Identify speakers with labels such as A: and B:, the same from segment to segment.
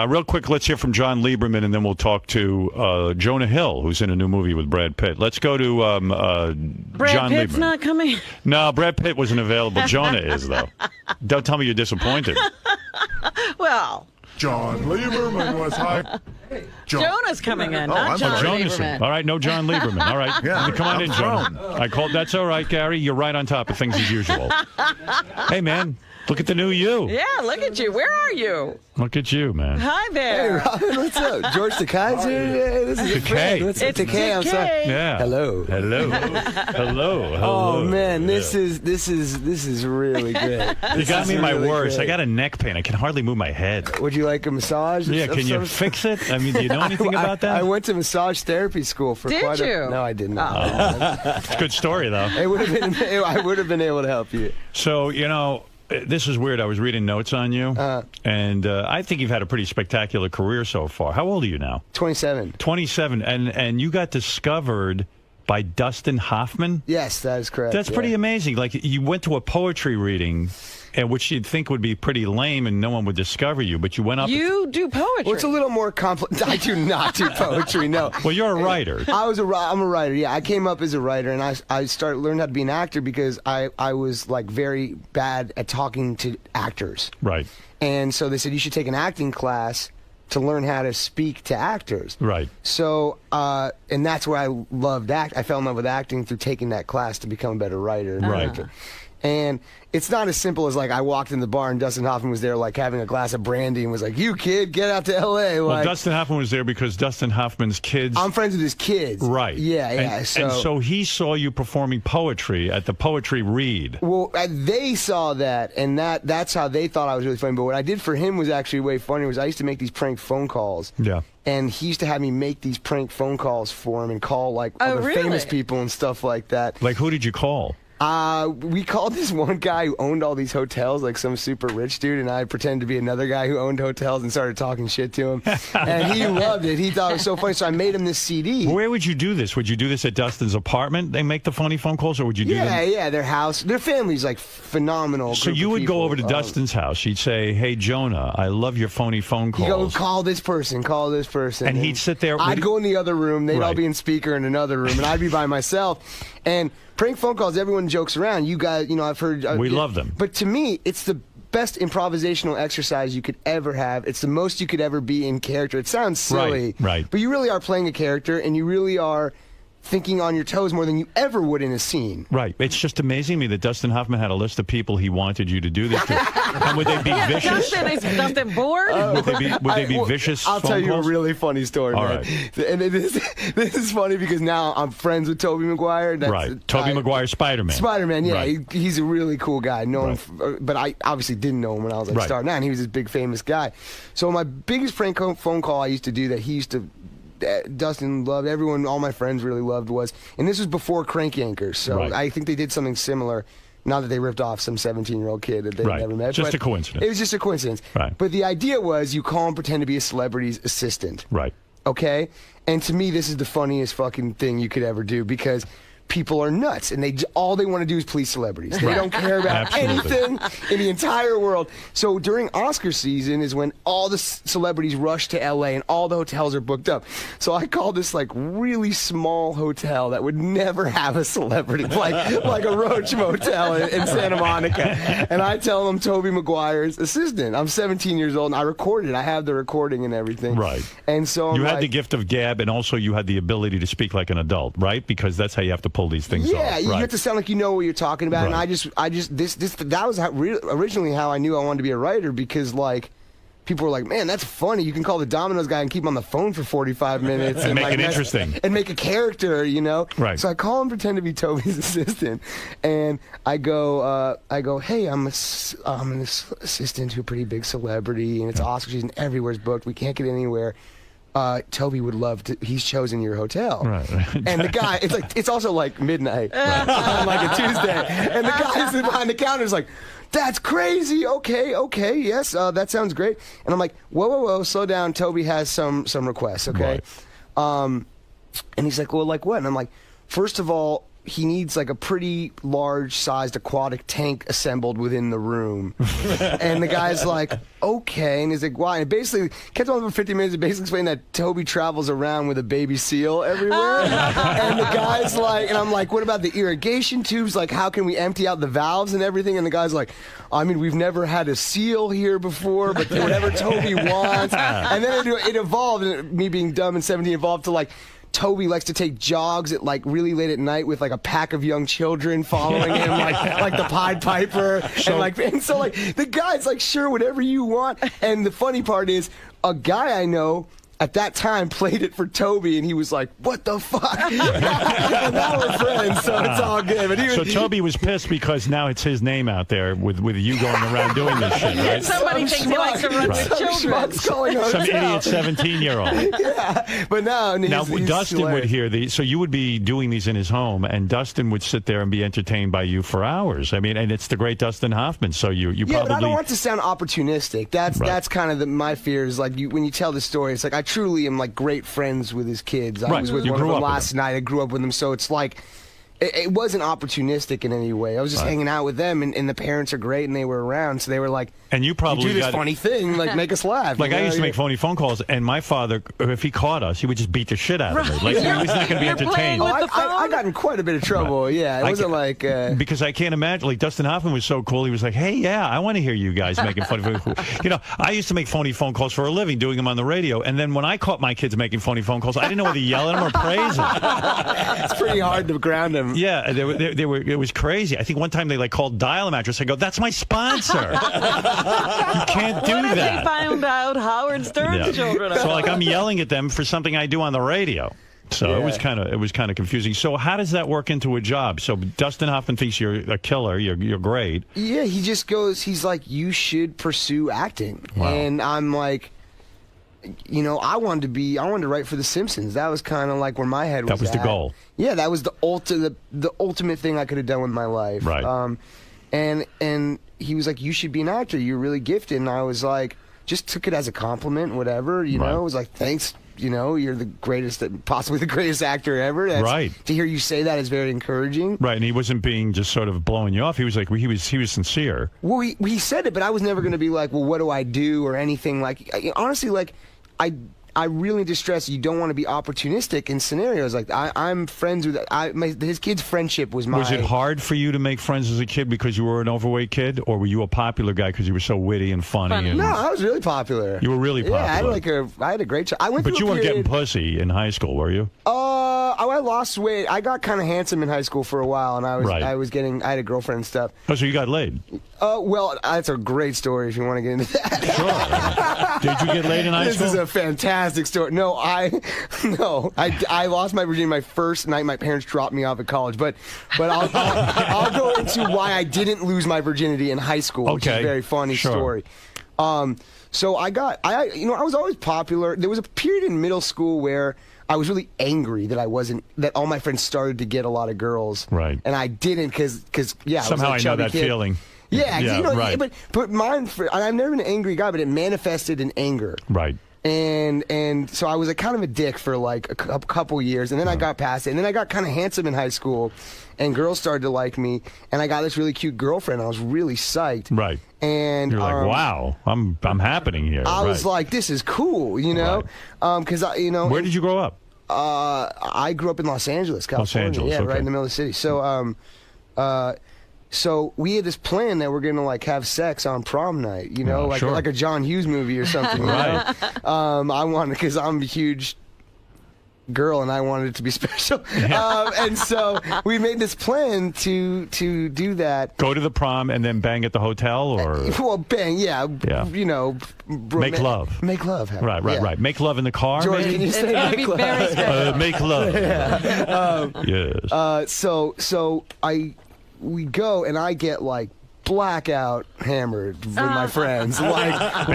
A: Real quick, let's hear from John Lieberman, and then we'll talk to Jonah Hill, who's in a new movie with Brad Pitt. Let's go to John
B: Pitt's
A: Lieberman.
B: not coming?
A: No, Brad Pitt wasn't available. Jonah is, though. Don't tell me you're disappointed.
B: Well,
C: John Lieberman was hyped.
B: Jonah's coming in, not
C: I'm
B: John
C: sorry.
B: Lieberman.
A: All right, no John Lieberman. All right,
C: Yeah,
A: come on in, Jonah. I called. That's all right, Gary. You're right on top of things as usual. Hey, man, look at the new you.
B: Yeah, look at you. Where are you?
A: Look at you, man.
B: Hi
D: Hey,
B: there.
D: Robin, what's up? George Takei's here today. This is a
A: Takei.
D: friend. What's up,
B: It's
D: Takei? I'm sorry.
B: Takei.
A: Yeah.
D: Hello.
A: Hello. Hello.
D: Oh man, this
A: Yeah.
D: is really good.
A: You got me my worst. I got a neck pain. I can hardly move my head.
D: Would you like a massage?
A: Yeah, can you fix it? I mean, do you know anything about that?
D: I went to massage therapy school for
B: Did
D: quite
B: you?
D: No, I did not.
A: It's a good story, though.
D: It would have been. I would have been able to help you.
A: So, this is weird. I was reading notes on you, and I think you've had a pretty spectacular career so far. How old are you now?
D: 27.
A: 27, and you got discovered by Dustin Hoffman?
D: Yes, that is correct.
A: That's pretty amazing. Like, you went to a poetry reading, which you'd think would be pretty lame and no one would discover you, but you went up...
B: You do poetry.
D: Well, it's a little more complex. I do not do poetry. No.
A: Well, you're a writer.
D: I'm a writer. Yeah, I came up as a writer, and I started learning how to be an actor because I was like very bad at talking to actors.
A: Right.
D: And so they said you should take an acting class to learn how to speak to actors.
A: Right.
D: So, and that's where I loved I fell in love with acting through taking that class to become a better writer. And
A: Right.
D: actor. And it's not as simple as like I walked in the bar and Dustin Hoffman was there like having a glass of brandy and was like, "You kid, get out to L.A."
A: Well,
D: Like,
A: Dustin Hoffman was there because Dustin Hoffman's kids...
D: I'm friends with his kids.
A: Right.
D: Yeah, yeah.
A: And so he saw you performing poetry at the Poetry Read.
D: Well, they saw that, and that's how they thought I was really funny. But what I did for him was actually way funnier. Was I used to make these prank phone calls.
A: Yeah.
D: And he used to have me make these prank phone calls for him and call like other
B: really?
D: famous people and stuff like that.
A: Like, who did you call?
D: We called this one guy who owned all these hotels, like some super rich dude, and I pretended to be another guy who owned hotels and started talking shit to him. And he loved it. He thought it was so funny, so I made him this CD.
A: Where would you do this? Would you do this at Dustin's apartment? They make the funny phone calls, or would you do them?
D: Yeah, their house. Their family's like phenomenal.
A: So
D: group
A: you
D: of
A: would go
D: people.
A: over to Dustin's house. You'd say, "Hey, Jonah, I love your phony phone
D: You go,
A: calls."
D: call this person, call this person.
A: And he'd sit there.
D: I'd go in the other room. They'd all
A: Right.
D: be in speaker in another room, and I'd be by myself. And prank phone calls, everyone jokes around. You guys, I've heard.
A: We love them.
D: But to me, it's the best improvisational exercise you could ever have. It's the most you could ever be in character. It sounds silly,
A: Right.
D: but you really are playing a character, and you really are thinking on your toes more than you ever would in a scene.
A: Right. It's just amazing to me that Dustin Hoffman had a list of people he wanted you to do this to. And would they be vicious?
B: Is Dustin bored?
A: Would they be vicious
D: I'll
A: phone
D: tell you
A: calls?
D: a really funny story,
A: All
D: man.
A: right.
D: And this is funny because now I'm friends with Tobey Maguire.
A: Right. Tobey Maguire, Spider-Man.
D: Spider-Man, yeah.
A: Right.
D: He's a really cool guy.
A: Right.
D: But I obviously didn't know him when I was like
A: Right.
D: starting out, and he was this big famous guy. So my biggest prank phone call I used to do that he used to Dustin loved, everyone, all my friends really loved was, and this was before Crank Yankers, so
A: Right.
D: I think they did something similar. Not that they ripped off some 17-year-old kid that they
A: Right.
D: never met.
A: Just
D: but
A: a coincidence.
D: It was just a coincidence.
A: Right.
D: But the idea was you call and pretend to be a celebrity's assistant.
A: Right.
D: Okay? And to me, this is the funniest fucking thing you could ever do because people are nuts and all they want to do is please celebrities. They don't care about
A: Absolutely.
D: anything in the entire world. So during Oscar season is when all the celebrities rush to LA and all the hotels are booked up. So I called this like really small hotel that would never have a celebrity, like a Roach Motel in Santa Monica. And I tell them Tobey Maguire's assistant. I'm 17 years old and I recorded it. I have the recording and everything.
A: Right.
D: And so
A: You
D: I'm
A: had
D: like,
A: the gift of gab, and also you had the ability to speak like an adult, right? Because that's how you have to pull these things off.
D: Yeah, you
A: Right.
D: have to sound like you know what you're talking about.
A: Right.
D: And that was originally how I knew I wanted to be a writer because like people were like, "Man, that's funny. You can call the Domino's guy and keep him on the phone for 45 minutes
A: And make
D: like,
A: it interesting.
D: and make a character,
A: Right.
D: So I call him, pretend to be Toby's assistant, and I go, "Hey, I'm an assistant to a pretty big celebrity, and it's Oscar season. Everywhere's booked. We can't get anywhere." Toby would love to. He's chosen your hotel,
A: Right.
D: And the guy, it's also like midnight on like a Tuesday, and the guy sitting behind the counter is like, "That's crazy. Okay, yes, that sounds great." And I'm like, "Whoa, slow down. Toby has some requests, okay?"
A: Right.
D: And he's like, "Well, like what?" And I'm like, first of all, he needs like a pretty large-sized aquatic tank assembled within the room. And the guy's like, okay. And he's like, why? And it basically kept on for 50 minutes. It basically explained that Toby travels around with a baby seal everywhere. And the guy's like, and I'm like, what about the irrigation tubes? Like, how can we empty out the valves and everything? And the guy's like, I mean, we've never had a seal here before, but whatever Toby wants. And then it evolved, and me being dumb and 17 evolved to like, Toby likes to take jogs at like really late at night with like a pack of young children following him, like the Pied Piper, and so like the guy's like, sure, whatever you want. And the funny part is, a guy I know at that time played it for Toby, and he was like, what the fuck? And now we're friends, so it's all good. But
A: so Toby was pissed because now it's his name out there with you going around doing this shit, right?
B: Somebody thinks he likes to run with children.
A: Some idiot 17-year-old.
D: Yeah, but now he's
A: Dustin would hear these. So you would be doing these in his home, and Dustin would sit there and be entertained by you for hours. I mean, and it's the great Dustin Hoffman. So you
D: yeah,
A: probably.
D: But I don't want to sound opportunistic. That's kind of my fear. Is like when you tell the story, it's like I truly am like great friends with his kids. I was with one of them last night. I grew up with them, so it's like it wasn't opportunistic in any way. I was just hanging out with them, and the parents are great, and they were around, so they were like,
A: and you probably
D: do this funny thing, like make us laugh.
A: Like I used to make phony phone calls, and my father, if he caught us, he would just beat the shit out of me. Like he was not going to be entertained.
D: I got in quite a bit of trouble. Yeah, it wasn't like
A: because I can't imagine. Like Dustin Hoffman was so cool. He was like, hey, yeah, I want to hear you guys making funny. You know, I used to make phony phone calls for a living, doing them on the radio, and then when I caught my kids making phony phone calls, I didn't know whether to yell at them or praise them.
D: It's pretty hard to ground them.
A: Yeah, they were. It was crazy. I think one time they like called Dial a Mattress. I go, that's my sponsor. You can't do
B: what if
A: that.
B: They found out Howard Stern's children.
A: So like I'm yelling at them for something I do on the radio. So it was kind of confusing. So how does that work into a job? So Dustin Hoffman thinks you're a killer. You're great.
D: Yeah, he just goes. He's like, you should pursue acting.
A: Wow.
D: And I'm like, you know, I wanted to write for The Simpsons. That was kind of like where my head was.
A: That was the goal.
D: Yeah, that was the ultimate thing I could have done with my life.
A: Right.
D: And he was like, you should be an actor. You're really gifted. And I was like, just took it as a compliment, whatever. You know, it was like, thanks. You know, you're the greatest, possibly the greatest actor ever.
A: Right.
D: To hear you say that is very encouraging.
A: Right, and he wasn't being just sort of blowing you off. He was like, he was sincere.
D: Well, he said it, but I was never going to be like, well, what do I do or anything like. Honestly, like, I really need to stress you don't want to be opportunistic in scenarios like that. I'm friends with his kid's friendship was my.
A: Was it hard for you to make friends as a kid because you were an overweight kid, or were you a popular guy because you were so witty and funny? And
D: no, I was really popular.
A: You were really popular.
D: Yeah, I had a great time.
A: But you weren't getting pussy in high school, were you?
D: I lost weight. I got kind of handsome in high school for a while, and I had a girlfriend and stuff.
A: Oh, so you got laid?
D: Well, that's a great story if you want to get into that.
A: Sure. Did you get laid in high school?
D: This is a fantastic story. No, I lost my virginity my first night. My parents dropped me off at college, but I'll go into why I didn't lose my virginity in high school, which is a very funny story. So I was always popular. There was a period in middle school where I was really angry that all my friends started to get a lot of girls.
A: Right.
D: And I didn't because
A: somehow I know that feeling.
D: Yeah, you know,
A: right.
D: But mine, I've never been an angry guy, but it manifested in anger.
A: Right.
D: And so I was kind of a dick for like a couple years, and then I got past it, and then I got kind of handsome in high school, and girls started to like me, and I got this really cute girlfriend. I was really psyched.
A: Right.
D: And
A: you're like, wow, I'm happening here.
D: I was like, this is cool, you know, because
A: Where did you grow up?
D: I grew up in Los Angeles, California. Right in the middle of the city. So so we had this plan that we're gonna like have sex on prom night, you know, like a John Hughes movie or something.
A: Right.
D: I wanted, because I'm a huge girl and I wanted it to be special. And so we made this plan to do that.
A: Go to the prom and then bang at the hotel, or
D: well, bang, you know,
A: make love.
D: Make love.
A: Right. Make love in the car.
D: George,
A: maybe?
D: can you say
B: That'd
D: make
B: be very
D: love?
A: Make love. Yes.
D: So we go, and I get like blackout hammered with my friends, like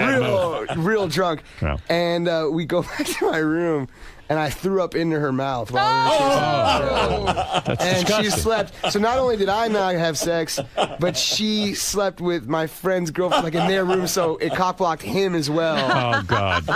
D: real drunk.
A: Yeah.
D: And we go back to my room, and I threw up into her mouth while we were kissing.
A: That's
D: and
A: disgusting.
D: she slept. So not only did I not have sex, but she slept with my friend's girlfriend, like in their room, so it cock-blocked him as well.
A: Oh, God.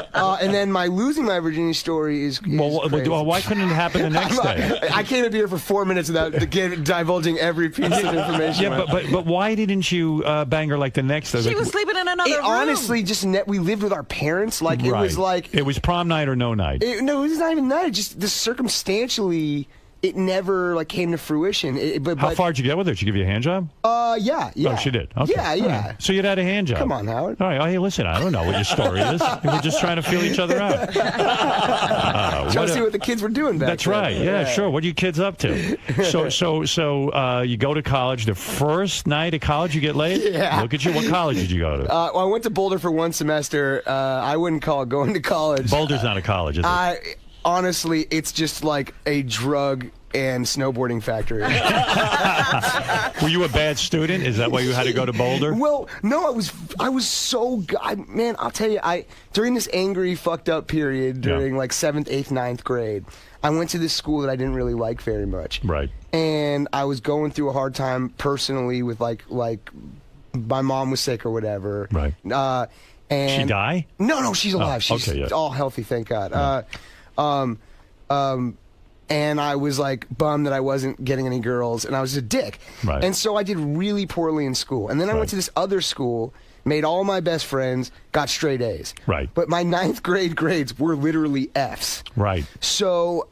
D: And then my losing my virginity story is crazy.
A: Well, why couldn't it happen the next day?
D: I can't be here for 4 minutes without divulging every piece of information.
A: Yeah, but why didn't you bang her like the next day?
B: She was sleeping in another room.
D: Honestly, we lived with our parents. Like it was like
A: it was prom night or no night.
D: No, it was not even night. Just circumstantially. It never like came to fruition.
A: How far did you get with her? Did she give you a hand job?
D: Yeah.
A: Oh, she did. Okay.
D: Yeah.
A: So you'd had a hand job.
D: Come on, Howard.
A: All right. Oh, hey, listen. I don't know what your story is. We're just trying to feel each other out.
D: Trying to see what the kids were doing back
A: That's
D: then.
A: right. Yeah, sure. What are you kids up to? So you go to college. The first night of college, you get laid.
D: Yeah.
A: Look at you. What college did you go to?
D: Well, I went to Boulder for 1 semester. I wouldn't call it going to college.
A: Boulder's not a college, is it?
D: Honestly, it's just like a drug and snowboarding factory.
A: Were you a bad student? Is that why you had to go to Boulder?
D: Well, no, I was so man, I'll tell you, during this angry, fucked up period during like 7th, 8th, 9th grade, I went to this school that I didn't really like very much.
A: Right.
D: And I was going through a hard time personally with like my mom was sick or whatever.
A: Right.
D: And
A: she die?
D: No, she's alive. She's
A: okay, yeah.
D: all healthy, thank God. And I was like bummed that I wasn't getting any girls, and I was a dick.
A: Right.
D: And so I did really poorly in school. And then I went to this other school, made all my best friends, got straight A's.
A: Right.
D: But my 9th grade grades were literally Fs.
A: Right.
D: So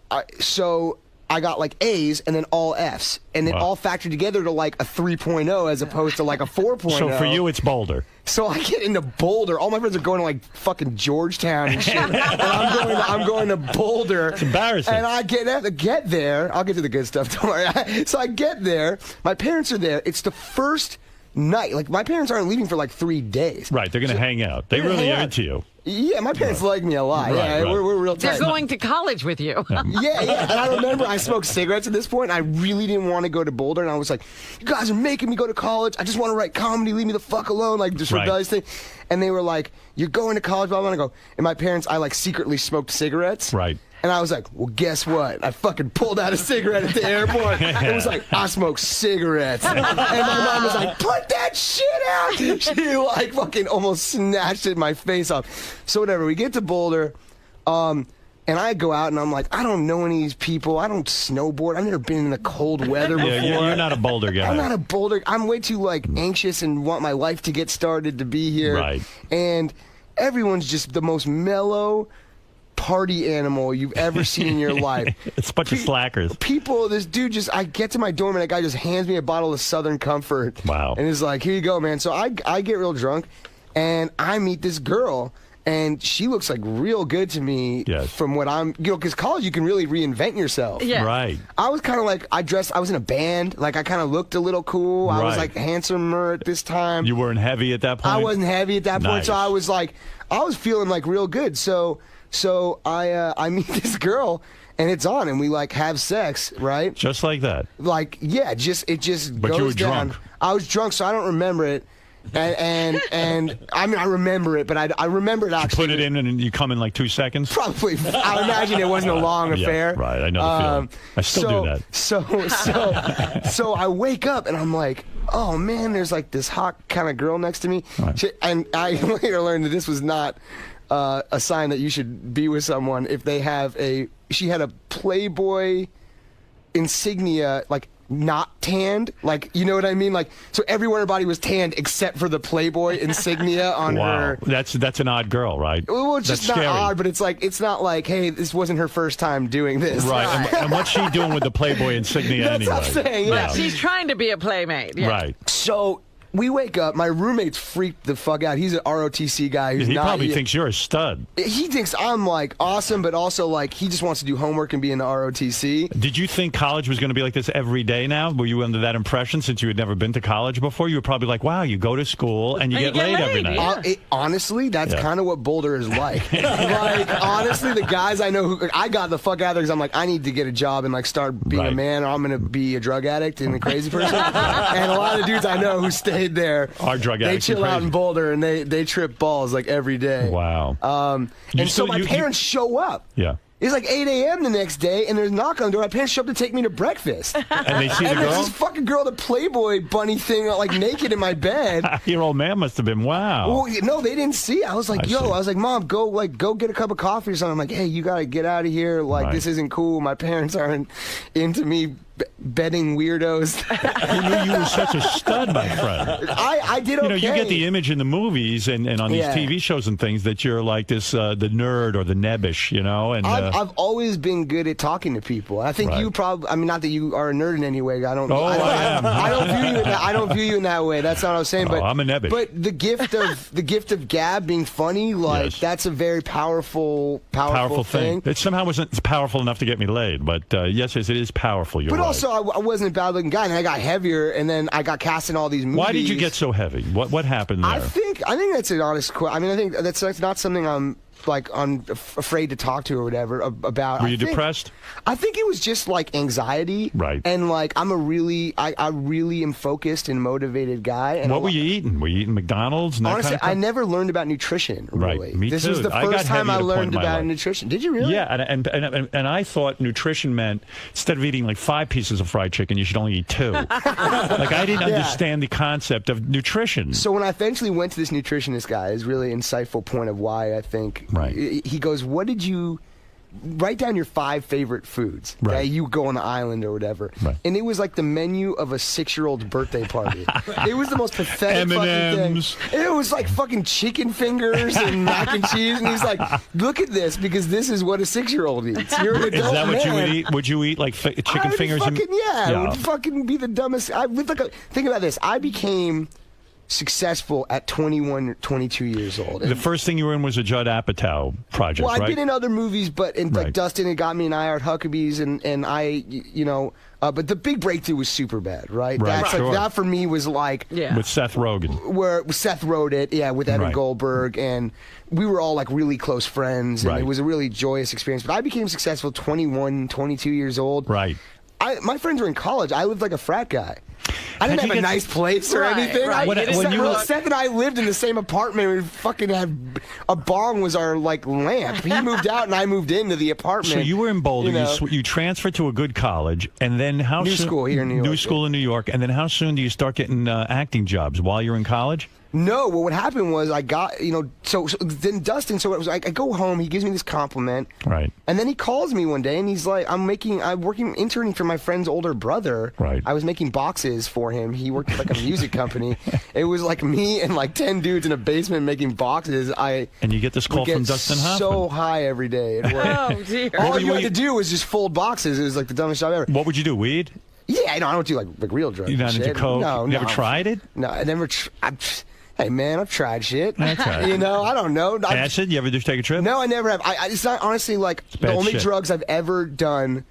D: I got like A's and then all Fs, and it all factored together to like a 3.0 as opposed to like a 4.0.
A: So for you, it's Boulder.
D: So I get into Boulder. All my friends are going to like fucking Georgetown and shit, and I'm going to Boulder.
A: It's embarrassing.
D: And I get there. I'll get to the good stuff. Don't worry. So I get there. My parents are there. It's the first night. Like my parents aren't leaving for like 3 days.
A: Right. They're going to hang out. They really are into you.
D: Yeah, my parents like me a lot.
A: Right.
D: We're real tight.
B: They're going to college with you.
D: Yeah. And I remember I smoked cigarettes at this point. And I really didn't want to go to Boulder, and I was like, "You guys are making me go to college. I just want to write comedy. Leave me the fuck alone." Like this rebellious thing. And they were like, "You're going to college?" Blah blah. And I go, and my parents, I like secretly smoked cigarettes.
A: Right.
D: And I was like, well, guess what? I fucking pulled out a cigarette at the airport. It was like, I smoke cigarettes. And my mom was like, put that shit out. She like fucking almost snatched it in my face off. So whatever, we get to Boulder, and I go out and I'm like, I don't know any of these people. I don't snowboard. I've never been in the cold weather before.
A: Yeah, you're not a Boulder guy.
D: I'm not a Boulder. I'm way too like anxious and want my life to get started to be here.
A: Right.
D: And everyone's just the most mellow party animal you've ever seen in your life.
A: It's a bunch of slackers.
D: This dude I get to my dorm and a guy just hands me a bottle of Southern Comfort.
A: Wow.
D: And is like, here you go, man. So I get real drunk and I meet this girl. And she looks like real good to me from what because college you can really reinvent yourself.
B: Yeah.
A: Right.
D: I was kind of like, I was in a band. Like I kind of looked a little cool. I was like handsomer at this time.
A: You weren't heavy at that point?
D: I wasn't heavy at that point.
A: Nice.
D: So I was like, I was feeling like real good. So I meet this girl and it's on and we like have sex, right?
A: Just like that.
D: Like, yeah, it just
A: But
D: goes
A: you were
D: down.
A: drunk.
D: I was drunk, so I don't remember it. And I mean, I remember it, but I remember it actually.
A: You put it in and you come in like 2 seconds?
D: Probably. I imagine it wasn't a long affair.
A: Yeah, right. I know the feeling. I still do that.
D: So I wake up and I'm like, oh man, there's like this hot kind of girl next to me.
A: Right.
D: And I later learned that this was not a sign that you should be with someone if they have she had a Playboy insignia, like not tanned, like, you know what I mean? Like, so everywhere her body was tanned except for the Playboy insignia on her.
A: That's an odd girl, right?
D: Well, it's just
A: That's
D: not
A: scary.
D: odd, but it's not like, hey, this wasn't her first time doing this.
A: Right. And what's she doing with the Playboy insignia
D: That's
A: anyway?
D: what I'm saying, yeah.
B: She's trying to be a playmate. Yeah.
A: Right.
D: So we wake up. My roommate's freaked the fuck out. He's an ROTC guy. Who's
A: He
D: not
A: probably
D: yet-
A: thinks you're a stud.
D: He thinks I'm like awesome, but also like he just wants to do homework and be in the ROTC.
A: Did you think college was going to be like this every day now? Were you under that impression since you had never been to college before? You were probably like, wow, you go to school and you get laid every night.
B: yeah.
D: Honestly, that's kind of what Boulder is like. Like, honestly, the guys I know I got the fuck out of there because I'm like, I need to get a job and like start being a man, or I'm going to be a drug addict and a crazy person. And a lot of dudes I know who stayed there
A: Are drug
D: they
A: addicts and
D: chill out
A: crazy.
D: in Boulder and they trip balls like every day.
A: Wow.
D: And so my parents show up.
A: Yeah.
D: It's like 8 a.m. the next day, and there's a knock on the door. My parents show up to take me to breakfast.
A: And they see the
D: And there's
A: girl?
D: this fucking girl, the Playboy bunny thing, like naked in my bed.
A: Your old man must have been, wow.
D: Well, no, they didn't see. I was like,
A: I see.
D: I was like, Mom, go get a cup of coffee or something. I'm like, hey, you gotta get out of here. Like,
A: Right.
D: this isn't cool. My parents aren't into me bedding weirdos.
A: You knew you were such a stud, my friend.
D: I did okay.
A: You get the image in the movies and on these
D: Yeah.
A: TV shows and things that you're like this, the nerd or the nebbish, And
D: I've always been good at talking to people. I think
A: Right.
D: you probably. I mean, not that you are a nerd in any way. I don't.
A: Oh, I am.
D: I don't view you. I don't view you in that way. That's not what I was saying. But
A: I'm a nebbish.
D: But the gift of gab, being funny, like
A: Yes.
D: that's a very powerful
A: thing. It somehow wasn't powerful enough to get me laid, but yes, it is powerful. You're
D: But
A: right.
D: also, I wasn't a bad-looking guy, and I got heavier, and then I got cast in all these movies.
A: Why did you get so heavy? What happened there?
D: I think that's an honest question. I mean, I think that's not something I'm afraid to talk to or whatever about.
A: Were you depressed?
D: I think it was just like anxiety,
A: Right.
D: And like I really am focused and motivated guy. And
A: What were you eating? Were you eating McDonald's? And that
D: honestly,
A: kind of
D: I
A: stuff?
D: never learned about nutrition.
A: Right.
D: Really,
A: Me
D: this
A: too.
D: was the
A: I got
D: first time
A: heavy
D: I
A: at a point
D: learned
A: in my
D: about
A: life.
D: nutrition. Did you really?
A: Yeah, and I thought nutrition meant instead of eating like 5 pieces of fried chicken, you should only eat 2. Like I didn't understand the concept of nutrition.
D: So when I eventually went to this nutritionist guy, his really insightful point of why I think
A: Right.
D: he goes, "What did you write down your 5 favorite foods
A: Right.
D: that you go on the island or whatever?"
A: Right.
D: And it was like the menu of a 6-year-old's birthday party. It was the most pathetic
A: M&Ms.
D: fucking thing. It was like fucking chicken fingers and mac and cheese, and he's like, "Look at this, because this is what a 6-year-old eats." You're an
A: Is
D: adult
A: that what you would
D: man.
A: eat? Would you eat like chicken
D: I would
A: fingers?
D: fucking, yeah, it
A: Yeah.
D: would fucking be the dumbest. Think about this. I became successful at 21 or 22 years old.
A: The first thing you were in was a Judd Apatow project,
D: Well, I've
A: right?
D: been in other movies, but like
A: Right.
D: Dustin had got me in I Art Huckabees, and I, but the big breakthrough was Superbad, right?
A: Right,
D: That's
A: sure.
D: like that for me was like
B: Yeah.
A: With Seth Rogen.
D: where Seth wrote it, with Evan
A: Right.
D: Goldberg, and we were all like really close friends, and
A: Right.
D: it was a really joyous experience. But I became successful 21, 22 years old.
A: Right.
D: My friends were in college. I lived like a frat guy. I didn't
A: How'd
D: have
A: you
D: a
A: get-
D: nice place or
B: Right,
D: anything.
B: right.
A: When you were-
D: Seth and I lived in the same apartment. We fucking had a bong was our like lamp. He moved out and I moved into the apartment.
A: So you were in Boulder.
D: You know.
A: You transferred to a good college, and then how
D: New
A: soon?
D: school here in New York,
A: New school in New York, and then how soon do you start getting acting jobs while you're in college?
D: No, well, what happened was I got, so then Dustin, so it was like I go home, he gives me this compliment.
A: Right.
D: And then he calls me one day and he's like, I'm interning for my friend's older brother.
A: Right.
D: I was making boxes for him. He worked at like a music company. It was like me and like 10 dudes in a basement making boxes.
A: And you get this call
D: would get
A: from Dustin Hoffman.
D: so high every day at work.
B: Oh, dear.
D: All you
A: were
D: had
A: you-
D: to do was just fold boxes. It was like the dumbest job ever.
A: What would you do? Weed?
D: Yeah, I don't do like real drugs.
A: You
D: and
A: not into
D: shit.
A: coke?
D: No,
A: You never tried it?
D: No, I never. Hey man, I've tried shit.
A: That's right.
D: I don't know.
A: Acid? You ever just take a trip?
D: No, I never have. It's not honestly like the
A: bad
D: only
A: shit.
D: drugs I've ever done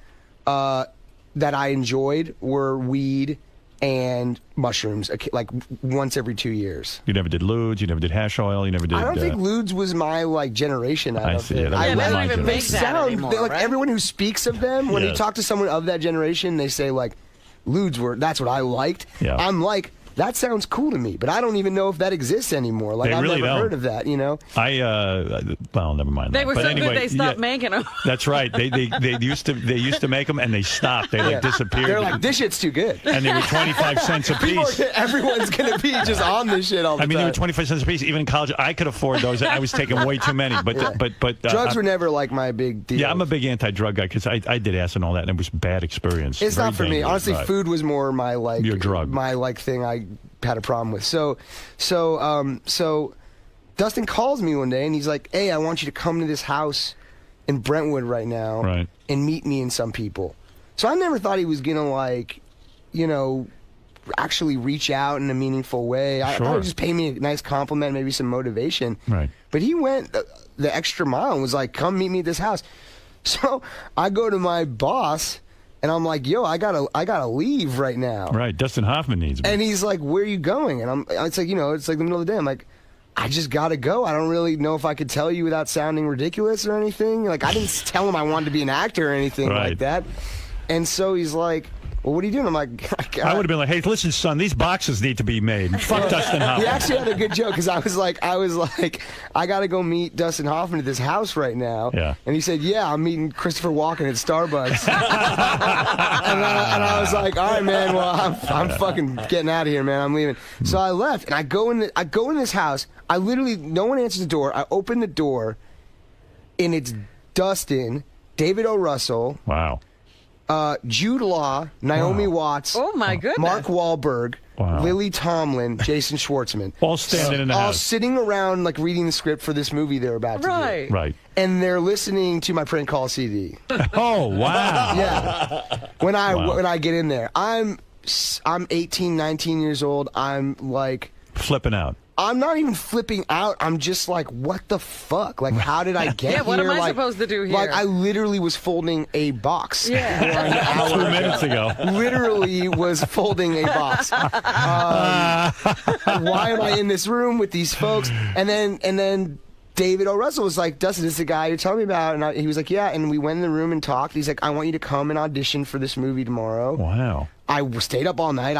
D: that I enjoyed were weed and mushrooms, like once every 2 years.
A: You never did ludes. You never did hash oil. You never did.
D: I don't think ludes was my like generation.
A: I see, yeah, that
B: Yeah,
A: was
B: they
A: my
B: don't even
A: generation.
B: make that
D: sound
B: anymore,
D: like
B: right?
D: everyone who speaks of them when you
A: Yes.
D: talk to someone of that generation, they say like ludes were that's what I liked.
A: Yeah.
D: I'm like that sounds cool to me, but I don't even know if that exists anymore. Like
A: They
D: I've
A: really
D: never
A: don't.
D: heard of that.
A: Well, never mind.
B: They
A: that.
B: were
A: But
B: so
A: anyway,
B: good they stopped
A: yeah,
B: making them.
A: That's right. They used to make them and they stopped. They like disappeared.
D: They're like this shit's too good.
A: and they were 25 cents a
D: People
A: piece.
D: everyone's gonna be just on this shit all the
A: I mean,
D: time.
A: they were 25 cents a piece. Even in college, I could afford those. I was taking way too many. But
D: Drugs were never like my big deal.
A: Yeah, I'm a big anti-drug guy because I did acid and all that, and it was a bad experience.
D: It's
A: Very
D: not for me.
A: dangerous,
D: Honestly,
A: right.
D: food was more my like
A: Your drug.
D: my like thing I had a problem with. So Dustin calls me one day and he's like, "Hey, I want you to come to this house in Brentwood right now
A: Right.
D: and meet me and some people." So I never thought he was gonna like, actually reach out in a meaningful way. I thought he
A: Sure.
D: would just pay me a nice compliment, maybe some motivation.
A: Right.
D: But he went the extra mile and was like, "Come meet me at this house." So I go to my boss and I'm like, "Yo, I gotta leave right now."
A: Right. Dustin Hoffman needs me.
D: And he's like, "Where are you going?" And it's like, it's like the middle of the day. I'm like, "I just gotta go. I don't really know if I could tell you without sounding ridiculous or anything." Like I didn't tell him I wanted to be an actor or anything
A: Right.
D: like that. And so he's like, well, what are you doing? I'm like,
A: I would have been like, hey, listen, son, these boxes need to be made. Fuck Dustin Hoffman.
D: He actually had a good joke because I was like, I got to go meet Dustin Hoffman at this house right now.
A: Yeah.
D: And he said, yeah, I'm meeting Christopher Walken at Starbucks. and I was like, all right, man, well, I'm fucking getting out of here, man. I'm leaving. So I left, and I go in this house. I literally, no one answers the door. I open the door, and it's Dustin, David O. Russell.
A: Wow.
D: Jude Law, Naomi Watts.
B: Oh, my goodness.
D: Mark Wahlberg.
A: Wow.
D: Lily Tomlin, Jason Schwartzman.
A: All standing in the
D: all
A: house.
D: sitting around, like, reading the script for this movie they're about to
B: Right.
D: do.
A: Right.
D: And they're listening to my prank call CD.
A: Oh, wow.
D: Yeah. When I get in there, I'm 18, 19 years old. I'm like,
A: Flipping out.
D: I'm not even flipping out. I'm just like, what the fuck? Like, how did I get here?
B: Yeah, what am I
D: like,
B: supposed to do here?
D: Like, I literally was folding a box.
B: Yeah.
D: for an hour
A: 2 minutes ago.
D: Literally was folding a box. Why am I in this room with these folks? And then David O. Russell was like, Dustin, this is the guy you're telling me about. And he was like, yeah. And we went in the room and talked. He's like, I want you to come and audition for this movie tomorrow.
A: Wow.
D: I stayed up all night.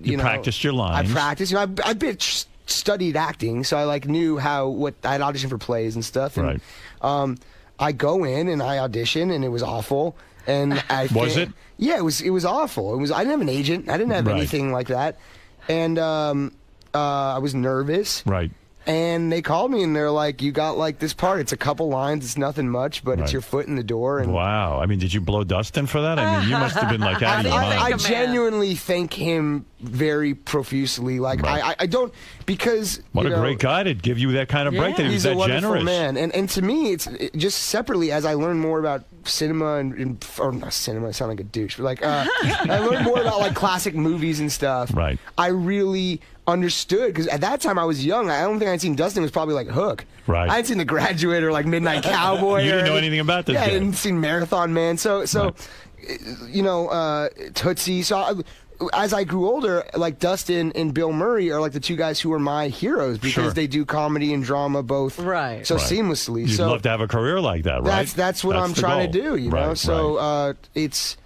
D: You know,
A: practiced your lines.
D: I practiced. You know, I've been studied acting, so I like knew what I'd auditioned for plays and stuff. And,
A: Right.
D: I go in and I audition, and it was awful. And
A: Was it?
D: Yeah, it was awful. I didn't have an agent. I didn't have
A: Right.
D: anything like that. And I was nervous.
A: Right.
D: And they called me and they're like, you got like this part. It's a couple lines. It's nothing much, but
A: Right.
D: it's your foot in the door. And
A: Wow. I mean, did you blow Dustin for that? I mean, you must have been like out of your
B: I
A: mind.
B: think
D: I
B: a man.
D: genuinely thank him very profusely. Like
A: Right.
D: I don't, because
A: What
D: you
A: a
D: know,
A: great guy to give you that kind of break.
B: Yeah.
A: That he was
D: he's a
A: that
D: wonderful
A: generous.
D: man. And to me, it's just separately as I learn more about cinema or not cinema. I sound like a douche, but like I learned more about like classic movies and stuff.
A: Right.
D: I really understood because at that time I was young. I don't think I'd seen Dustin was probably like Hook.
A: Right.
D: I hadn't seen The Graduate or like Midnight Cowboy.
A: You
D: or
A: didn't know anything about this
D: Yeah,
A: guy.
D: I didn't see Marathon Man. So
A: Right.
D: you know, Tootsie. So as I grew older, like Dustin and Bill Murray are like the two guys who are my heroes because
A: Sure.
D: they do comedy and drama both
B: Right.
D: so
A: Right.
D: seamlessly.
A: You'd
D: so
A: love to have a career like that, right?
D: that's what I'm
A: the
D: trying to
A: goal.
D: do, you know.
A: Right,
D: So
A: right.
D: it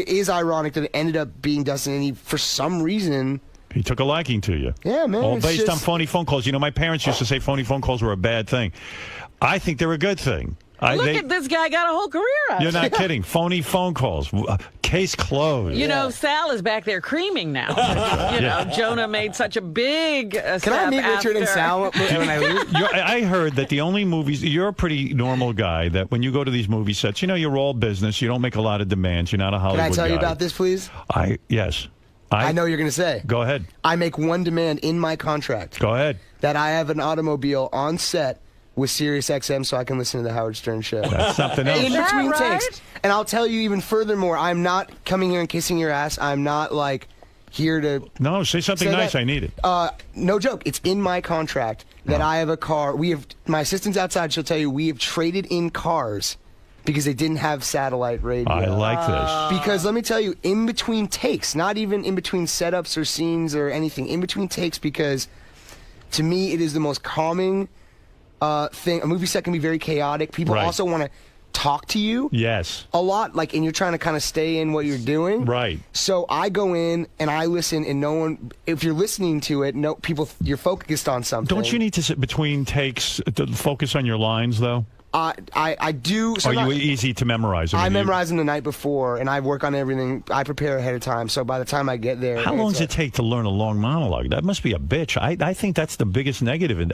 D: is ironic that it ended up being Dustin, and he, for some reason,
A: He took a liking to you.
D: Yeah, man,
A: All
D: it's
A: based on
D: just-
A: phony phone calls. You know, my parents used to say phony phone calls were a bad thing. I think they're a good thing.
B: Look at this guy got a whole career out
A: You're
B: of it.
A: not kidding. Phony phone calls. Case closed.
B: You know, Sal is back there creaming now. You know, Jonah made such a big
D: can I meet Richard and Sal when I leave?
A: I heard that the only movies, you're a pretty normal guy, that when you go to these movie sets, you know, you're all business. You don't make a lot of demands. You're not a Hollywood
D: Can I tell you
A: guy.
D: about this, please?
A: Yes.
D: I know you're going to say.
A: Go ahead.
D: I make one demand in my contract
A: Go ahead.
D: that I have an automobile on set with Sirius XM so I can listen to the Howard Stern show.
A: That's something else.
D: In
B: that
D: between
B: right?
D: takes. And I'll tell you even furthermore, I'm not coming here and kissing your ass. I'm not like here to
A: No, say something
D: say
A: nice.
D: that.
A: I need it.
D: No joke. It's in my contract that I have a car. My assistant's outside. She'll tell you we have traded in cars because they didn't have satellite radio.
A: I like this.
D: Because let me tell you, in between takes, not even in between setups or scenes or anything, in between takes, because to me it is the most calming thing. A movie set can be very chaotic. People
A: Right.
D: also want to talk to you
A: Yes.
D: a lot, like, and you're trying to kind of stay in what you're doing.
A: Right.
D: So I go in and I listen, and no one, if you're listening to it, no people, you're focused on something.
A: Don't you need to sit between takes to focus on your lines, though?
D: I do.
A: Or are you easy to memorize?
D: I
A: mean,
D: memorize them the night before, and I work on everything. I prepare ahead of time, so by the time I get there,
A: How long
D: it's
A: does it take to learn a long monologue? That must be a bitch. I think that's the biggest negative.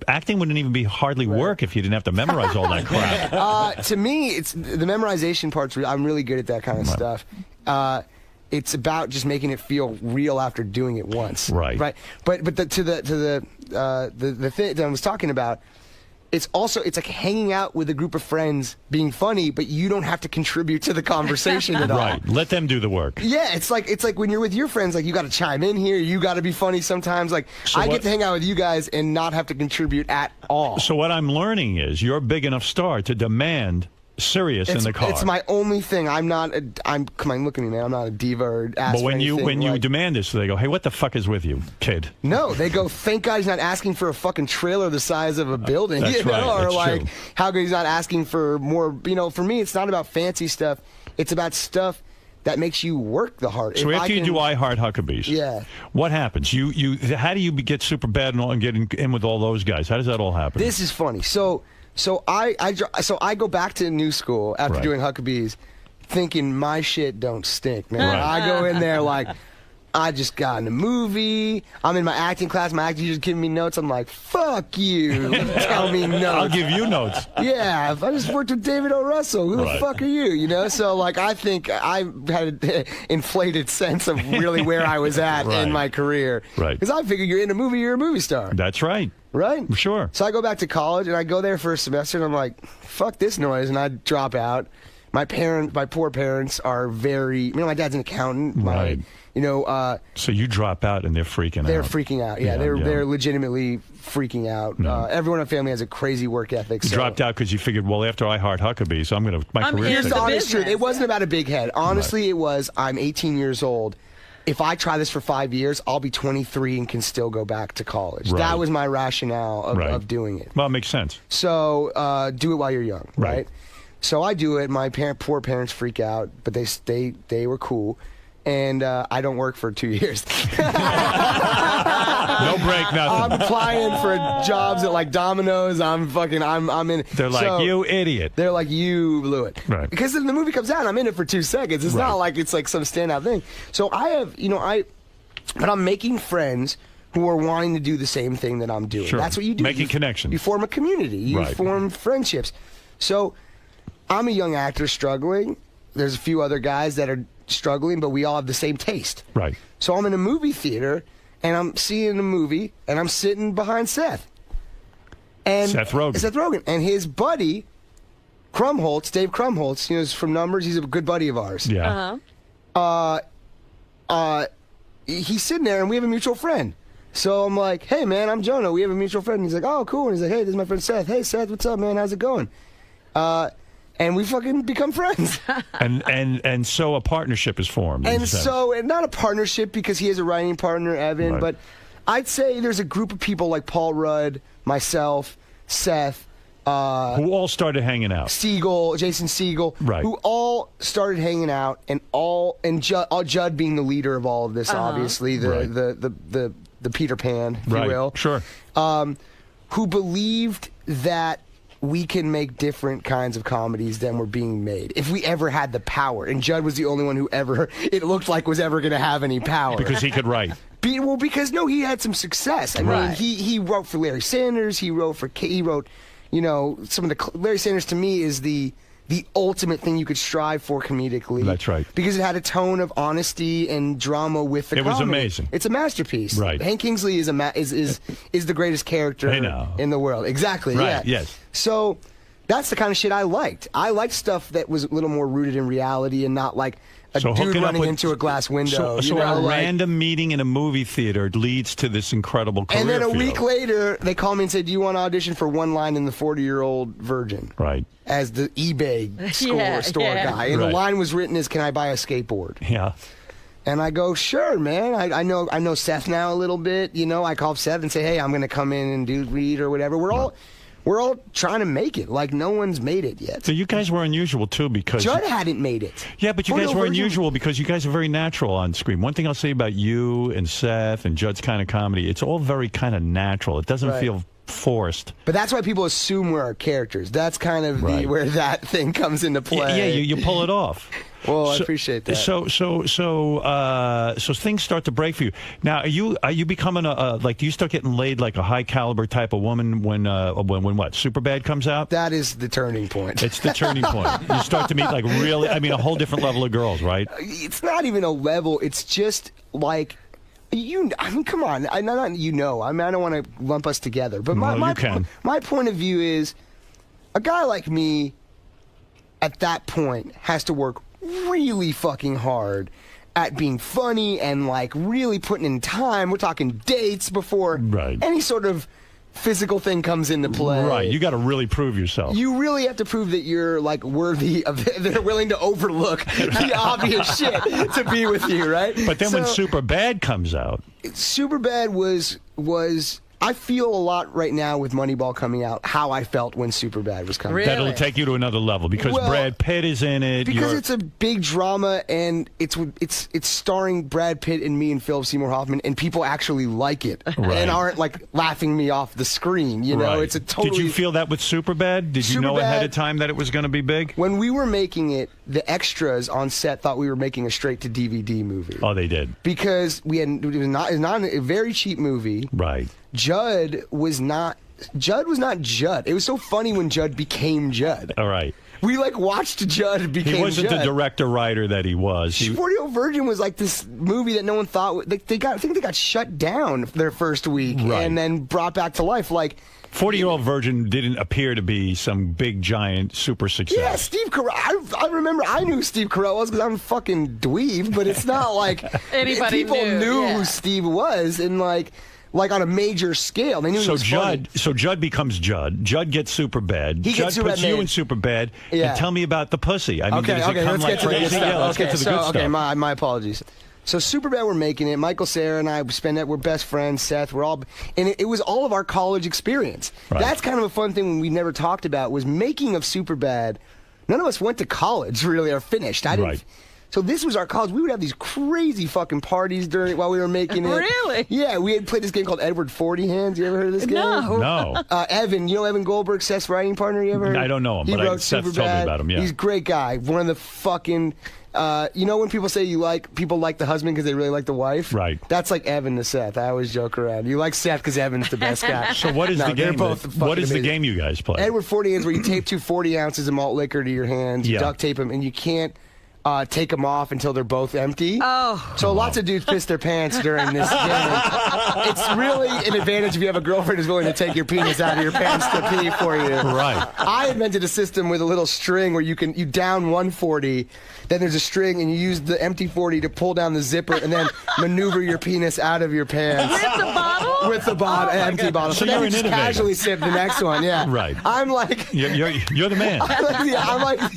A: Acting wouldn't even be hardly work if you didn't have to memorize all that crap.
D: To me, it's the memorization part's. I'm really good at that kind of stuff. It's about just making it feel real after doing it once.
A: Right.
D: Right. But to the thing that I was talking about. It's like hanging out with a group of friends, being funny, but you don't have to contribute to the conversation at all.
A: Right. Let them do the work.
D: Yeah, it's like when you're with your friends, like you got to chime in here, you got to be funny sometimes. Like
A: So
D: I
A: what-
D: get to hang out with you guys and not have to contribute at all.
A: So what I'm learning is you're a big enough star to demand Sirius in the car.
D: It's my only thing. I'm not. Come on, look at me, man. I'm not a diva or ask
A: But
D: for
A: when you
D: anything,
A: demand this, they go, "Hey, what the fuck is with you, kid?"
D: No, they go, thank God he's not asking for a fucking trailer the size of a building.
A: That's
D: you know?
A: right,
D: Or
A: that's
D: like,
A: true.
D: how good he's not asking for more. You know, for me, it's not about fancy stuff. It's about stuff that makes you work the hardest.
A: So after you do I Heart Huckabees,
D: yeah,
A: what happens? How do you get Superbad and get in with all those guys? How does that all happen?
D: This is funny. So I go back to New School after doing Huckabees, thinking my shit don't stink, man.
A: Right.
D: I go in there like, I just got in a movie. I'm in my acting class. My acting teacher's giving me notes. I'm like, fuck you. Tell me notes.
A: I'll give you notes.
D: Yeah, I just worked with David O. Russell. Who the fuck are you? You know? So, like, I think I had an inflated sense of really where I was at in my career.
A: Right.
D: Because I figure you're in a movie, you're a movie star.
A: That's right.
D: Right?
A: Sure.
D: So I go back to college, and I go there for a semester, and I'm like, fuck this noise, and I drop out. My poor parents are very, my dad's an accountant.
A: Right.
D: So
A: you drop out and they're freaking out.
D: They're freaking out. Yeah, they're legitimately freaking out.
A: No.
D: Everyone in my family has a crazy work ethic.
A: You dropped out because you figured, well, after I Heart Huckabee, so my career.
D: Here's the honest truth. It wasn't about a big head. Honestly, it was, I'm 18 years old. If I try this for 5 years, I'll be 23 and can still go back to college.
A: Right.
D: That was my rationale of doing it.
A: Well, it makes sense.
D: So do it while you're young, right? So I do it. My poor parents freak out, but they were cool. And I don't work for 2 years.
A: No break, nothing.
D: I'm applying for jobs at like Domino's. I'm in.
A: They're like, you idiot.
D: They're like, you blew it.
A: Right.
D: Because the movie comes out, I'm in it for 2 seconds. It's not like it's like some standout thing. So I have, but I'm making friends who are wanting to do the same thing that I'm doing.
A: Sure.
D: That's what you do.
A: Making connections.
D: You form a community. You form friendships. So I'm a young actor struggling. There's a few other guys that are struggling, but we all have the same taste.
A: Right.
D: So I'm in a movie theater, and I'm seeing a movie, and I'm sitting behind Seth. And
A: Seth Rogen.
D: And his buddy, Dave Krumholtz, is from Numbers. He's a good buddy of ours.
A: Yeah.
D: He's sitting there, and we have a mutual friend. So I'm like, hey, man, I'm Jonah. We have a mutual friend. And he's like, oh, cool. And he's like, hey, this is my friend Seth. Hey, Seth, what's up, man? How's it going? And we fucking become friends.
A: and so a partnership is formed.
D: And not a partnership because he has a writing partner, Evan, but I'd say there's a group of people like Paul Rudd, myself, Seth,
A: who all started hanging out.
D: Jason Segel, who all started hanging out, and Judd being the leader of all of this, obviously, the Peter Pan, if you will.
A: Sure.
D: Who believed that we can make different kinds of comedies than were being made if we ever had the power. And Judd was the only one who it looked like was ever going to have any power.
A: Because he could write.
D: Because he had some success. I mean, he wrote for Larry Sanders. He wrote, some of the, Larry Sanders to me is the ultimate thing you could strive for comedically.
A: That's right.
D: Because it had a tone of honesty and drama with the comedy. It was
A: amazing.
D: It's a masterpiece.
A: Right.
D: Hank Kingsley is the greatest character in the world. Exactly.
A: Right.
D: Yeah.
A: Yes.
D: So that's the kind of shit I liked. I liked stuff that was a little more rooted in reality and not like a dude running into a glass window.
A: So a random meeting in a movie theater leads to this incredible career
D: And then a
A: field.
D: week later, they call me and say, do you want to audition for One Line in the 40-Year-Old Virgin?
A: Right.
D: As the eBay store guy. And the line was written as, can I buy a skateboard?
A: Yeah.
D: And I go, sure, man. I know Seth now a little bit. I call Seth and say, hey, I'm going to come in and do read or whatever. We're all trying to make it. Like, no one's made it yet.
A: So you guys were unusual, too, because...
D: Judd hadn't made it.
A: Yeah, but you guys were unusual because you guys are very natural on screen. One thing I'll say about you and Seth and Judd's kind of comedy, it's all very kind of natural. It doesn't feel forced.
D: But that's why people assume we're our characters. That's kind of where that thing comes into play.
A: Yeah, you pull it off.
D: Well, I appreciate that.
A: So things start to break for you. Now, are you becoming do you start getting laid like a high caliber type of woman when what? Superbad comes out?
D: That is the turning point.
A: It's the turning point. You start to meet a whole different level of girls, right?
D: It's not even a level. It's just like come on. I don't want to lump us together, but my point of view is a guy like me at that point has to work really fucking hard at being funny and really putting in time. We're talking dates before any sort of physical thing comes into play.
A: Right. You got to really prove yourself.
D: You really have to prove that you're worthy of they're willing to overlook the obvious shit to be with you, right?
A: But then when Superbad comes out,
D: Superbad was I feel a lot right now with Moneyball coming out, how I felt when Superbad was coming.
B: Really?
A: That'll take you to another level because Brad Pitt is in it.
D: Because it's a big drama and it's starring Brad Pitt and me and Philip Seymour Hoffman, and people actually like it and aren't like laughing me off the screen. You know, it's a totally.
A: Did you feel that with Superbad? Did you know ahead of time that it was going to be big?
D: When we were making it, the extras on set thought we were making a straight to DVD movie.
A: Oh, they did.
D: Because it was not a very cheap movie.
A: Right.
D: Judd was not Judd. It was so funny when Judd became Judd.
A: All right.
D: We like watched Judd became Judd.
A: He wasn't the director-writer that he was.
D: 40-Year-Old Virgin was like this movie that no one thought I think they got shut down their first week and then brought back to life. Like
A: 40-Year-Old Virgin didn't appear to be some big giant super success.
D: Yeah, Steve Carell. I remember I knew who Steve Carell was because I'm a fucking dweeb, but it's not like
B: anybody
D: people knew who Steve was, and like on a major scale. They knew he was funny.
A: So Judd becomes Judd. Judd gets Superbad. Judd puts you in Superbad.
D: Yeah.
A: And tell me about the pussy. I mean,
D: okay,
A: does it come
D: let's
A: like
D: get to the good
A: crazy?
D: stuff.
A: Yeah, let's get to the good stuff.
D: Okay, my apologies. So Superbad, we're making it. Michael, Cera, and I we're best friends. Seth, we're all, and it was all of our college experience.
A: Right.
D: That's kind of a fun thing we never talked about was making of Superbad. None of us went to college really or finished. I didn't.
A: Right.
D: So this was our college. We would have these crazy fucking parties while we were making it.
B: Really?
D: Yeah, we had played this game called Edward 40 Hands. You ever heard of this game?
A: No.
D: Evan, you know Evan Goldberg, Seth's writing partner? You ever heard?
A: I don't know him,
D: he
A: but
D: wrote
A: Seth
D: Superbad.
A: told me about him, yeah.
D: He's a great guy. One of the fucking... you know when people say people like the husband because they really like the wife?
A: Right.
D: That's like Evan to Seth. I always joke around. You like Seth because Evan's the best guy.
A: So what is the game? What is the game you guys play?
D: Edward 40 Hands, where you tape 40 ounces of malt liquor to your hands, you duct tape them, and you can't take them off until they're both empty.
B: Oh.
D: So lots of dudes piss their pants during this game. It's really an advantage if you have a girlfriend who's willing to take your penis out of your pants to pee for you.
A: Right.
D: I invented a system with a little string where you down 140, then there's a string, and you use the empty 40 to pull down the zipper and then maneuver your penis out of your pants.
B: With the bottle?
D: With the empty bottle.
A: So
D: then
A: you're
D: you
A: an
D: just
A: innovator.
D: casually sip the next one, yeah.
A: Right.
D: I'm like...
A: You're the man.
D: I'm like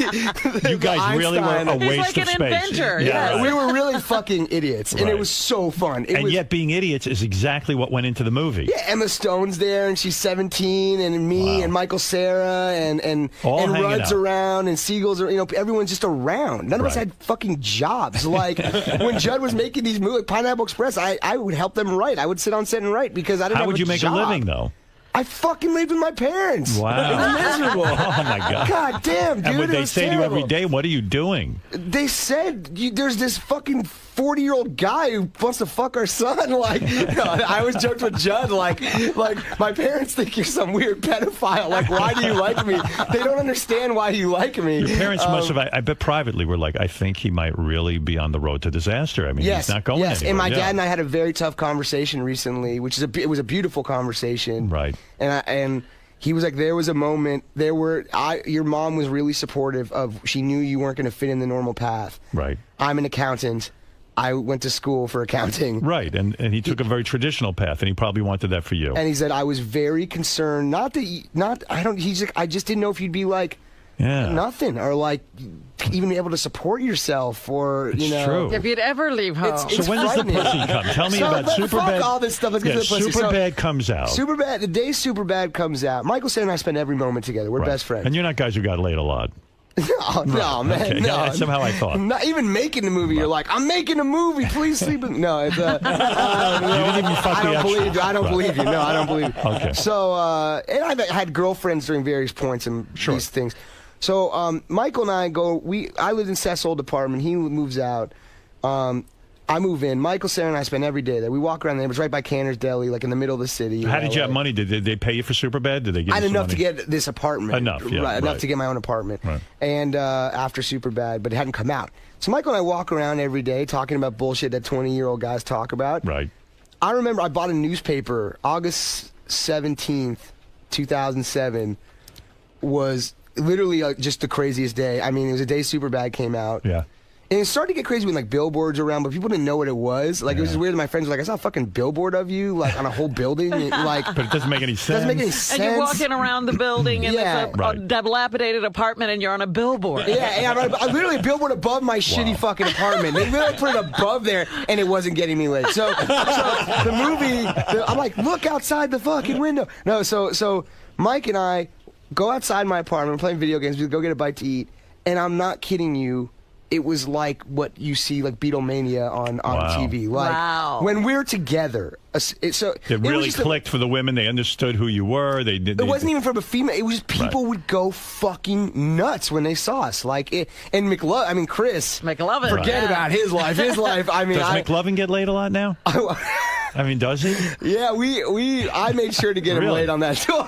A: You guys really were a
B: He's
A: waste
B: like
A: of
B: an
A: space.
B: inventor.
A: Yeah, right.
D: We were really fucking idiots, and it was so fun.
A: Yet being idiots is exactly what went into the movie.
D: Yeah, Emma Stone's there, and she's 17, and me, and Michael, Cera, and Rudd's around, and Siegel's, everyone's just around. None of us had fucking jobs. Like, when Judd was making these movies, Pineapple Express, I would help them write. I would sit on set and write because I didn't have a job.
A: How would you make a living, though?
D: I fucking lived with my parents.
A: Wow.
D: It was miserable.
A: Oh, my God.
D: God damn, dude.
A: And would they
D: was
A: say
D: terrible.
A: to you every day, what are you doing?
D: They said, there's this fucking 40-year-old guy who wants to fuck our son. Like, I always joked with Judd, like my parents think you're some weird pedophile. Like, why do you like me? They don't understand why you like me.
A: Your parents must have, I bet privately, were like, I think he might really be on the road to disaster. I mean, he's not going anywhere.
D: And my dad and I had a very tough conversation recently, it was a beautiful conversation.
A: Right.
D: And he was like, there was a moment, your mom was really supportive of, she knew you weren't going to fit in the normal path.
A: Right.
D: I'm an accountant. I went to school for accounting.
A: Right, and he took a very traditional path, and he probably wanted that for you.
D: And he said, I was very concerned, I just didn't know if you'd be like, nothing, or like even be able to support yourself, or
A: True.
B: If you'd ever leave home.
A: So when does the pussy come? Tell me about Superbad.
D: Fuck all this stuff. Let's get to the pussy.
A: Superbad comes out.
D: The day Superbad comes out, Michael, Cera, and I spend every moment together. We're best friends.
A: And you're not guys who got laid a lot.
D: No, man.
A: Okay.
D: No.
A: Yeah, that's somehow I thought.
D: Not even making the movie. You're like, I'm making a movie. Please sleep with me. No, it's
A: you didn't even fuck
D: I
A: the
D: don't believe
A: extras.
D: you. I don't believe you. No, I don't believe you.
A: Okay.
D: So, and I've had girlfriends during various points and these things. So, Michael and I I lived in Seth's old apartment. He moves out. I move in. Michael, Cera, and I spend every day there. We walk around there. It was right by Canner's Deli, like in the middle of the city.
A: How did you have money? Did they pay you for Superbad? Did they give
D: I
A: you
D: had
A: some
D: enough
A: money?
D: to get this apartment.
A: Enough, yeah.
D: Enough to get my own apartment.
A: Right.
D: And after Superbad, but it hadn't come out. So Michael and I walk around every day talking about bullshit that 20-year-old guys talk about.
A: Right.
D: I remember I bought a newspaper. August 17th, 2007 was literally just the craziest day. I mean, it was a day Superbad came out.
A: Yeah.
D: And it started to get crazy when like billboards were around, but people didn't know what it was. Like it was just weird. My friends were like, "I saw a fucking billboard of you, like on a whole building." Like,
A: but it doesn't make any sense.
D: Doesn't make any sense.
B: And you're walking around the building in this dilapidated apartment, and you're on a billboard.
D: Yeah, I literally a billboard above my shitty fucking apartment. They literally put it above there, and it wasn't getting me lit. So the movie, I'm like, look outside the fucking window. No, so Mike and I go outside my apartment, we're playing video games, we go get a bite to eat, and I'm not kidding you. It was like what you see like Beatlemania on TV. Like when we're together. It
A: really clicked for the women. They understood who you were. It
D: wasn't even from a female. It was just people would go fucking nuts when they saw us. Like Chris
B: McLovin.
D: Forget about his life. His life. I mean,
A: does McLovin get laid a lot now? I mean, does he?
D: Yeah, I made sure to get him laid on that tour.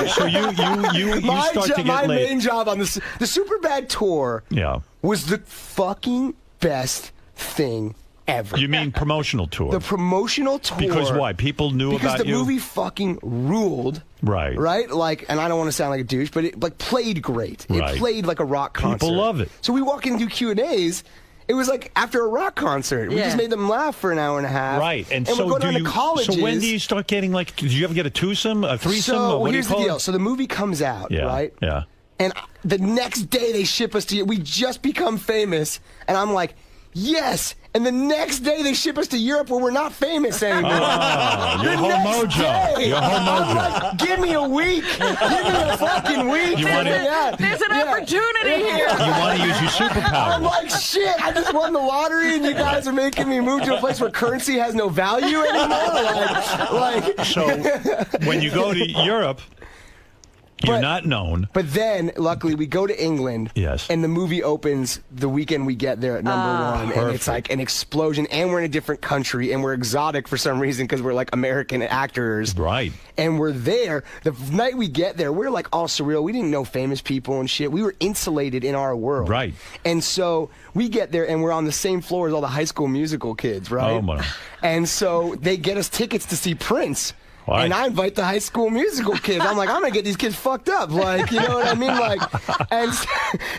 A: So you start to get
D: my
A: laid.
D: main job on the Superbad tour.
A: Yeah.
D: Was the fucking best thing ever.
A: You mean promotional tour?
D: The promotional tour.
A: Because why? People knew about you?
D: Because the movie fucking ruled.
A: Right.
D: Right? Like, and I don't want to sound like a douche, but it like played great. It played like a rock concert.
A: People love it.
D: So we walk in and do Q&As. It was like after a rock concert. We just made them laugh for an hour and a half.
A: Right.
D: And so we're going down to colleges.
A: So when do you start getting like, did you ever get a twosome, a threesome?
D: So
A: what
D: here's
A: do you call
D: the deal.
A: it?
D: So the movie comes out, right?
A: Yeah.
D: And the next day they ship us to, we just become famous. And I'm like, yes. And the next day they ship us to Europe where we're not famous anymore.
A: Oh, your whole mojo. Your whole mojo.
D: Like, give me a week. Give me a fucking week.
B: There's an opportunity here.
A: You want to use your superpower.
D: I'm like, shit, I just won the lottery and you guys are making me move to a place where currency has no value anymore.
A: So when you go to Europe, you're not known.
D: But then, luckily, we go to England.
A: Yes.
D: And the movie opens the weekend we get there at #1.
A: Perfect.
D: And it's like an explosion. And we're in a different country. And we're exotic for some reason because we're like American actors.
A: Right.
D: And we're there. The night we get there, we're like all surreal. We didn't know famous people and shit. We were insulated in our world.
A: Right.
D: And so we get there and we're on the same floor as all the High School Musical kids, right?
A: Oh, my.
D: And so they get us tickets to see Prince.
A: Why?
D: And I invite the High School Musical kids. I'm like, I'm gonna get these kids fucked up, like, you know what I mean, like, and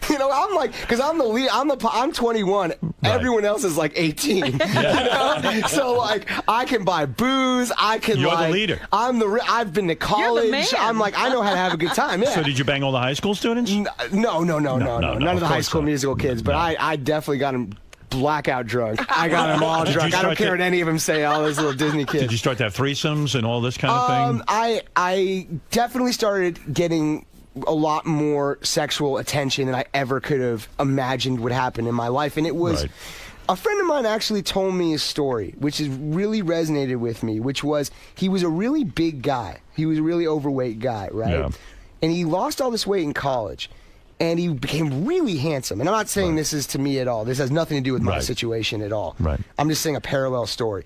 D: you know, I'm like, because I'm the lead, I'm 21. Right. Everyone else is like 18. You know? So like, I can buy booze. I can.
A: You're
D: like,
A: the leader.
D: I've been to college.
B: You're the man.
D: I'm like, I know how to have a good time. Yeah.
A: So did you bang all the high school students?
D: No. None of the High School Musical kids, but I definitely got them blackout drunk. I got them all drunk. I don't care what any of them say, all those little Disney kids.
A: Did you start to have threesomes and all this kind of thing?
D: I definitely started getting a lot more sexual attention than I ever could have imagined would happen in my life. And it was...
A: Right.
D: A friend of mine actually told me a story, which has really resonated with me, which was he was a really big guy. He was a really overweight guy, right?
A: Yeah.
D: And he lost all this weight in college. And he became really handsome. And I'm not saying this is to me at all. This has nothing to do with my situation at all.
A: Right.
D: I'm just saying a parallel story.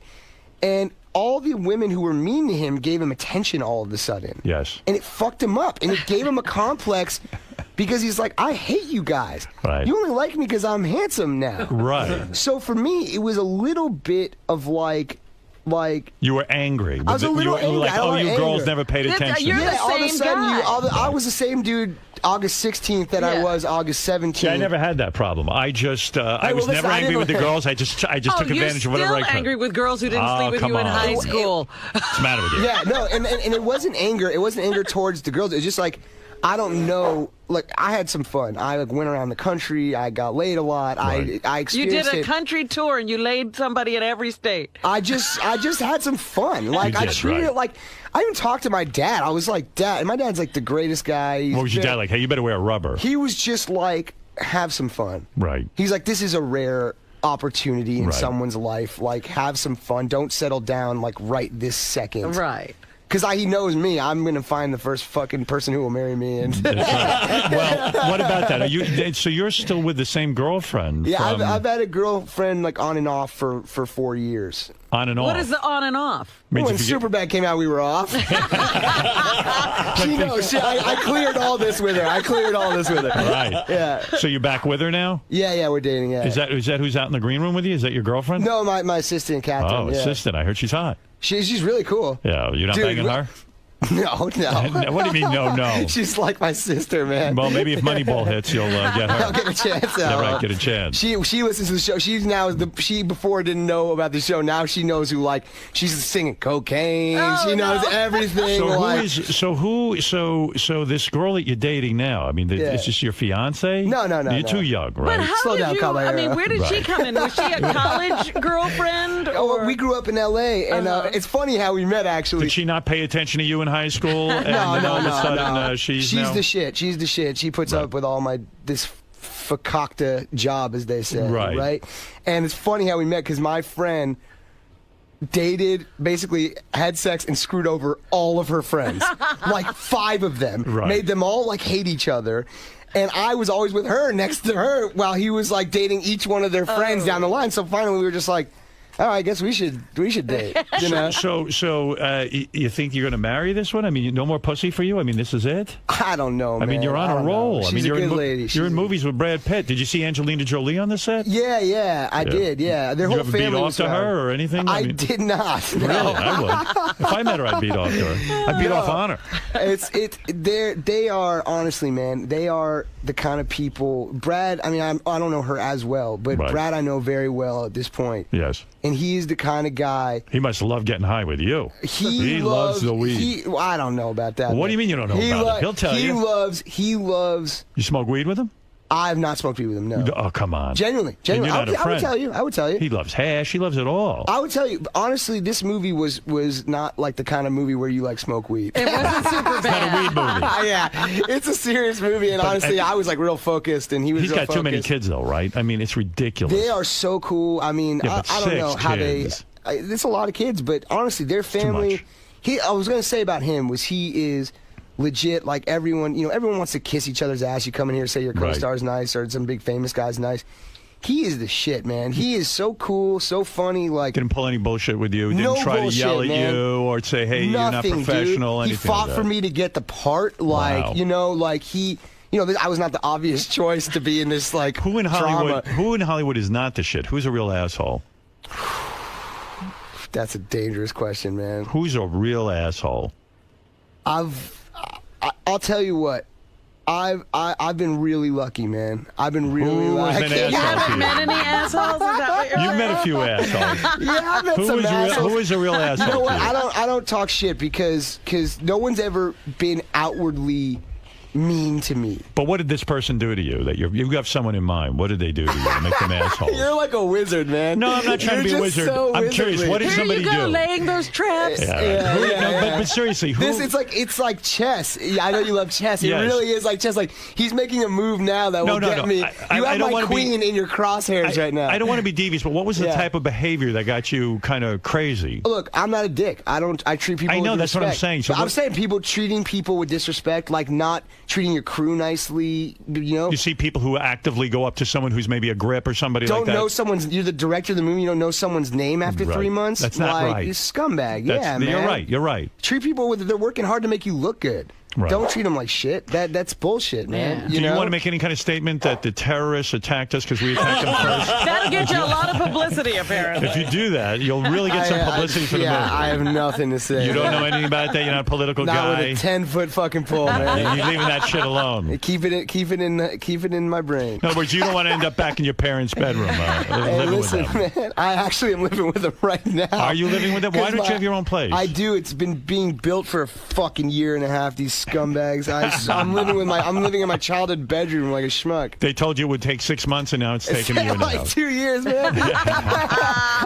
D: And all the women who were mean to him gave him attention all of a sudden.
A: Yes.
D: And it fucked him up. And it gave him a complex because he's like, I hate you guys.
A: Right.
D: You only like me because I'm handsome now.
A: Right.
D: So for me, it was a little bit of like
A: you were angry.
D: I was a little angry.
A: You were like, oh, you girls
D: anger.
A: never paid attention.
B: You're the
D: all of a
B: same
D: sudden,
B: guy.
D: I was the same dude August 16th that I was August 17th.
A: See, I never had that problem. I just, I was never angry with the girls. I just took advantage of whatever I could.
B: You're still angry with girls who didn't sleep with you in high school.
A: What's the matter with you?
D: Yeah, no, and it wasn't anger. It wasn't anger towards the girls. It was just like, I don't know. Like, I had some fun. I went around the country. I got laid a lot.
A: Right.
D: I experienced
B: You did a country tour and you laid somebody in every state.
D: I just had some fun. Like, I treated it like, I even talked to my dad. I was like, Dad, and my dad's like the greatest guy.
A: What was your dad like? Hey, you better wear a rubber.
D: He was just like, have some fun.
A: Right.
D: He's like, this is a rare opportunity in someone's life. Like, have some fun. Don't settle down like right this second.
B: Right.
D: Because he knows me. I'm going to find the first fucking person who will marry me. And
A: Well, what about that? So you're still with the same girlfriend?
D: Yeah, I've had a girlfriend like on and off for 4 years.
A: On and off?
B: What is the on and off?
D: When Superbad came out, we were off. She knows. I cleared all this with her.
A: Right.
D: Yeah.
A: So you're back with her now?
D: Yeah, we're dating, yeah.
A: Is that who's out in the green room with you? Is that your girlfriend?
D: No, my assistant, Catherine.
A: Oh, assistant. I heard she's hot.
D: She's really cool.
A: Yeah, you're not banging her?
D: No.
A: What do you mean, no?
D: She's like my sister, man.
A: Well, maybe if Moneyball hits, you'll get her.
D: I'll get a chance.
A: Yeah, right, get a chance.
D: She listens to the show. She before didn't know about the show. Now she knows she's singing cocaine. She knows everything.
A: So this girl that you're dating now, I mean, is this your fiance?
D: No.
A: You're too young, right?
B: But how
D: Slow
B: did
D: down,
B: you?
D: Caballero.
B: I mean, where did she come in? Was she a college girlfriend?
D: Oh, we grew up in L.A. and it's funny how we met. Actually,
A: did she not pay attention to you in high school? And all of a sudden, she's
D: the shit. She's the shit. She puts up with all this fakakta job, as they say. Right. And it's funny how we met because my friend dated, basically had sex and screwed over all of her friends, like 5 of them, made them all like hate each other. And I was always with her, next to her, while he was like dating each one of their friends down the line. So finally, we were just like, "Oh, I guess we should date." You know?
A: So you think you're going to marry this one? I mean, no more pussy for you? I mean, this is it?
D: I don't know, man.
A: I mean, you're on a roll.
D: She's
A: I mean,
D: a good lady.
A: You're in movies with Brad Pitt. Did you see Angelina Jolie on the set?
D: Yeah, I did. Yeah, their whole
A: did you ever
D: family
A: beat
D: was
A: off to her or anything?
D: I did not. No.
A: Really? I would. If I met her, I'd beat off to her. I'd beat off on her.
D: They are honestly, man. They are the kind of people. Brad. I mean, I don't know her as well, but Brad I know very well at this point.
A: Yes.
D: And he's the kind of guy.
A: He must love getting high with you. He loves the weed.
D: I don't know about that.
A: Well, what do you mean you don't know about it? He'll tell you.
D: He loves.
A: You smoke weed with him?
D: I have not smoked weed with him, no.
A: Oh, come on.
D: Genuinely.
A: You're not a friend.
D: I would tell you.
A: He loves hash. He loves it all.
D: I would tell you, honestly, this movie was not like the kind of movie where you like smoke weed.
B: It wasn't super bad.
A: It's not a weed movie.
D: Yeah, it's a serious movie, and honestly, I was like real focused, and he was.
A: He's
D: real
A: got
D: focused.
A: too many kids, though, right? I mean, it's ridiculous.
D: They are so cool. I mean,
A: Yeah,
D: I don't know how
A: kids.
D: There's a lot of kids, but honestly, their family. I was going to say about him was he is legit. Like everyone wants to kiss each other's ass. You come in here and say your co-star's nice or some big famous guy's nice. He is the shit, man. He is so cool, so funny. Like
A: didn't pull any bullshit with you.
D: No
A: didn't try
D: bullshit,
A: to yell at
D: man.
A: you or say, "Hey,
D: Nothing,
A: you're not professional."
D: Dude. He
A: Anything
D: fought
A: like
D: for
A: that.
D: me to get the part. Like I was not the obvious choice to be in this like
A: Who in Hollywood?
D: drama.
A: Who in Hollywood is not the shit? Who's a real asshole?
D: That's a dangerous question, man.
A: Who's a real asshole?
D: I'll tell you what. I've been really lucky, man. I've been really lucky.
A: An
B: You
A: asshole to
B: haven't
A: you?
B: met any assholes? Is that what you're
A: You've met a few assholes.
D: Yeah, I've met some assholes.
A: Who is a real asshole?
D: You know what?
A: to you?
D: I don't talk shit because no one's ever been outwardly mean to me.
A: But what did this person do to you? That you have someone in mind. What did they do to you to make them assholes?
D: You're like a wizard, man.
A: No, I'm not trying to be a
D: You're
A: wizard.
D: just so
A: I'm curious.
D: wizardly.
A: What did
B: Here
A: somebody
B: you go,
A: do?
B: laying those traps.
A: Yeah. But seriously, who?
D: It's like chess. Yeah, I know you love chess. It
A: Yes.
D: really is like chess. Like he's making a move now that will get me.
A: I
D: You have
A: don't
D: my
A: wanna
D: queen in your crosshairs right now.
A: I don't want to be devious, but what was the
D: Yeah.
A: type of behavior that got you kind of crazy?
D: Look, I'm not a dick. I treat people.
A: I know,
D: with
A: that's what I'm
D: respect.
A: saying. So
D: But I'm saying people treating people with disrespect, like not treating your crew nicely. You know.
A: You see people who actively go up to someone who's maybe a grip or somebody like
D: Don't
A: that.
D: know someone's. You're the director of the movie. You don't know someone's name after 3 months.
A: That's not
D: like,
A: right.
D: You scumbag. Yeah, man.
A: You're right. You're right.
D: Treat people with. They're working hard to make you look good.
A: Right.
D: Don't treat them like shit. That's bullshit, man.
B: Yeah.
A: Do you
D: know?
A: want to make any kind of statement that the terrorists attacked us because we attacked them first?
B: That'll get you a lot of publicity, apparently.
A: If you do that, you'll really get some publicity for the movie.
D: I have nothing to say.
A: You don't know anything about that. You're not a political
D: Not
A: guy.
D: with a 10-foot fucking pole, man.
A: You're leaving that shit alone.
D: Keep it in my brain.
A: In other words, you don't want to end up back in your parents' bedroom
D: Hey,
A: living
D: listen,
A: with them.
D: man. I actually am living with them right now.
A: Are you living with them? Why don't you have your own place?
D: I do. It's been being built for a fucking year and a half. These scumbags. I'm living in my childhood bedroom like a schmuck.
A: They told you it would take 6 months, and now it's taking a year and a
D: like
A: half.
D: 2 years, man.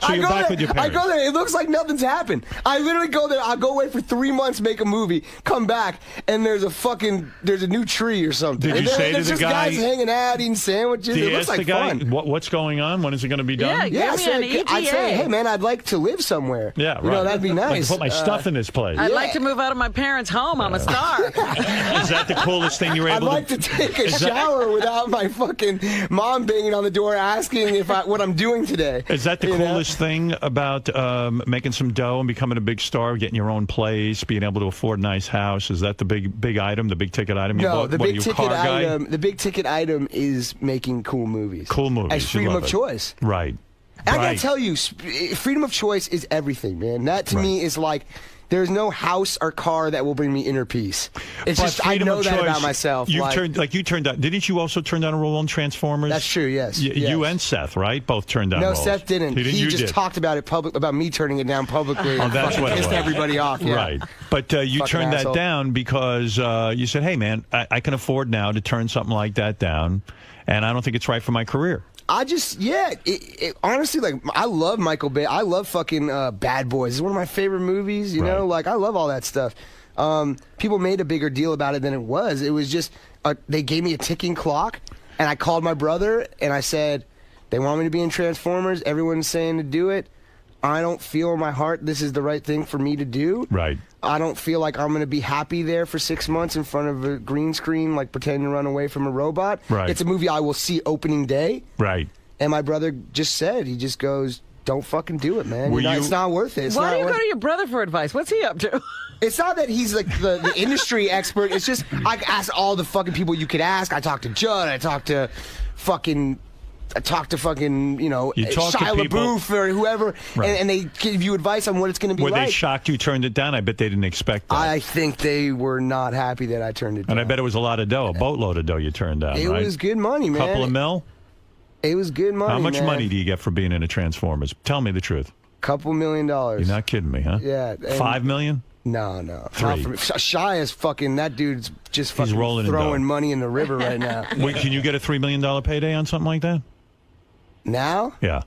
A: So you're back with your
D: I
A: parents.
D: go there. It looks like nothing's happened. I literally go there. I'll go away for 3 months, make a movie, come back, and there's a new tree or something.
A: Did you say to
D: there's
A: the
D: just
A: guy?
D: guys hanging out, eating sandwiches.
A: Do
D: It
A: you
D: looks
A: ask
D: like
A: the guy
D: fun.
A: what's going on? When is it going to be done?
B: Yeah, give me an
D: I'd say,
B: ETA.
D: hey man, I'd like to live somewhere.
A: Yeah, right.
D: You know, that'd be
A: I'd like to
D: nice.
A: put my stuff in this place.
B: I'd like to move out of my parents' home. I'm a star.
A: Is that the coolest thing you were
D: I'd
A: able
D: like to take a shower without my fucking mom banging on the door asking what I'm doing today.
A: Is that the
D: You know?
A: coolest thing about making some dough and becoming a big star, getting your own place, being able to afford a nice house? Is that the big item, the big ticket item? You
D: No,
A: bought?
D: the
A: What, are
D: big
A: you a
D: ticket
A: car guy?
D: item. The big ticket item is making cool movies.
A: Cool movies.
D: As
A: You
D: freedom
A: love
D: of
A: it.
D: choice.
A: Right.
D: I gotta
A: Right.
D: tell you, freedom of choice is everything, man. That to me is like There's no house or car that will bring me inner peace. It's
A: But
D: just I
A: freedom
D: know
A: of
D: that
A: choice,
D: about myself.
A: You turned down. Didn't you also turn down a role on Transformers?
D: That's true. Yes.
A: You and Seth, right? Both turned down.
D: No,
A: roles.
D: Seth didn't. He
A: You
D: just
A: did.
D: talked about it about me turning it down publicly.
A: Oh, that's what it
D: pissed
A: was.
D: everybody off. Yeah.
A: Right. But you
D: Fucking
A: turned
D: asshole.
A: that down because you said, "Hey, man, I can afford now to turn something like that down, and I don't think it's right for my career."
D: I just, honestly, like, I love Michael Bay. I love fucking Bad Boys. It's one of my favorite movies, you know? Like, I love all that stuff. People made a bigger deal about it than it was. It was just, they gave me a ticking clock, and I called my brother, and I said, they want me to be in Transformers. Everyone's saying to do it. I don't feel in my heart this is the right thing for me to do.
A: Right.
D: I don't feel like I'm going to be happy there for 6 months in front of a green screen, like pretending to run away from a robot.
A: Right.
D: It's a movie I will see opening day.
A: Right.
D: And my brother just said, he just goes, don't fucking do it, man. It's not worth it.
B: Why do you go to your brother for advice? What's he up to?
D: It's not that he's like the industry expert. It's just, I asked all the fucking people you could ask. I talked to Judd. I talked to fucking, you know, Shia LaBeouf or whoever, and they give you advice on what it's going to be
A: Were
D: like.
A: they shocked you turned it down? I bet they didn't expect that.
D: I think they were not happy that I turned it down.
A: And I bet it was a lot of dough, a boatload of dough you turned down,
D: It
A: right?
D: was good money, man.
A: Couple of mil?
D: It was good money,
A: How much
D: man.
A: money do you get for being in a Transformers? Tell me the truth.
D: $2 million.
A: You're not kidding me, huh?
D: Yeah. and-
A: $5 million?
D: No. Not
A: 3.
D: for me. Shy is fucking, that dude's just fucking
A: rolling in
D: throwing
A: dough.
D: money in the river right now.
A: Wait, can you get a $3 million payday on something like that?
D: Now?
A: Yeah.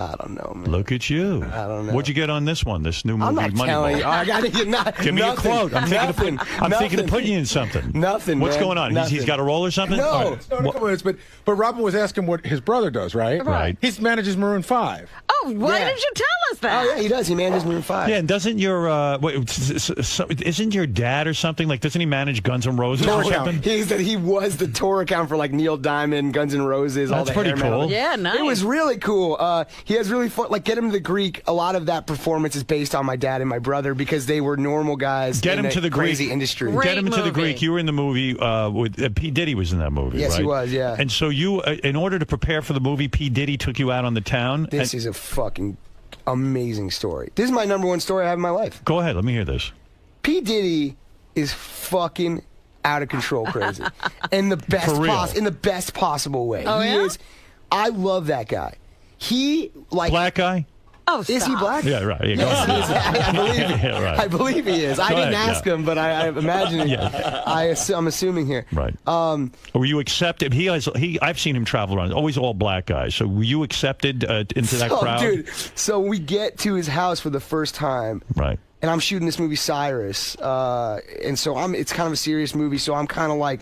D: I don't know, man.
A: Look at you.
D: I don't know.
A: What'd you get on this one, this new movie,
D: I'm not
A: Moneyball?
D: telling you. I gotta get
A: Give me
D: nothing,
A: a quote. I'm thinking of putting you in something.
D: Nothing,
A: What's
D: man.
A: going on? He's
D: Nothing.
A: got a role or something?
D: No.
A: All right.
C: No, a couple minutes, but Robin was asking what his brother does, right?
A: Right.
C: He manages Maroon 5.
B: Oh, why
D: Yeah.
B: didn't you tell us that?
D: Oh, yeah, he does. He manages Maroon 5.
A: Yeah, and doesn't your isn't your dad or something, like, doesn't he manage Guns N' Roses or
C: Tour account.
A: something?
D: He was the tour account for like Neil Diamond, Guns N' Roses, all
A: That's
D: the
A: pretty
D: hair metal.
A: cool.
B: Yeah, nice.
D: It was really cool. He has really fun. Like, Get Him to the Greek. A lot of that performance is based on my dad and my brother because they were normal guys.
A: Get
D: in
A: him to the
D: crazy
A: Greek.
D: industry.
B: Great
A: Get him to the
B: movie.
A: Greek. You were in the movie with P. Diddy was in that movie,
D: Yes,
A: right?
D: he was, yeah.
A: And so you, in order to prepare for the movie, P. Diddy took you out on the town.
D: This is a fucking amazing story. This is my #1 story I have in my life.
A: Go ahead. Let me hear this.
D: P. Diddy is fucking out of control crazy. in the best
A: For real?
D: in the best possible way.
B: Oh,
D: he
B: yeah?
D: is. I love that guy. He like
A: Black guy?
B: Oh,
D: is he
B: stop.
D: black?
A: Yeah, right. Yeah, go
D: Yes,
A: ahead.
D: he is. I believe
A: Yeah, right.
D: I believe he is. I
A: Go
D: didn't
A: ahead,
D: ask
A: yeah.
D: him, but I imagine. I'm assuming here.
A: Right. Were you accepted? I've seen him travel around. Always all black guys. So were you accepted into that crowd?
D: Dude, so we get to his house for the first time.
A: Right.
D: And I'm shooting this movie Cyrus, and so it's kind of a serious movie. So I'm kind of like,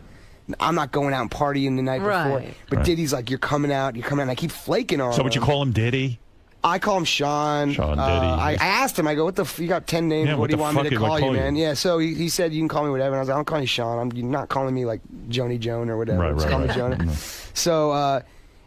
D: I'm not going out and partying the night before.
B: Right.
D: But
A: Right.
D: Diddy's like, you're coming out. And I keep flaking on him.
A: So would you call him Diddy?
D: I call him Sean.
A: Sean Diddy.
D: I asked him. I go, "What the? You got 10 names.
A: Yeah,
D: what do you
A: what
D: want
A: the
D: me to
A: fuck do I
D: call you,
A: call you?"
D: man?" Yeah. So he said, "You can call me whatever." And I was like, "I'm calling you Sean. You're not calling me like Joni Joan or whatever.
A: Right,
D: Just
A: right,
D: call me
A: right.
D: Jonah."
A: Mhm.
D: So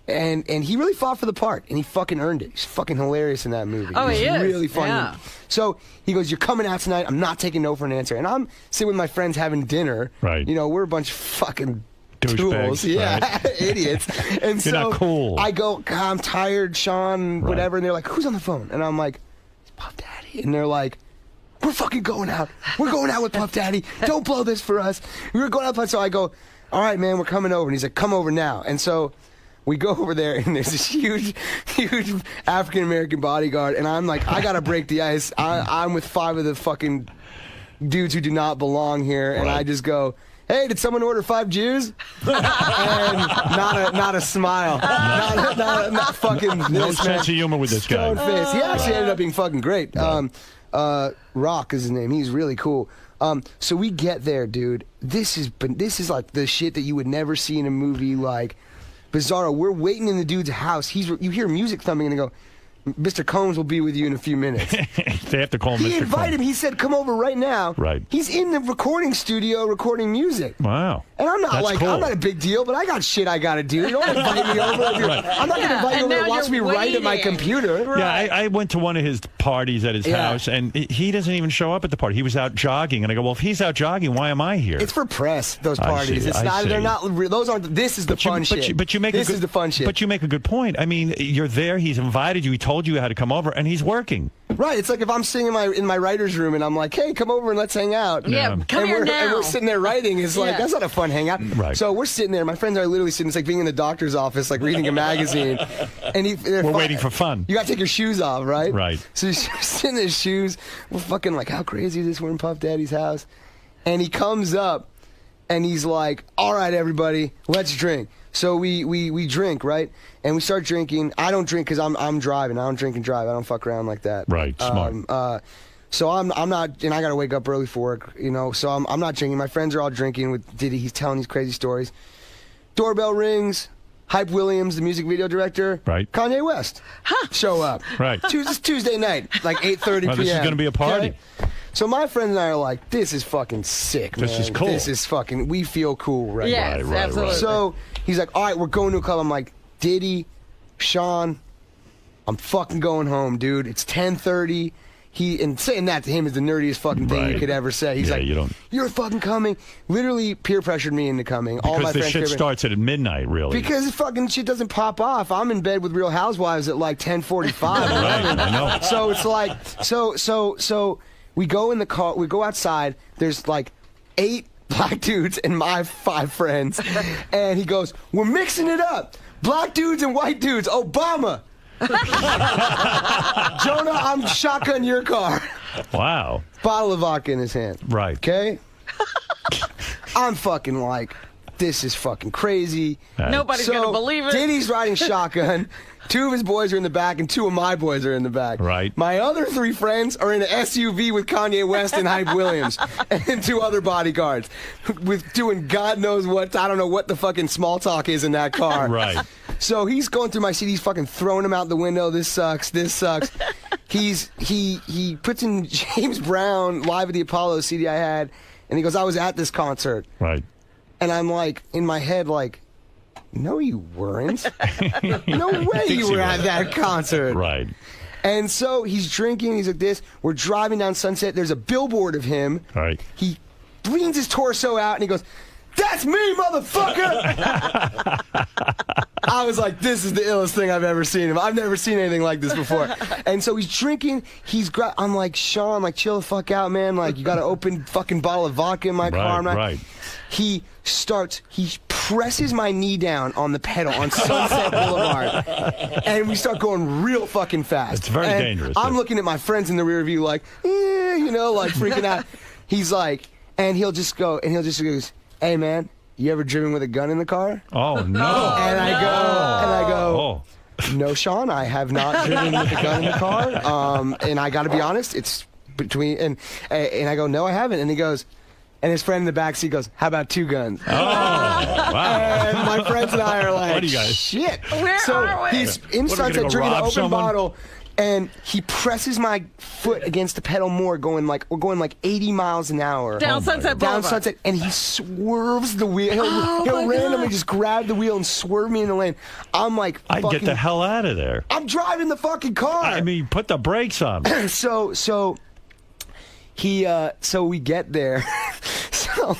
D: and he really fought for the part, and he fucking earned it. He's fucking hilarious in that movie.
B: Oh, he
D: He's
B: is.
D: really funny.
B: Yeah.
D: So he goes, "You're coming out tonight. I'm not taking no for an answer." And I'm sitting with my friends having dinner.
A: Right.
D: You know, we're a bunch of fucking
A: Douchebags,
D: tools. Yeah,
A: right.
D: idiots. And
A: You're
D: so
A: not cool.
D: I go, "God, I'm tired, Sean,
A: Right.
D: whatever." And they're like, "Who's on the phone?" And I'm like, "It's Puff Daddy." And they're like, "We're fucking going out. We're going out with Puff Daddy. Don't blow this for us. We're going out." So I go, "All right, man, we're coming over." And he's like, "Come over now." And so we go over there, and there's this huge African-American bodyguard. And I'm like, I got to break the ice. I'm with 5 of the fucking dudes who do not belong here. And
A: Right.
D: I just go, "Hey, did someone order 5 Jews?" And not a smile. Not fucking
A: No
D: this, man.
A: sense of humor with this guy.
D: Stone face. He actually ended up being fucking great. Rock is his name. He's really cool. So we get there, dude. This is like the shit that you would never see in a movie. Like Bizarro. We're waiting in the dude's house. You hear music thumping, and they go, "Mr. Combs will be with you in a few minutes."
A: They have to call him
D: He
A: Mr.
D: invited him. He said, "Come over right now."
A: Right.
D: He's in the recording studio recording music.
A: Wow.
D: And I'm not
A: That's cool.
D: I'm not a big deal, but I got shit I got to do. You don't invite me over. I'm not going to invite you
B: And
D: over
B: now
D: to watch me
B: you're
D: write at my
B: waiting.
D: computer.
A: Yeah, I went to one of his parties at his
D: Yeah.
A: house, and he doesn't even show up at the party. He was out jogging, and I go, "Well, if he's out jogging, why am I here?"
D: It's for press. Those
A: I
D: parties.
A: see,
D: It's
A: I
D: not.
A: see.
D: They're not. Those aren't. This is the fun shit.
A: But you make
D: this
A: a good,
D: is the fun shit.
A: But you make a good point. I mean, you're there. He's invited you. He told you how to come over, and he's working.
D: Right. It's like if I'm sitting in my writer's room and I'm like, hey, come over and let's hang out.
B: Yeah, come here now.
D: And we're sitting there writing. It's like, that's not a fun hangout.
A: Right.
D: So we're sitting there. My friends are literally sitting. It's like being in the doctor's office, like reading a magazine. And
A: we're waiting for fun.
D: You got to take your shoes off, right?
A: Right.
D: So he's sitting in his shoes. We're fucking like, how crazy is this? We're in Puff Daddy's house. And he comes up and he's like, all right, everybody, let's drink. So we drink, right? And we start drinking. I don't drink because I'm driving. I don't drink and drive. I don't fuck around like that.
A: Right, smart.
D: So I'm not, and I got to wake up early for work, you know, so I'm not drinking. My friends are all drinking with Diddy. He's telling these crazy stories. Doorbell rings. Hype Williams, the music video director.
A: Right.
D: Kanye West. Show up.
A: Right.
D: Tuesday night, like 8:30 p.m.
A: This is going to be a party.
D: Okay? So my friends and I are like, this is fucking sick, man.
A: This is cool.
D: This is fucking, we feel cool right now.
B: Yes,
A: Right.
B: absolutely.
D: So he's like, all right, we're going to a club. I'm like, Diddy, Sean, I'm fucking going home, dude. It's 10:30. And saying that to him is the nerdiest fucking thing you could ever say. He's like, you're fucking coming. Literally peer pressured me into coming. All my
A: because the
D: friends
A: shit starts at midnight, really.
D: because the fucking shit doesn't pop off. I'm in bed with Real Housewives at like 10:45.
A: Right, I know.
D: So it's like, so we go in the car, we go outside. There's like 8 black dudes and my 5 friends, and he goes, "We're mixing it up, black dudes and white dudes." Obama. Jonah, I'm shotgun your car.
A: Wow.
D: Bottle of vodka in his hand.
A: Right.
D: Okay. I'm fucking like, this is fucking crazy.
B: Nobody's going to believe it.
D: Diddy's riding shotgun. 2 of his boys are in the back, and 2 of my boys are in the back.
A: Right.
D: My other 3 friends are in an SUV with Kanye West and Hype Williams, and 2 other bodyguards, with doing God knows what. I don't know what the fucking small talk is in that car.
A: Right.
D: So he's going through my CD, he's fucking throwing them out the window. This sucks. This sucks. He puts in James Brown Live at the Apollo CD I had, and he goes, "I was at this concert."
A: Right.
D: And I'm like, in my head, like, no, you weren't. No way you were at that concert.
A: Right.
D: And so he's drinking. He's like this. We're driving down Sunset. There's a billboard of him.
A: Right.
D: He leans his torso out and he goes, "That's me, motherfucker!" I was like, this is the illest thing I've ever seen him. I've never seen anything like this before. And so he's drinking. I'm like, Sean, like, chill the fuck out, man. Like, you got an open fucking bottle of vodka in my car. I'm not.
A: Right.
D: He presses my knee down on the pedal on Sunset Boulevard, and we start going real fucking fast.
A: It's very dangerous.
D: I'm looking at my friends in the rear view like, you know, like freaking out. He's like, and he'll just go, "Hey, man, you ever driven with a gun in the car?"
A: Oh, no.
D: And I go, "No, Sean, I have not driven with a gun in the car." And I got to be honest, it's between, and I go, "No, I haven't." And he goes, and his friend in the back seat goes, "How about 2 guns?"
A: Oh, wow.
D: And my friends and I are like,
A: What do you guys?
D: "Shit."
B: Where are we?
D: He's in
A: What, are we gonna
D: Sunset
A: go
D: drinking an
A: rob
D: open
A: someone?
D: bottle, and he presses my foot against the pedal more, we're going like 80 miles an hour.
B: Down Sunset Boulevard.
D: Down Sunset, and he swerves the wheel. He'll randomly just grab the wheel and swerve me in the lane. I'm like,
A: I'd get the hell out of there.
D: I'm driving the fucking car.
A: I mean, put the brakes on.
D: So we get there. So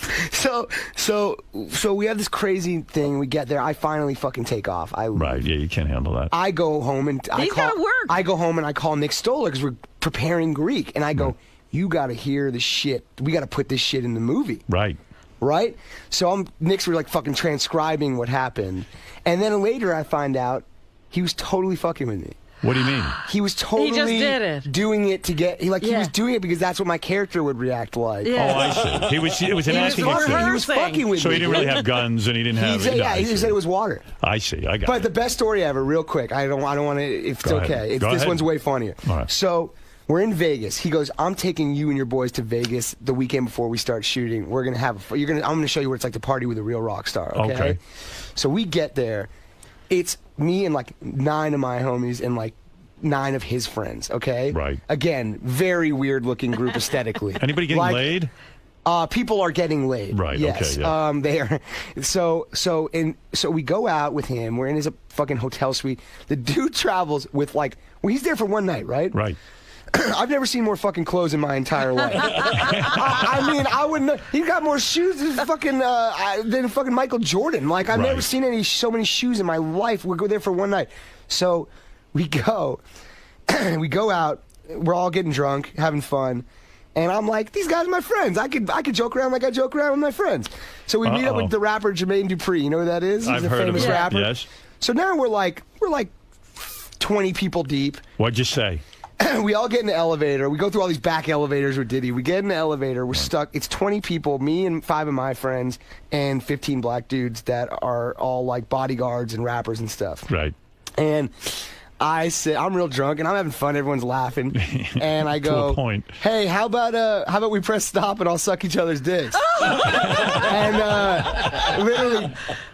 D: we have this crazy thing. We get there. I finally fucking take off.
A: Right. Yeah, you can't handle that.
D: I go home and
B: He's gotta work.
D: I go home and I call Nick Stoller because we're preparing Greek, and I go, "You got to hear the shit. We got to put this shit in the movie."
A: Right.
D: Right? So Nick's like fucking transcribing what happened, and then later I find out he was totally fucking with me.
A: What do you mean?
D: He was totally
B: just did it.
D: doing it to get. He was doing it because that's what my character would react like.
A: Oh, I see. It was an acting experience.
D: He was fucking with
A: So
D: me.
A: he didn't really have guns, and he didn't have.
D: He said it was water.
A: I see. I got
D: But
A: it.
D: the best story ever, real quick. I don't want to. If it's
A: Go ahead.
D: okay,
A: Go
D: this
A: ahead.
D: one's way funnier.
A: All right.
D: So we're in Vegas. He goes, "I'm taking you and your boys to Vegas the weekend before we start shooting. We're gonna have. I'm gonna show you what it's like to party with a real rock star." Okay. So we get there. It's me and like 9 of my homies and like 9 of his friends. Okay.
A: Right.
D: Again, very weird looking group aesthetically.
A: Anybody getting laid?
D: People are getting laid.
A: Right,
D: Yes.
A: okay, yeah.
D: They are. So we go out with him. We're in his fucking hotel suite. The dude travels with he's there for one night, right?
A: Right.
D: I've never seen more fucking clothes in my entire life. I mean, I wouldn't know. He got more shoes than fucking Michael Jordan. Like, I've never seen so many shoes in my life. We go there for one night. So we go out. we're all getting drunk, having fun. And I'm like, these guys are my friends. I could joke around like I joke around with my friends. So we meet up with the rapper Jermaine Dupri. You know who that is? He's
A: I've
D: a
A: heard
D: famous
A: of him.
D: rapper.
A: Yes.
D: So now we're like 20 people deep.
A: What'd you say?
D: We all get in the elevator. We go through all these back elevators with Diddy. We get in the elevator. We're stuck. It's 20 people, me and 5 of my friends, and 15 black dudes that are all like bodyguards and rappers and stuff.
A: Right.
D: And I say, I'm real drunk and I'm having fun. Everyone's laughing, and I go,
A: To a point.
D: "Hey, how about we press stop and I'll suck each other's dicks?" And literally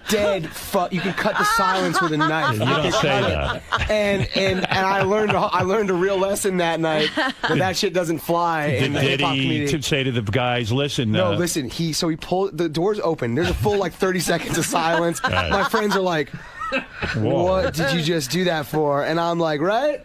D: dead fuck. You can cut the silence with a knife.
A: You don't say that.
D: And I learned a real lesson that night that shit doesn't fly in
A: Did
D: the hip hop
A: Diddy
D: community.
A: say to the guys, listen?
D: No, listen. He pulled the doors open. There's a full like 30 seconds of silence.
A: Right.
D: My friends are like,
A: Whoa.
D: "What did you just do that for?" And I'm like, right?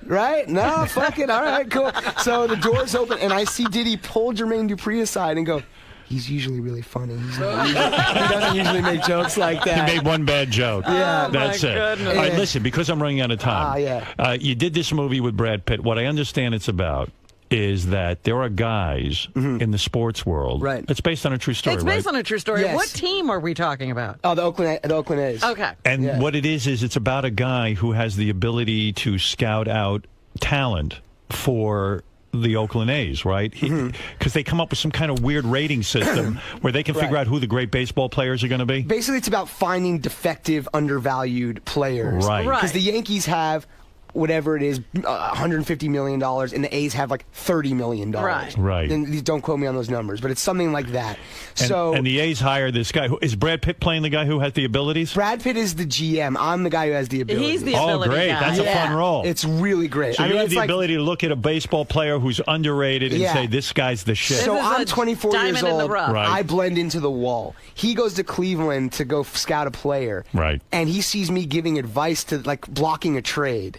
D: No, fuck it. All right, cool. So the doors open, and I see Diddy pull Jermaine Dupri aside and go, "He's usually really funny. He doesn't usually make jokes like that."
A: He made one bad joke.
D: Yeah.
A: That's
B: my
A: it.
B: goodness.
A: All right, listen, because I'm running out of time. You did this movie with Brad Pitt. What I understand it's about is that there are guys in the sports world.
D: Right.
A: It's based on a true story,
B: It's
A: right?
B: based on a true story.
D: Yes.
B: What team are we talking about?
D: Oh, the Oakland A's.
B: Okay.
A: And what it is it's about a guy who has the ability to scout out talent for the Oakland A's, right? Because they come up with some kind of weird rating system where they can figure out who the great baseball players are going to be.
D: Basically, it's about finding defective, undervalued players.
A: Right.
D: Because the Yankees have whatever it is, $150 million, and the A's have like $30 million.
A: Right.
D: And don't quote me on those numbers, but it's something like that.
A: And the A's hire this guy. Is Brad Pitt playing the guy who has the abilities?
D: Brad Pitt is the GM. I'm the guy who has the ability.
B: He's the ability
A: great.
B: guy.
A: That's a fun role.
D: It's really great.
A: So you have
D: it's
A: the
D: like,
A: ability to look at a baseball player who's underrated and say, this guy's the shit.
D: So
B: This is
D: I'm
B: a
D: 24 years
B: diamond in the
D: old.
B: rough.
A: Right.
D: I blend into the wall. He goes to Cleveland to go scout a player.
A: Right.
D: And he sees me giving advice to, like, blocking a trade.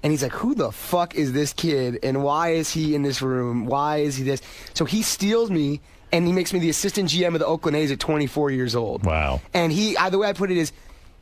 D: And he's like, who the fuck is this kid? And why is he in this room? Why is he this? So he steals me, and he makes me the assistant GM of the Oakland A's at 24 years old.
A: Wow.
D: And the way I put it is,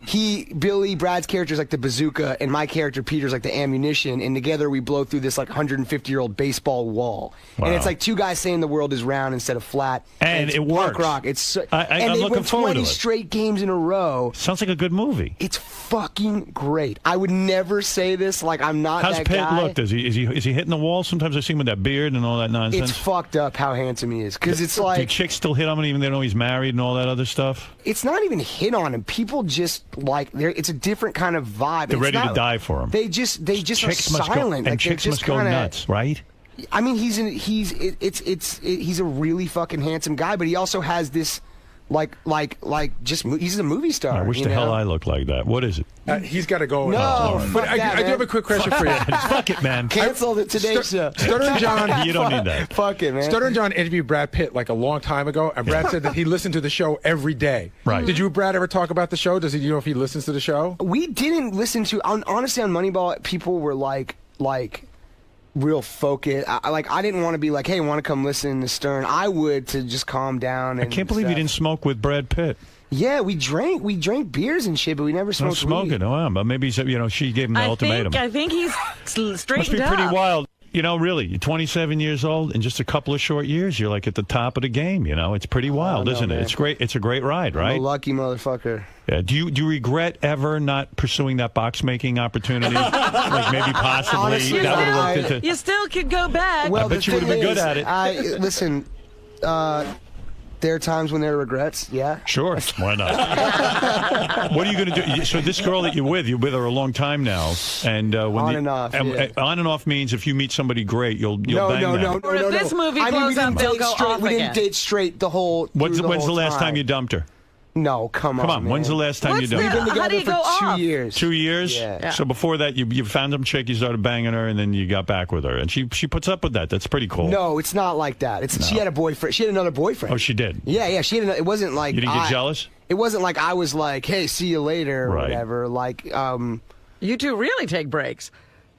D: Brad's character is like the bazooka, and my character, Peter's like the ammunition, and together we blow through this like 150-year-old baseball wall.
A: Wow.
D: And it's like two guys saying the world is round instead of flat.
A: And
D: it's
A: it
D: punk
A: works.
D: rock. It's and
A: I'm
D: they
A: looking
D: went
A: forward to
D: 20
A: it.
D: straight games in a row.
A: Sounds like a good movie.
D: It's fucking great. I would never say this. Like, I'm not
A: How's
D: that
A: Pitt
D: guy.
A: look? Is he hitting the wall? Sometimes I see him with that beard and all that nonsense.
D: It's fucked up how handsome he is. Because it's like,
A: do chicks still hit on him even though they know he's married and all that other stuff?
D: it's not even hit on him. People just like, it's a different kind of vibe.
A: They're
D: It's
A: ready to
D: not-
A: die for him.
D: They just are
A: Chicks must go,
D: silent.
A: and
D: Like, they're
A: chicks
D: just
A: must go
D: kinda,
A: nuts, right?
D: I mean, he's a really fucking handsome guy, but he also has this, he's a movie star.
A: I wish
D: you
A: the hell
D: know?
A: I looked like that. What is it?
C: He's got to go.
D: No,
C: but
D: fuck
C: I
D: that,
C: do
D: man.
C: have a quick question for you.
A: Fuck it, man.
D: Cancel the Today Show.
C: Stuttering John.
A: You don't need that.
D: Fuck it, man.
C: Stuttering John interviewed Brad Pitt like a long time ago, and Brad said that he listened to the show every day.
A: Right.
C: Did you, Brad, ever talk about the show? Do you know if he listens to the show?
D: We didn't listen to. Honestly, on Moneyball, people were like real focused. I didn't want to be like, hey, want to come listen to Stern? I would to just calm down. And
A: I can't believe you
D: stuff.
A: didn't smoke with Brad Pitt.
D: Yeah, we drank beers and shit, but we never
A: No
D: smoked
A: smoking.
D: weed.
A: Oh, wow. But maybe she gave him the ultimatum.
B: I think he's
A: Must
B: straightened
A: be pretty
B: up.
A: wild. You know, really, you're 27 years old, in just a couple of short years, you're like at the top of the game. You know, it's pretty wild,
D: no,
A: isn't
D: man.
A: it? It's great. It's a great ride,
D: I'm
A: right?
D: a lucky motherfucker.
A: Yeah. Do you regret ever not pursuing that box making opportunity? Like maybe possibly
D: Honestly,
A: that would have
D: I-
A: worked into.
B: You still could go back.
D: Well,
A: bet
D: the
A: you would've
D: thing
A: been good
D: is,
A: at it.
D: Listen, there are times when there are regrets. Yeah.
A: Sure, why not? What are you going to do? So this girl that you're with her a long time now, and when
D: On and off, yeah.
A: on and off means if you meet somebody great, you'll
D: No,
A: bang them.
B: Or if this movie
D: I mean,
B: blows
D: we
B: up,
D: didn't
B: they'll
D: date
B: go
D: straight.
B: off
D: We
B: again.
D: didn't date straight the whole.
A: When's
D: through
A: the
D: whole
A: last time you dumped her?
D: No, come on.
A: Come on,
D: man.
A: when's the last time you
B: What's
A: dumped
D: We've
A: her?
D: been
B: How do
D: together
B: you
D: for
B: go
D: 2
B: off?
D: years.
A: 2 years?
D: Yeah.
A: So before that, you found some chick, you started banging her, and then you got back with her. And she puts up with that. That's pretty cool.
D: No, it's not like that. She had a boyfriend. She had another boyfriend.
A: Oh, she did?
D: Yeah. She had. It wasn't like
A: You didn't get jealous?
D: It wasn't like I was like, hey, see you later or
A: Right.
D: whatever. Like,
B: You two really take breaks.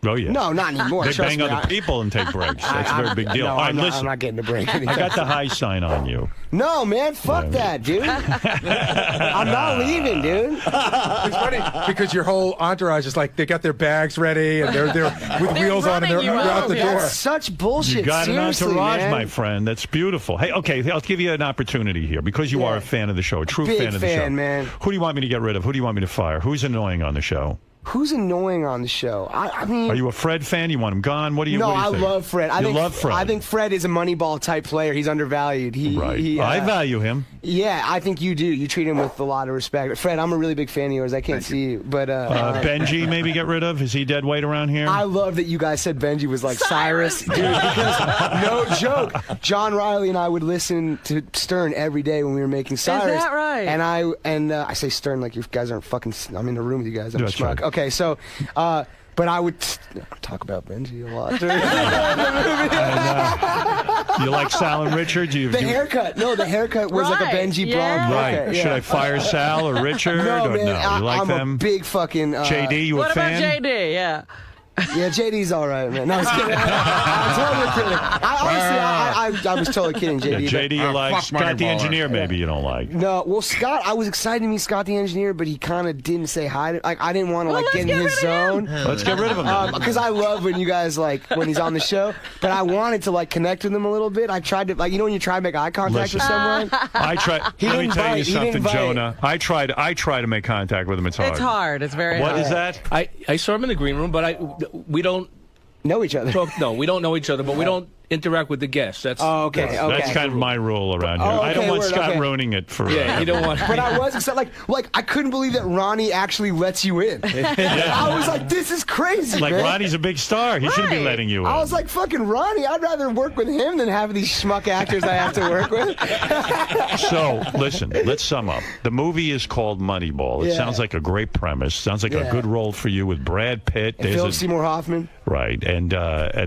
A: Oh, yeah.
D: No, not anymore.
A: They
D: Trust
A: bang
D: me,
A: other people and take breaks. That's a very big deal.
D: No,
A: All right,
D: I'm
A: listen.
D: not getting a break.
A: I got the high sign on you.
D: No, man, fuck that, dude. I'm not leaving, dude.
C: It's funny because your whole entourage is like they got their bags ready and they're with wheels on and
B: running
C: they're
B: you
C: out the door.
D: That's such bullshit.
A: You got an
D: Seriously,
A: entourage,
D: man.
A: my friend. That's beautiful. Hey, okay, I'll give you an opportunity here because you are a fan of the show, a true
D: Big
A: fan of the show.
D: fan, man.
A: Who do you want me to get rid of? Who do you want me to fire? Who's annoying on the show?
D: Who's annoying on the show? I mean,
A: Are you a Fred fan? You want him gone? What do you?
D: no,
A: what do you
D: I
A: think?
D: love Fred. I
A: love Fred.
D: I think Fred is a Moneyball type player. He's undervalued.
A: Right. I value him.
D: Yeah, I think you do. You treat him with a lot of respect. Fred, I'm a really big fan of yours. I can't see you, but
A: Benji, maybe get rid of. Is he dead weight around here?
D: I love that you guys said Benji was like Cyrus, dude. Because no joke, John Riley and I would listen to Stern every day when we were making Cyrus.
B: Is that right?
D: And I say Stern like you guys aren't fucking. I'm in the room with you guys. I'm a
A: That's
D: schmuck.
A: right.
D: Okay, so. But I would talk about Benji a lot.
A: You like Sal and Richard?
D: The haircut. No, the haircut was like a
B: Right,
D: Benji
B: yeah.
D: blonde
A: Right.
D: haircut.
A: Should I fire Sal or Richard?
D: No,
A: or
D: man.
A: no? You like
D: I'm
A: them?
D: a big fucking.
A: JD, you a
B: What
A: fan?
B: about JD? Yeah.
D: Yeah, JD's all right, man. No, I was kidding. I'm totally kidding. I was totally kidding, JD.
A: Yeah,
D: but-
A: JD, you like
C: fuck
A: Scott the
C: Moneyball.
A: engineer? Maybe you don't like.
D: No, well, Scott, I was excited to meet Scott the engineer, but he kind of didn't say hi. Like, I didn't want to
B: Well,
D: get in
B: let's
D: his
B: get rid of
D: zone.
A: Let's get rid of him. then.
D: Because I love when you guys when he's on the show, but I wanted to connect with him a little bit. I tried to you know when you try to make eye contact with
A: Listen.
D: someone.
A: I try. Let me
D: didn't
A: tell you
D: bite. He
A: something,
D: didn't bite.
A: Jonah. I try to make contact with him. It's hard.
B: It's hard. It's very
A: What
B: hard.
A: is that?
E: I saw him in the green room, but we don't
D: Know each other.
E: talk. No, we don't know each other, but we don't interact with the guests. That's
D: Oh, okay.
A: That's kind of my rule around here.
D: Oh,
A: I don't
D: okay,
A: want
D: word,
A: Scott
D: okay.
A: ruining it for.
E: yeah. You don't want.
D: But I was excited. Like I couldn't believe that Ronnie actually lets you in. I was like, this is crazy,
A: Like
D: man.
A: Ronnie's a big star. He shouldn't be
B: Right.
A: letting you in.
D: I was like, fucking Ronnie, I'd rather work with him than have these schmuck actors I have to work with.
A: So, listen, let's sum up. The movie is called Moneyball. It
D: Yeah.
A: sounds like a great premise. Sounds like a
D: Yeah.
A: good role for you with Brad Pitt.
D: And Philip Seymour Hoffman.
A: Right. And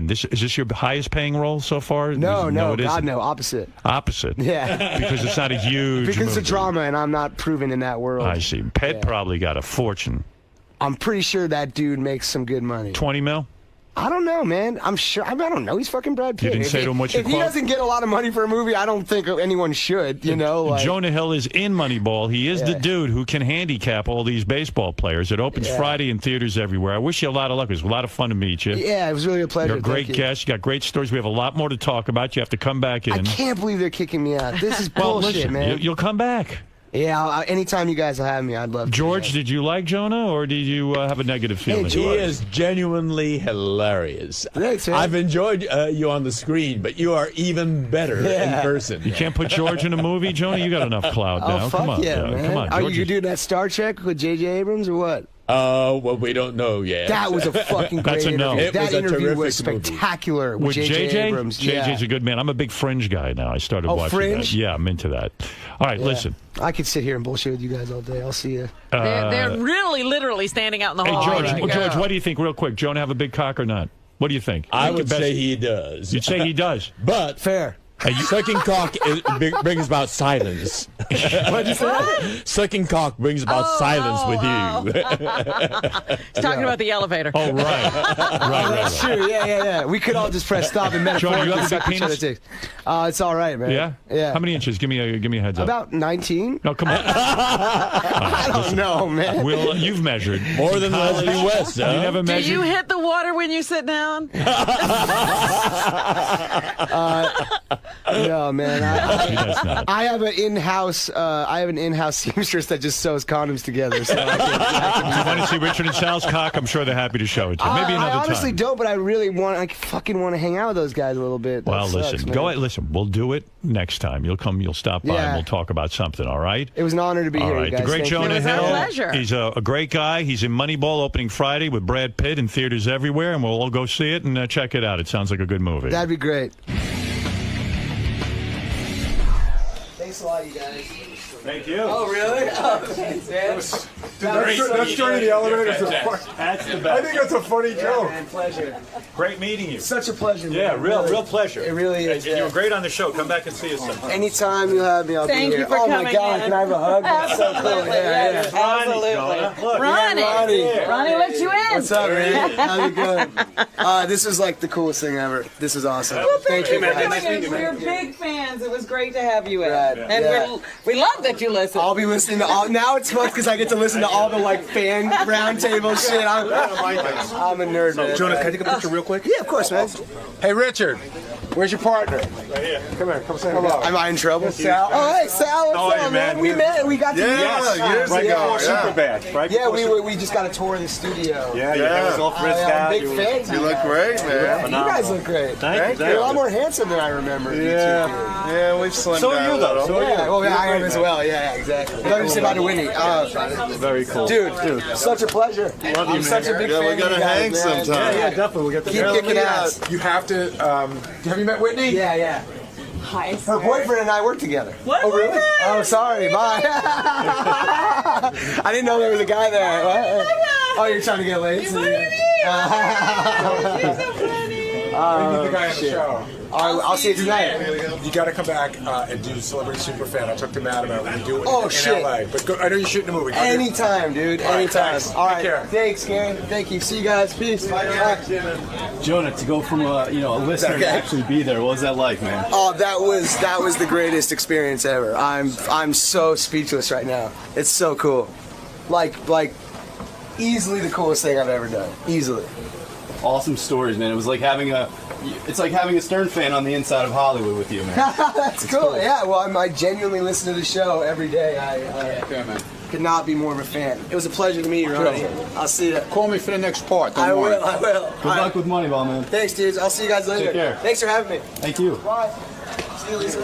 A: this is this your highest paying role so far?
D: No,
A: it
D: God,
A: isn't.
D: no, opposite.
A: Opposite.
D: Yeah.
A: Because it's not a huge
D: Because it's a
A: movie.
D: drama, and I'm not proven in that world.
A: I see. Pitt probably got a fortune.
D: I'm pretty sure that dude makes some good money.
A: 20 mil?
D: I don't know, man. I'm sure. I don't know. He's fucking Brad Pitt.
A: didn't say to him what you
D: If he
A: quote?
D: doesn't get a lot of money for a movie, I don't think anyone should. You know, like,
A: Jonah Hill is in Moneyball. He is the
D: Yeah.
A: dude who can handicap all these baseball players. It opens Friday in theaters everywhere. I wish you a lot of luck. It was a lot of fun to meet you.
D: Yeah, it was really a pleasure.
A: You're a great
D: Thank you.
A: guest. You got great stories. We have a lot more to talk about. You have to come back in.
D: I can't believe they're kicking me out. This is
A: Well,
D: bullshit,
A: listen,
D: man.
A: you'll come back.
D: Yeah, anytime you guys will have me, I'd love to.
A: George, did you like Jonah, or did you have a negative feeling?
D: George.
F: He is genuinely hilarious.
D: Thanks, man.
F: I've enjoyed you on the screen, but you are even better in person.
A: You can't put George in a movie, Jonah? You got enough clout
D: Oh,
A: now.
D: fuck
A: Come on.
D: yeah, man.
A: Come on.
D: Are
A: George
D: you
A: is-
D: doing that Star Trek with J.J. Abrams or what?
F: Well, we don't know yet.
D: That was a fucking great
A: That's a no.
D: interview.
F: It
D: That
F: was a
D: interview was
F: terrific movie.
D: spectacular with
A: With
D: J.J. Abrams.
A: JJ's a good man. I'm a big Fringe guy now. I started watching
D: Fringe?
A: that. Yeah, I'm into that. All right, listen.
D: I could sit here and bullshit with you guys all day. I'll see you.
B: They're really, literally standing out in the
A: Hey,
B: hall.
A: George,
B: ready to
A: George,
B: go.
A: what do you think, real quick? Jonah have a big cock or not? What do you think?
F: I
A: Think
F: would
A: the best-
F: say he does.
A: You'd say he does.
F: But
D: Fair.
F: sucking cock brings about silence.
D: What'd you say?
F: Sucking cock brings about silence with you.
B: He's talking about the elevator.
A: Oh, right.
D: That's true. Yeah. We could all just press stop and
A: Jonah, you
D: metaphorically
A: have a big
D: suck each other's
A: penis?
D: dicks. It's all right, man.
A: Yeah?
D: Yeah.
A: How many inches? Give me a heads up.
D: About 19.
A: No, come on.
D: I don't know, man.
A: You've measured.
F: More than Leslie West, huh?
A: You never
B: Do
A: measured?
B: you hit the water when you sit down?
D: No, man.
A: He does not.
D: I have an in-house. I have an in-house seamstress that just sews condoms together. So I
A: You want to see Richard and Sal's cock? I'm sure they're happy to show it to you. Maybe another
D: I honestly
A: time.
D: don't, but I really want. I fucking want to hang out with those guys a little bit. That
A: Well,
D: sucks,
A: listen.
D: man.
A: Go ahead. Listen. We'll do it next time. You'll come. You'll stop by,
D: Yeah.
A: and we'll talk about something. All right.
D: It was an honor to be
A: All
D: here,
A: right.
D: you guys.
A: The great
D: Thank you.
A: Jonah
B: It was our
A: Hill.
B: pleasure.
A: He's a great guy. He's in Moneyball opening Friday with Brad Pitt in theaters everywhere, and we'll all go see it and check it out. It sounds like a good movie.
D: That'd be great. Thanks a lot, you guys.
A: Thank you.
D: Oh, really? Oh, thanks, man.
C: That's joining the elevator.
A: That's the
C: I
A: best.
C: think that's a funny joke.
D: Man, pleasure.
A: Great meeting you.
D: Such a pleasure.
A: Yeah,
D: man.
A: real pleasure.
D: It really is.
A: And you were great on the show. Come back and see us sometime.
D: Anytime you have me, I'll
B: Thank
D: be
B: you
D: here.
B: for
D: Oh my
B: coming
D: God,
B: in.
D: can I have a hug? That's so cool. Yeah.
B: Absolutely.
A: Look,
B: Ronnie. Ronnie let you in.
D: What's up, man? How's it going? This was like the coolest thing ever. This is awesome.
B: Well, thank you for
D: guys.
B: coming in. We're big fans. It was great to have you in.
D: Rad.
B: And
D: Yeah.
B: we love that you listen.
D: I'll be listening to all. Now it's fun because I get to listen to all the like fan roundtable shit. I'm a nerd, man.
C: Jonah, can I take a picture real quick?
D: Yeah, of course, man.
C: Hey, Richard, where's your partner? Right here. Come here. Come say hello.
D: Am I in trouble? Sal. Oh, hey, Sal. What's up, man? We met. We got to meet.
G: years ago.
A: Superbad, right?
D: Yeah, we just got a tour of the studio.
A: Yeah, your hair was all frizzed out.
D: I'm a big fan.
G: You look great, man.
D: You guys look great.
A: Thank you.
D: You're a lot more handsome than I remember.
G: Yeah, we've slimmed
A: So are
G: down
A: you,
G: a
A: though.
G: little.
A: So are you.
D: Yeah, well, yeah, I am as well. Yeah, exactly. I thought you said about Whitney.
A: Very cool.
D: Dude, such a pleasure. I'm such a big
G: Yeah,
D: fan
G: we
D: of
G: gotta
D: you guys,
G: hang
D: man.
G: sometime.
A: Yeah, definitely. We'll get the
D: Keep kicking ass.
C: You have to. Have you met Whitney?
D: Yeah.
B: Hi,
D: Her boyfriend and I work together.
B: What?
D: Oh, really? Oh, sorry. Bye. I didn't know there was a guy there. What? Oh, you're trying to get laid? So
B: What do you mean? You're so funny.
C: The guy on the show.
D: All right, I'll see you tonight.
C: You got to come back and do Celebrity Superfan. I talked to Matt about when you do it
D: Oh,
C: in
D: shit.
C: LA. But go, I know you're shooting a movie. Go do-
D: Anytime, dude. Anytime.
C: thanks.
D: All right.
C: Take care.
D: Thanks, Gary. Thank you. See you guys. Peace. Bye.
H: Jonah, to go from a listener to actually be there, what was that like, man?
D: Oh, that was the greatest experience ever. I'm so speechless right now. It's so cool. Like easily the coolest thing I've ever done. Easily.
H: Awesome stories, man. It was like having a Stern fan on the inside of Hollywood with you, man.
D: That's cool. Yeah. Well, I genuinely listen to the show every day. I could not be more of a fan. It was a pleasure to meet you, Ronnie. I'll see you.
C: Call me for the next part.
D: I will.
H: Good luck with Moneyball, man.
D: Thanks, dudes. I'll see you guys later.
H: Take care.
D: Thanks for having me.
H: Thank you.
D: Bye. See you, Lisa.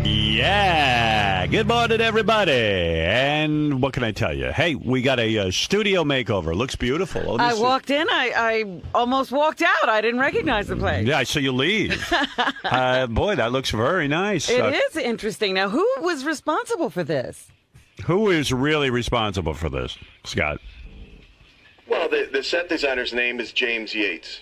A: Yeah. Good morning, everybody. And what can I tell you? Hey, we got a studio makeover. Looks beautiful. Let me
B: I
A: see.
B: walked in. I almost walked out. I didn't recognize the place.
A: Yeah, I saw you leave. Boy, that looks very nice.
B: It is interesting. Now, who was responsible for this?
A: Who is really responsible for this, Scott?
I: Well, the set designer's name is James Yates.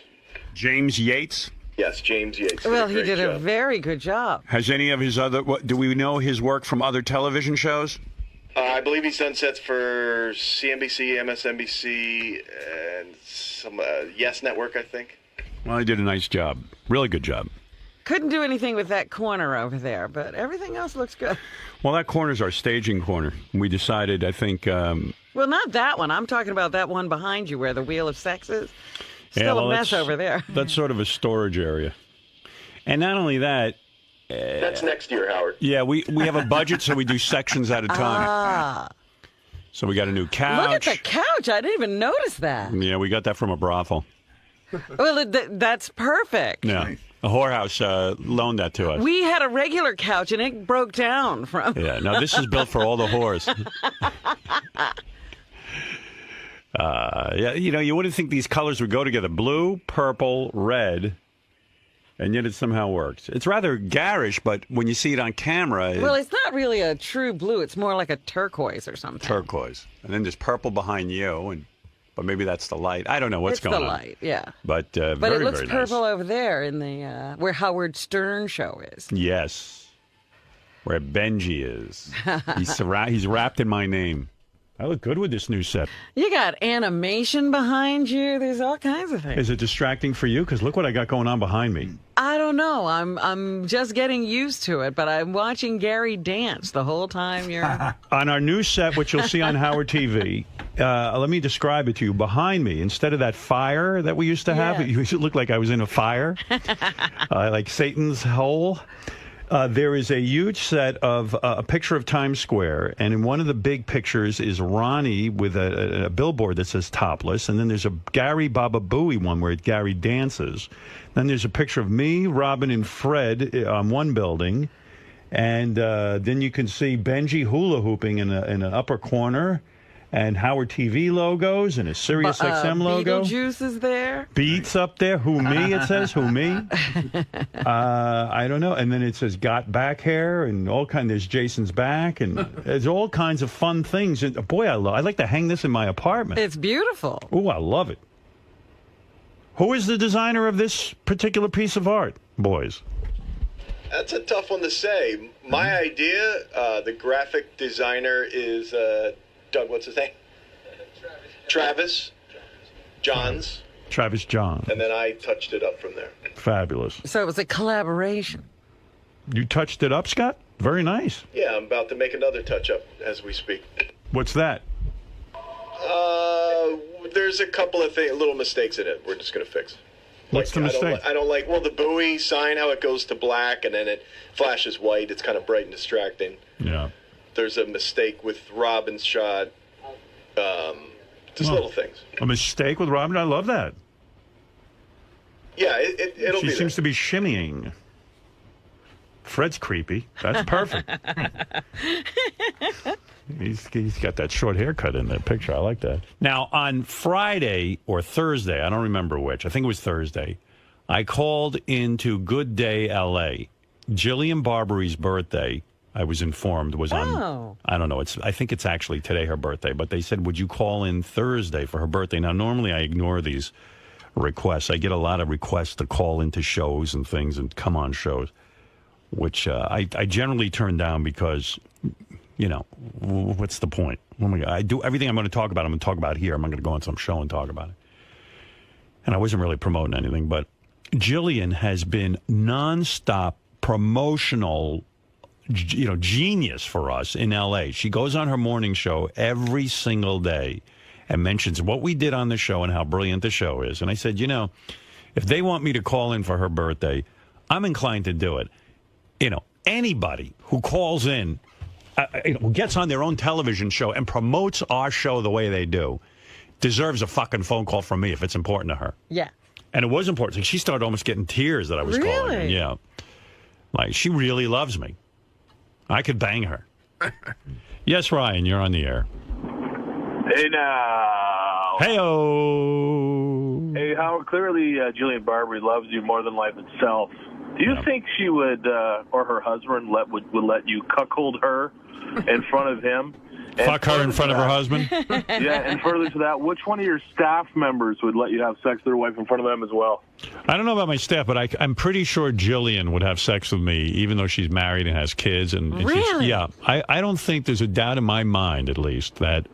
A: James Yates?
I: Yes, James Yates.
B: Well, he
I: great
B: did a
I: job.
B: very good job.
A: Has any of his other... do we know his work from other television shows?
I: I believe he's done sets for CNBC, MSNBC, and some Yes Network, I think.
A: Well, he did a nice job. Really good job.
B: Couldn't do anything with that corner over there, but everything else looks good.
A: Well, that corner's our staging corner. We decided, I think...
B: Well, not that one. I'm talking about that one behind you where the Wheel of Sex is. Still a mess over there.
A: That's sort of a storage area. And not only that...
I: That's next year, Howard.
A: Yeah, we have a budget, so we do sections at a time. So we got a new couch.
B: Look at the couch. I didn't even notice that.
A: Yeah, we got that from a brothel.
B: Well, that's perfect.
A: Yeah. A whorehouse loaned that to us.
B: We had a regular couch, and it broke down from...
A: Yeah, no, this is built for all the whores. Yeah, you wouldn't think these colors would go together. Blue, purple, red. And yet it somehow works. It's rather garish, but when you see it on camera,
B: Well, it's not really a true blue. It's more like a turquoise or something.
A: turquoise. And then there's purple behind you, but maybe that's the light. I don't know what's going on.
B: It's the light, yeah.
A: But
B: But
A: very,
B: it looks
A: very
B: purple
A: nice.
B: over there in the where Howard Stern show is.
A: Yes. Where Benji is. He's wrapped in my name. I look good with this new set.
B: You got animation behind you. There's all kinds of things.
A: Is it distracting for you? Because look what I got going on behind me.
B: I don't know. I'm just getting used to it, but I'm watching Gary dance the whole time you're...
A: On our new set, which you'll see on Howard TV, let me describe it to you. Behind me, instead of that fire that we used to have,
B: Yes.
A: it looked like I was in a fire, like Satan's hole. There is a huge set of a picture of Times Square, and in one of the big pictures is Ronnie with a billboard that says topless, and then there's a Gary Baba Booey one where Gary dances. Then there's a picture of me, Robin, and Fred on one building, and then you can see Benji hula hooping in an upper corner, and Howard TV logos and a Sirius XM logo.
B: Beetlejuice is there.
A: Beats up there. Who me? It says who me. I don't know. And then it says got back hair and all kind. There's Jason's back and there's all kinds of fun things. And boy, I like to hang this in my apartment.
B: It's beautiful.
A: Oh, I love it. Who is the designer of this particular piece of art, boys?
I: That's a tough one to say. My idea, the graphic designer is Doug, what's his name? Travis Johns.
A: Travis John.
I: And then I touched it up from there.
A: Fabulous.
B: So it was a collaboration.
A: You touched it up, Scott? Very nice.
I: Yeah, I'm about to make another touch-up as we speak.
A: What's that?
I: There's a couple of little mistakes in it we're just going to fix.
A: What's the mistake?
I: I don't like, well, the buoy sign, how it goes to black and then it flashes white. It's kind of bright and distracting.
A: Yeah.
I: There's a mistake with Robin's shot. Just little things.
A: A mistake with Robin? I love that.
I: Yeah, it'll
A: She
I: be
A: seems to be shimmying. Fred's creepy. That's perfect. He's got that short haircut in that picture. I like that. Now, on Friday or Thursday, I don't remember which. I think it was Thursday. I called into Good Day L.A. Jillian Barbary's birthday, I was informed, was on, I don't know, I think it's actually today her birthday, but they said, would you call in Thursday for her birthday? Now, normally I ignore these requests. I get a lot of requests to call into shows and things and come on shows, which I generally turn down because, you know, what's the point? Oh my God, I do everything I'm going to talk about, I'm going to talk about here. I'm not going to go on some show and talk about it. And I wasn't really promoting anything, but Jillian has been nonstop promotional, you know, genius for us in L.A. She goes on her morning show every single day and mentions what we did on the show and how brilliant the show is. And I said, you know, if they want me to call in for her birthday, I'm inclined to do it. You know, anybody who calls in, you know, who gets on their own television show and promotes our show the way they do, deserves a fucking phone call from me if it's important to her.
B: Yeah.
A: And it was important. Like, she started almost getting tears that I was calling her. Yeah. Like, she really loves me. I could bang her. Yes, Ryan, you're on the air.
J: Hey, now.
A: Hey-oh.
J: Hey, Howard, clearly Jillian Barbary loves you more than life itself. Do you think she would, or her husband, would let you cuckold her in front of him?
A: Fuck her in front of her husband?
J: Yeah, and further to that, which one of your staff members would let you have sex with their wife in front of them as well?
A: I don't know about my staff, but I'm pretty sure Jillian would have sex with me, even though she's married and has kids. And
B: really?
A: Yeah. I don't think there's a doubt in my mind, at least, that...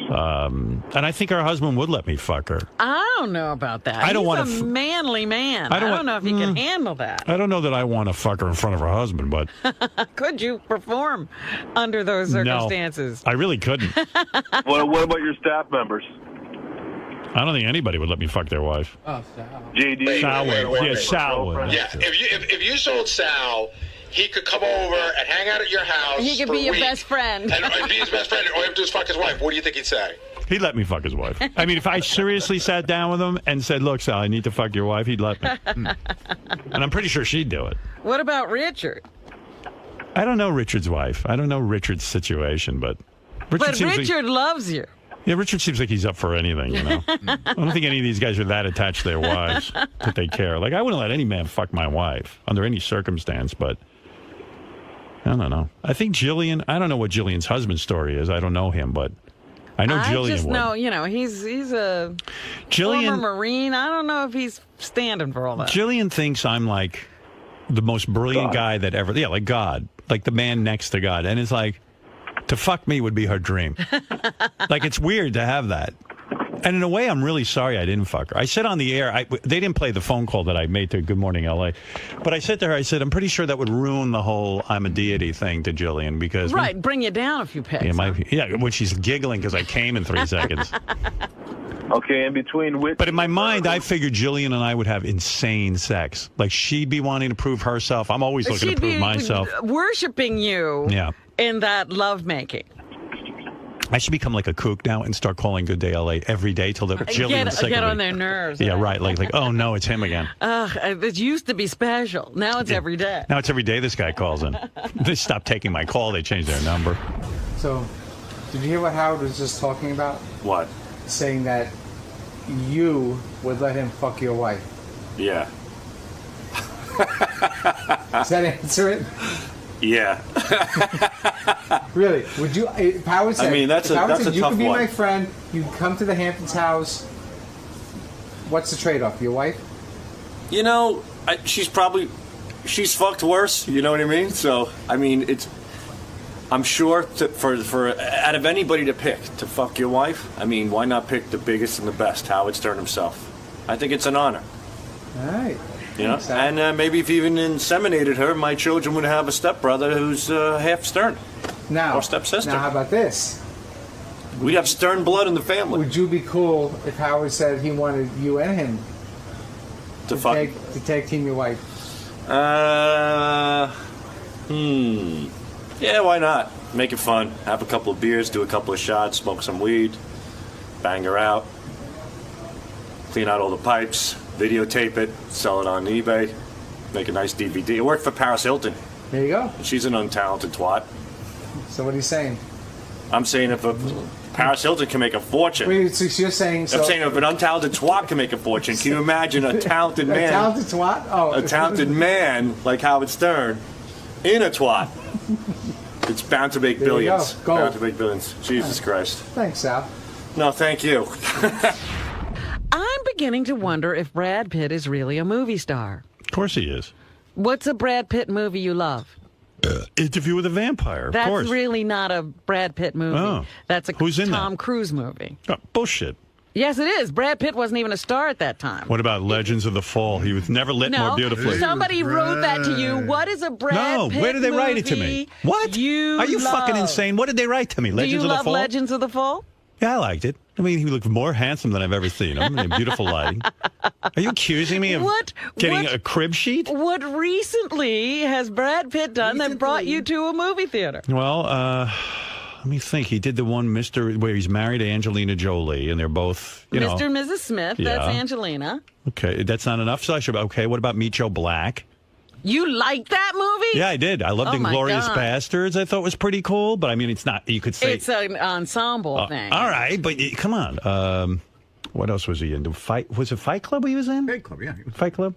A: and I think her husband would let me fuck her.
B: I don't know about that.
A: I don't want
B: He's
A: to.
B: a manly man. I don't know if he can handle that.
A: I don't know that I want to fuck her in front of her husband, but
B: could you perform under those circumstances?
A: No, I really couldn't.
J: What about your staff members?
A: I don't think anybody would let me fuck their wife.
J: Oh, Sal. JD.
A: Sal would. Yeah, Sal would.
G: Yeah, if you sold Sal, he could come over and hang out at your house.
B: He could be your best friend.
G: And be his best friend. All you have to do is fuck his wife. What do you think he'd say?
A: He'd let me fuck his wife. I mean, if I seriously sat down with him and said, look, Sal, I need to fuck your wife, he'd let me. And I'm pretty sure she'd do it.
B: What about Richard?
A: I don't know Richard's wife. I don't know Richard's situation, but...
B: Richard loves you.
A: Yeah, Richard seems like he's up for anything, you know. I don't think any of these guys are that attached to their wives that they care. Like, I wouldn't let any man fuck my wife under any circumstance, but I don't know. I think Jillian, I don't know what Jillian's husband's story is. I don't know him, but I know Jillian would. I just
B: know, you know, he's a former Marine. I don't know if he's standing for all that.
A: Jillian thinks I'm like the most brilliant guy that ever, like God, like the man next to God. And it's like, to fuck me would be her dream. Like, it's weird to have that. And in a way, I'm really sorry I didn't fuck her. I said on the air, they didn't play the phone call that I made to Good Morning L.A., but I said to her, I said, I'm pretty sure that would ruin the whole I'm a deity thing to Jillian because...
B: Right, bring you down a few pegs.
A: Yeah, when she's giggling because I came in 3 seconds.
J: Okay, in between which...
A: But in my mind, I figured Jillian and I would have insane sex. Like, she'd be wanting to prove herself. I'm always looking to prove myself.
B: Worshiping you in that lovemaking.
A: I should become like a kook now and start calling Good Day LA every day till the Jillian's sick
B: get
A: of
B: on
A: me.
B: their nerves.
A: Yeah, right. Like, oh no, it's him again.
B: It used to be special. Now it's every day.
A: Now it's every day this guy calls in. They stopped taking my call. They changed their number.
C: So, did you hear what Howard was just talking about?
K: What?
C: Saying that you would let him fuck your wife.
K: Yeah.
C: Does that answer it?
K: Yeah.
C: Really? Would you? If Howard said,
K: I mean, that's a
C: you
K: tough
C: could be
K: one.
C: my friend. You come to the Hamptons house. What's the trade-off? Your wife?
K: You know, she's fucked worse. You know what I mean? So, I mean, I'm sure for out of anybody to pick to fuck your wife, I mean, why not pick the biggest and the best, Howard Stern himself? I think it's an honor.
C: All right.
K: You know, and maybe if you even inseminated her, my children would have a stepbrother who's half Stern.
C: Now,
K: or stepsister.
C: Now, how about this?
K: We'd have Stern blood in the family.
C: Would you be cool if Howard said he wanted you and him to tag team your wife?
K: Yeah, why not? Make it fun. Have a couple of beers, do a couple of shots, smoke some weed, bang her out, clean out all the pipes, videotape it, sell it on eBay, make a nice DVD. It worked for Paris Hilton.
C: There you go.
K: She's an untalented twat.
C: So what are you saying?
K: I'm saying if Paris Hilton can make a fortune.
C: Wait, so you're saying...
K: I'm saying if an untalented twat can make a fortune, can you imagine a talented man...
C: A talented twat? Oh.
K: A talented man like Howard Stern in a twat. It's bound to make billions.
C: Go.
K: Bound to make billions. Jesus Christ.
C: Thanks, Sal.
K: No, thank you.
B: I'm beginning to wonder if Brad Pitt is really a movie star.
A: Of course he is.
B: What's a Brad Pitt movie you love?
A: Interview with a Vampire, of
B: That's
A: course.
B: really not a Brad Pitt movie.
A: Oh.
B: That's a
A: Who's in
B: Tom Cruise movie.
A: Oh, bullshit.
B: Yes, it is. Brad Pitt wasn't even a star at that time.
A: What about Legends of the Fall? He was never lit more beautifully.
B: Somebody wrote that to you. What is a Brad Pitt
A: where did they
B: movie
A: write it to me? What? Are you fucking insane? What did they write to me? Legends of the Fall?
B: Do you love Legends of the Fall?
A: Yeah, I liked it. I mean, he looked more handsome than I've ever seen him. In beautiful lighting. Are you accusing me of getting a crib sheet?
B: What recently has Brad Pitt done that brought you to a movie theater?
A: Well, let me think. He did the one where he's married to Angelina Jolie, and they're both, you know.
B: Mr. and Mrs. Smith, that's Angelina.
A: Okay, that's not enough, so I should, okay, what about Meet Joe Black?
B: You liked that movie?
A: Yeah, I did. I loved Inglourious Bastards. I thought it was pretty cool, but I mean, it's not, you could say.
B: It's an ensemble thing.
A: All right, but come on. What else was he in? Was it Fight Club he was in?
L: Fight Club, yeah.
A: Fight Club?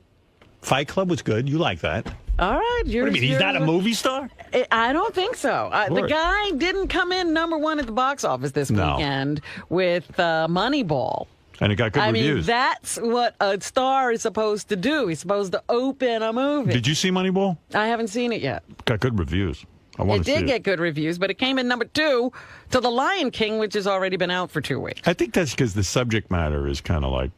A: Fight Club was good. You like that.
B: All right.
A: What do you mean? He's not a movie star?
B: I don't think so. The guy didn't come in #1 at the box office this weekend with Moneyball.
A: And it got good reviews.
B: I mean, that's what a star is supposed to do. He's supposed to open a movie.
A: Did you see Moneyball?
B: I haven't seen it yet.
A: Got good reviews. I want
B: to see it. It did get good reviews, but it came in #2 to The Lion King, which has already been out for 2 weeks.
A: I think that's because the subject matter is kind of like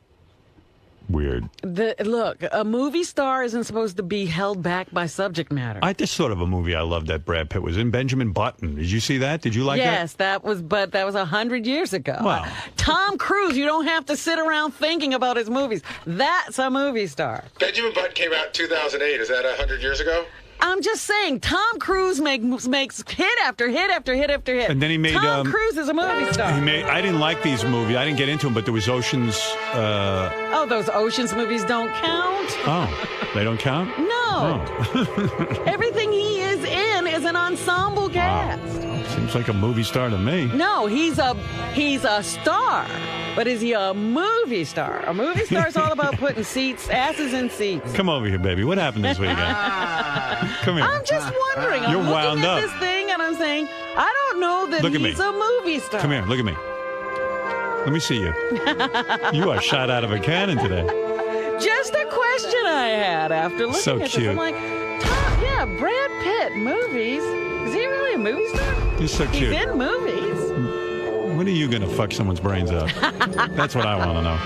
A: weird.
B: Look, a movie star isn't supposed to be held back by subject matter.
A: I just thought of a movie I loved that Brad Pitt was in, Benjamin Button. Did you see that? Did you like that?
B: Yes, that was 100 years ago.
A: Wow.
B: Tom Cruise, you don't have to sit around thinking about his movies. That's a movie star.
I: Benjamin Button came out in 2008. Is that 100 years ago?
B: I'm just saying, Tom Cruise makes hit after hit after hit after hit.
A: And then he made
B: Tom Cruise is a movie star.
A: I didn't like these movies. I didn't get into them, but there was Ocean's.
B: Those Ocean's movies don't count.
A: Oh, they don't count?
B: No.
A: Oh.
B: Everything he is in is an ensemble cast.
A: Seems like a movie star to me.
B: No, he's a star. But is he a movie star? A movie star is all about putting asses in seats.
A: Come over here, baby. What happened this weekend? Come here.
B: I'm just wondering.
A: You're
B: I'm
A: wound
B: looking at
A: up.
B: this thing and I'm saying, I don't know that
A: Look at
B: he's
A: me.
B: a movie star.
A: Come here. Look at me. Let me see you. You are shot out of a cannon today.
B: Just a question I had after looking
A: So
B: at this.
A: cute.
B: I'm like, yeah, Brad Pitt, movies. Is he really a movie star?
A: You're so cute.
B: He's in movies.
A: When are you going to fuck someone's brains out? That's what I want to know.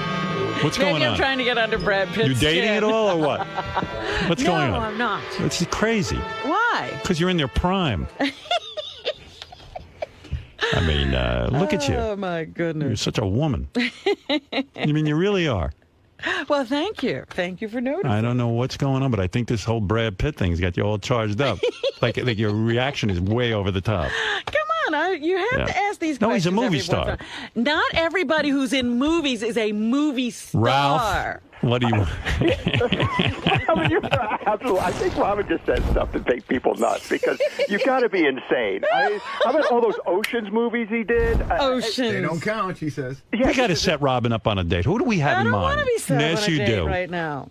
A: What's
B: Maybe
A: going
B: I'm
A: on?
B: trying to get under Brad Pitt's
A: You dating
B: skin.
A: at all or what? What's going on?
B: No, I'm not.
A: It's crazy.
B: Why?
A: Because you're in their prime. I mean, look at you.
B: Oh, my
A: You're
B: goodness.
A: such a woman. I mean, you really are.
B: Well, thank you. Thank you for noticing.
A: I don't know what's going on, but I think this whole Brad Pitt thing's got you all charged up. like your reaction is way over the top.
B: Come on, you have to ask these
A: No,
B: questions.
A: he's a movie
B: every
A: star.
B: once in a while. Not everybody who's in movies is a movie star.
A: Ralph, what do you...
L: I mean, absolutely. I think Robin just says stuff to make people nuts because you got to be insane. How about all those Oceans movies he did?
B: Oceans.
C: They don't count, she says.
L: Yeah,
A: we got to set Robin up on a date. Who do we have in
B: I don't
A: mind?
B: want to be set
A: Yes,
B: on a
A: you
B: date
A: do.
B: right now.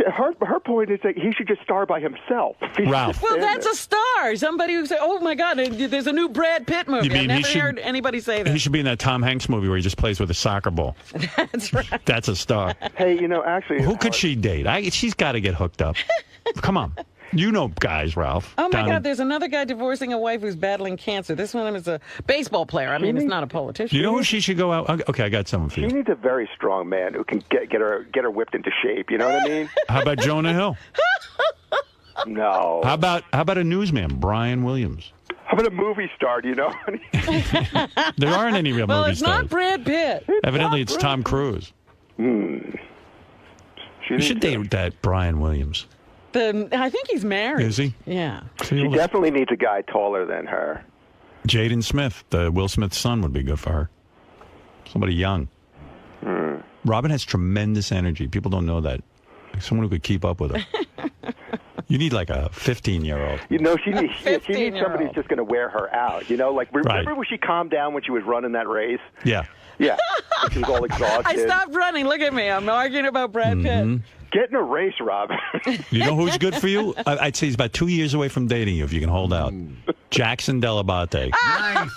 L: her point is that he should just star by himself.
A: Ralph.
B: Well, that's a star. Somebody who say, "Oh my God, there's a new Brad Pitt movie."
A: You mean
B: I've
A: he
B: never
A: should-
B: heard anybody say
A: He
B: that.
A: should be in that Tom Hanks movie where he just plays with a soccer ball.
B: That's right.
A: That's a star.
L: Hey, actually,
A: Who could she date? She's got to get hooked up. Come on. You know guys, Ralph.
B: Oh my
A: Down
B: God,
A: in-
B: there's another guy divorcing a wife who's battling cancer. This one is a baseball player. I mean, it's not a politician.
A: You know who she should go out? Okay, I got someone for
L: She
A: you.
L: needs a very strong man who can get her whipped into shape. You know what I mean?
A: How about Jonah Hill?
L: No.
A: How about a newsman, Brian Williams?
L: How about a movie star? Do you know?
A: There aren't any real
B: Well,
A: movie
B: it's
A: stars.
B: not Brad Pitt.
A: Evidently, it's Tom Cruise. You should date that Brian Williams.
B: I think he's married.
A: Is he?
B: Yeah.
L: She definitely needs a guy taller than her.
A: Jaden Smith, the Will Smith's son, would be good for her. Somebody young. Robin has tremendous energy. People don't know that. Like someone who could keep up with her. You need like a 15-year-old.
L: She needs somebody
B: 15-year-old.
L: who's just going to wear her out. Remember when she calmed down when she was running that race?
A: Yeah.
L: Yeah. She was all exhausted.
B: I stopped running. Look at me. I'm arguing about Brad Pitt.
L: Get in a race, Rob.
A: You know who's good for you? I'd say he's about 2 years away from dating you if you can hold out. Jackson Dell'Abate.
C: Nice.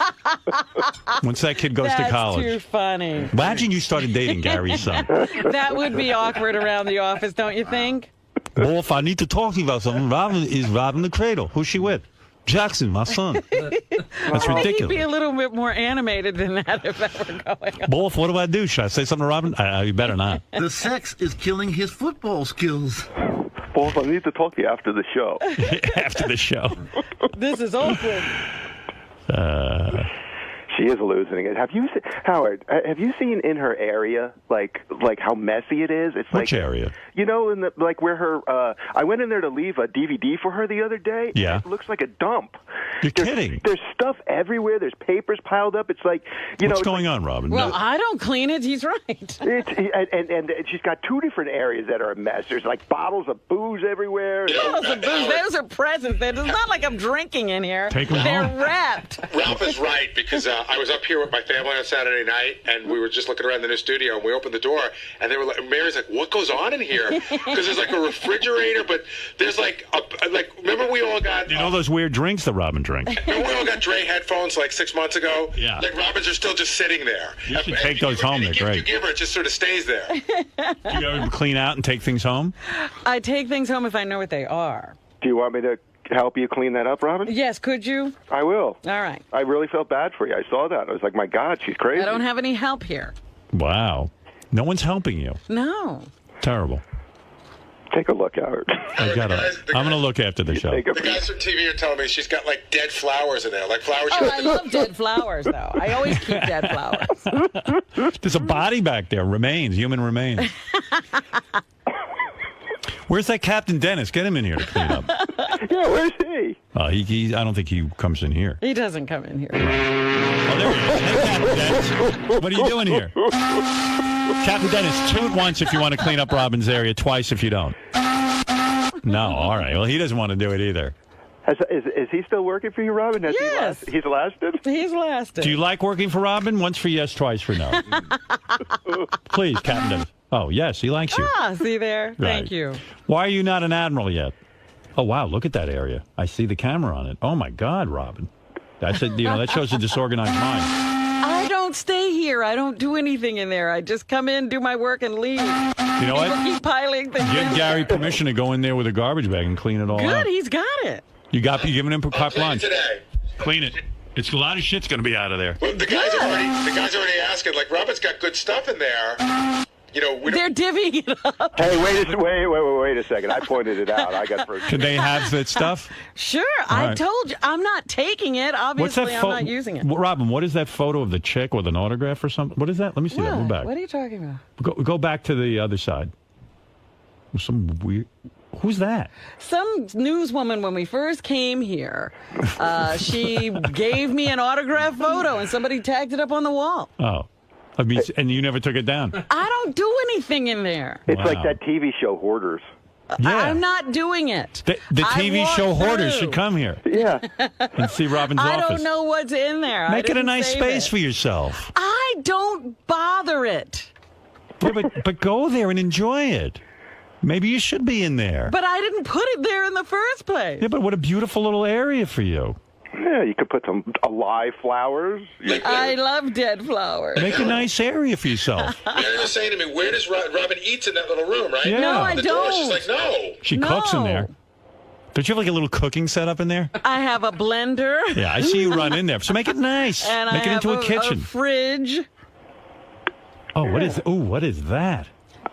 A: Once that kid goes to
B: That's
A: college.
B: too funny.
A: Imagine you started dating Gary's son.
B: That would be awkward around the office, don't you think?
A: Wolf, I need to talk to you about something. Robin is robbing the cradle. Who's she with? Jackson, my son. That's
B: I think he'd
A: ridiculous.
B: be a little bit more animated than that if that were going on.
A: Wolf, what do I do? Should I say something to Robin? You better not.
M: The sex is killing his football skills.
L: Wolf, I need to talk to you after the show.
A: After the show.
B: This is awkward.
L: She is losing it. Howard? Have you seen in her area like how messy it is? It's
A: Which
L: like,
A: area?
L: in the where her. I went in there to leave a DVD for her the other day.
A: Yeah.
L: It looks like a dump.
A: You're kidding.
L: There's stuff everywhere. There's papers piled up. It's like
A: What's going on, Robin?
B: Well, I don't clean it. He's right.
L: And she's got two different areas that are a mess. There's like bottles of booze everywhere.
B: Bottles of booze. Those are presents. It's not like I'm drinking in here.
A: Take 'em
B: They're
A: home.
B: wrapped.
I: Ralph is right because I was up here with my family on Saturday night, and we were just looking around the new studio, and we opened the door, and they were like, Mary's like, "What goes on in here?" Because there's like a refrigerator, but there's like remember we all got
A: You know those weird drinks that Robin drinks?
I: remember we all got Dre headphones like 6 months ago?
A: Yeah.
I: Like Robin's are still just sitting there.
A: You should take those home. They're
I: You
A: great.
I: give her, it just sort of stays there.
A: Do you ever clean out and take things home?
B: I take things home if I know what they are.
L: Do you want me to help you clean that up, Robin?
B: Yes, could you?
L: I will.
B: All right.
L: I really felt bad for you. I saw that. I was like, my God, she's crazy.
B: I don't have any help here.
A: Wow. No one's helping you.
B: No.
A: Terrible.
L: Take a look, Howard.
A: I'm going to look after the show.
I: The guys from TV are telling me she's got like dead flowers in there, like flowers.
B: Oh, I love dead flowers, though. I always keep dead flowers.
A: There's a body back there. Remains. Human remains. Where's that Captain Dennis? Get him in here to clean up.
L: Yeah, where's he?
A: I don't think he comes in here.
B: He doesn't come in here.
A: Oh, there he is. Hey, Captain Dennis. What are you doing here? Captain Dennis, toot once if you want to clean up Robin's area, twice if you don't. No, all right. Well, he doesn't want to do it either.
L: Is he still working for you, Robin?
B: Yes.
L: He's lasted?
B: He's lasted.
A: Do you like working for Robin? Once for yes, twice for no. Please, Captain Dennis. Oh, yes, he likes you.
B: Ah, see there?
A: Right.
B: Thank you.
A: Why are you not an admiral yet? Oh, wow, look at that area. I see the camera on it. Oh, my God, Robin. That shows a disorganized mind.
B: I don't stay here. I don't do anything in there. I just come in, do my work, and leave.
A: You know what?
B: Keep piling things
A: Give
B: in.
A: Gary permission to go in there with a garbage bag and clean it all out.
B: Good, he's got it.
A: You're giving him carte blanche.
I: Today.
A: Clean it. It's a lot of shit's going to be out of there.
I: Well, the guys are already asking. Like, Robin's got good stuff in there. You know,
B: they're divvying it up.
L: Hey, wait a second. I pointed it out. I got first.
A: Can they have that stuff?
B: Sure.
A: All
B: I
A: right.
B: told you. I'm not taking it. Obviously, I'm not using it.
A: Robin, what is that photo of the chick with an autograph or something? What is that? Let me see that. Move back.
B: What are you talking about?
A: Go back to the other side. Some weird... Who's that?
B: Some newswoman, when we first came here, she gave me an autograph photo, and somebody tagged it up on the wall.
A: Oh. I mean, and you never took it down?
B: I don't do anything in there.
L: It's like that TV show Hoarders.
A: Yeah.
B: I'm not doing it.
A: The TV show Hoarders should come here.
L: Yeah.
A: And see Robin's
B: I
A: office.
B: don't know what's in there.
A: Make it a nice space for yourself.
B: I don't bother it.
A: Yeah, but go there and enjoy it. Maybe you should be in there.
B: But I didn't put it there in the first place.
A: Yeah, but what a beautiful little area for you.
L: Yeah, you could put some alive flowers.
B: I love dead flowers.
A: Make a nice area for yourself.
I: Mary was saying to me, where does Robin eats in that little room, right?
A: Yeah. No, I
I: The door, she's
B: don't.
I: like, no.
A: She cooks in there. Don't you have like a little cooking setup in there?
B: I have a blender.
A: Yeah, I see you run in there. So make it nice.
B: And
A: make
B: I
A: it into
B: have
A: a kitchen.
B: A fridge.
A: Oh, what is that?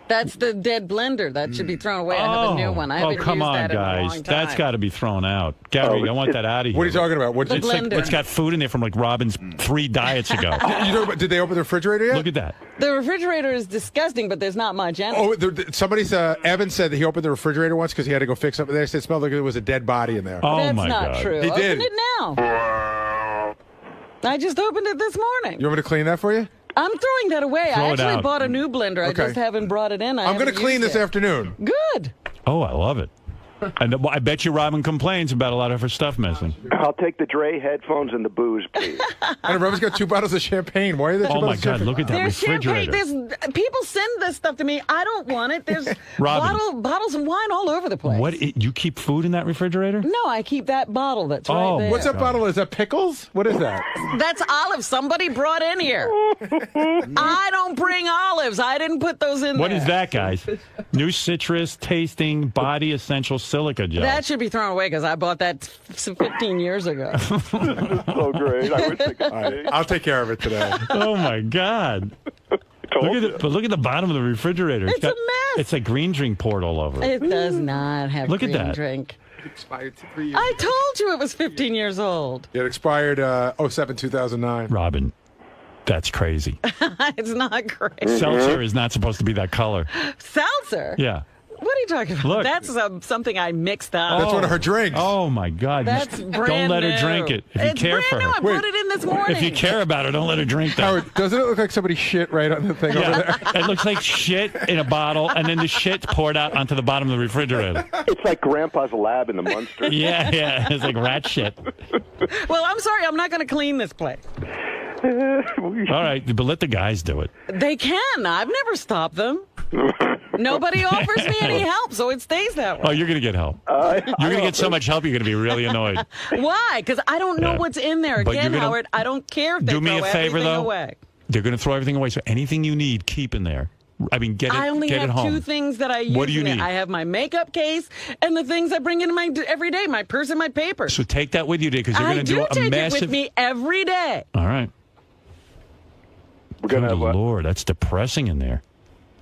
B: That's the dead blender. That should be thrown away. I have a new one. I haven't
A: come
B: used
A: on,
B: that in a
A: guys.
B: long time.
A: That's got to be thrown out. Gary, I want that out of here.
C: What are you talking about?
B: The blender.
A: It's got food in there from like Robin's 3 diets ago.
C: Did they open the refrigerator yet?
A: Look at that.
B: The refrigerator is disgusting, but there's not much in it.
C: Somebody's Evan said that he opened the refrigerator once because he had to go fix something there. He said it smelled like there was a dead body in there.
A: Oh,
B: That's
A: my
B: not
A: God.
B: true.
C: He did.
B: Open it now. I just opened it this morning.
C: You want me to clean that for you?
B: I'm throwing that away.
A: Throw
B: I
A: it
B: actually
A: out.
B: bought a new blender. I
C: Okay.
B: just haven't brought it in.
C: I'm going to clean this afternoon.
B: Good.
A: Oh, I love it. And I bet you Robin complains about a lot of her stuff missing.
L: I'll take the Dre headphones and the booze, please.
C: And Robin's got 2 bottles of champagne. Why are there 2
A: Oh, my
C: bottles of
A: God.
C: champagne?
A: Look at that
B: There's
A: refrigerator.
B: champagne. People send this stuff to me. I don't want it. There's
A: Robin.
B: bottles of wine all over the place.
A: You keep food in that refrigerator?
B: No, I keep that bottle that's
A: Oh,
B: right there.
C: What's that bottle? Is that pickles? What is that?
B: That's olives somebody brought in here. I don't bring olives. I didn't put those in
A: What
B: there.
A: is that, guys? New citrus tasting body essential silica gel.
B: That should be thrown away because I bought that 15 years ago.
L: So great. I wish I could.
C: All right, I'll take care of it today.
A: Oh, my God. Look at the bottom of the refrigerator.
B: It's a mess.
A: It's a green drink poured all over it.
B: It does not have
A: Look at
B: green
A: that.
B: drink.
C: It expired 3 years.
B: I told you it was 15 years old.
C: It expired 07/2009.
A: Robin, that's crazy.
B: It's not great.
A: Seltzer is not supposed to be that color.
B: Seltzer?
A: Yeah.
B: What are you talking about?
A: Look.
B: That's something I mixed up.
C: That's one of her drinks.
A: Oh, my God.
B: That's
A: Don't
B: brand
A: let her
B: new.
A: drink it. If you
B: It's
A: care
B: brand
A: for
B: new.
A: her.
B: I brought it in this morning.
A: If you care about her, don't let her drink that.
C: Howard, doesn't it look like somebody shit right on the thing over there?
A: It looks like shit in a bottle, and then the shit's poured out onto the bottom of the refrigerator.
L: It's like Grandpa's lab in the Munster.
A: Yeah. It's like rat shit.
B: Well, I'm sorry. I'm not going to clean this place.
A: All right, but let the guys do it.
B: They can. I've never stopped them. Nobody offers me any help, so it stays that way.
A: Oh, you're going to get help. You're going to get so much help, you're going to be really annoyed.
B: Why? Because I don't know
A: Yeah.
B: what's in there.
A: But you're
B: Again,
A: gonna-
B: Howard, I don't care if they
A: Do me
B: throw
A: a favor,
B: everything
A: though.
B: away.
A: They're going to throw everything away, so anything you need, keep in there. I mean, get it,
B: I only
A: get
B: have
A: it home.
B: 2 things that I use.
A: What do you
B: in it.
A: need?
B: I have my makeup case and the things I bring into my every day, my purse and my papers.
A: So take that with you, because you're
B: I
A: going to do a
B: take
A: massive.
B: it with me every day.
A: All right.
L: We're gonna
A: Good
L: have what?
A: Lord, that's depressing in there.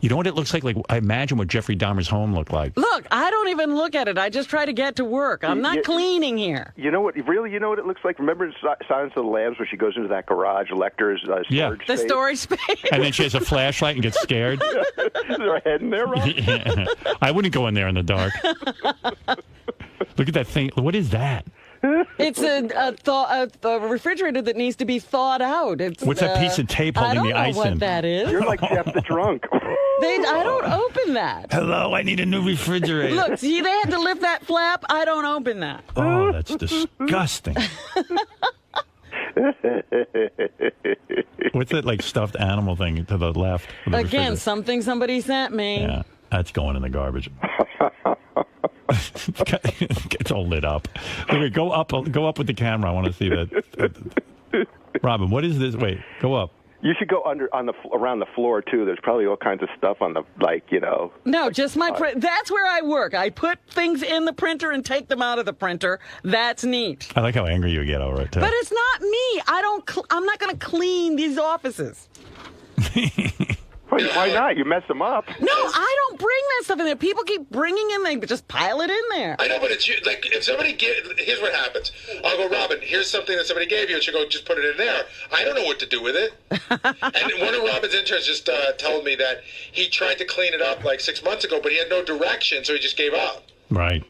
A: You know what it looks like? Like I imagine what Jeffrey Dahmer's home looked like.
B: Look, I don't even look at it. I just try to get to work. I'm not cleaning here.
L: You know what? Really, you know what it looks like? Remember in Silence of the Lambs where she goes into that garage, Lecter's storage
B: The
L: space?
B: storage space.
A: And then she has a flashlight and gets scared.
L: Is there a head in there, Rob?
A: Yeah. I wouldn't go in there in the dark. Look at that thing. What is that?
B: It's a refrigerator that needs to be thawed out. It's,
A: What's that piece of tape holding the ice in?
B: I don't know what that is.
L: You're like Jeff the drunk.
B: I don't open that.
A: Hello, I need a new refrigerator.
B: Look, see, they had to lift that flap. I don't open that.
A: Oh, that's disgusting. What's that like stuffed animal thing to the left?
B: Again, something somebody sent me.
A: Yeah, that's going in the garbage. It's all lit up. Wait, go up with the camera. I want to see that. Robin, what is this? Wait, go up.
L: You should go around the floor too. There's probably all kinds of stuff on the
B: No, just my print. That's where I work. I put things in the printer and take them out of the printer. That's neat.
A: I like how angry you get over it too.
B: But it's not me. I'm not going to clean these offices.
L: Why not? You mess them up.
B: No, I don't bring that stuff in there. People keep bringing in, they just pile it in there.
I: I know, but it's like if somebody here's what happens. I'll go, Robin, here's something that somebody gave you, and she'll go, just put it in there. I don't know what to do with it. And one of Robin's interns just told me that he tried to clean it up like 6 months ago, but he had no direction, so he just gave up.
A: Right.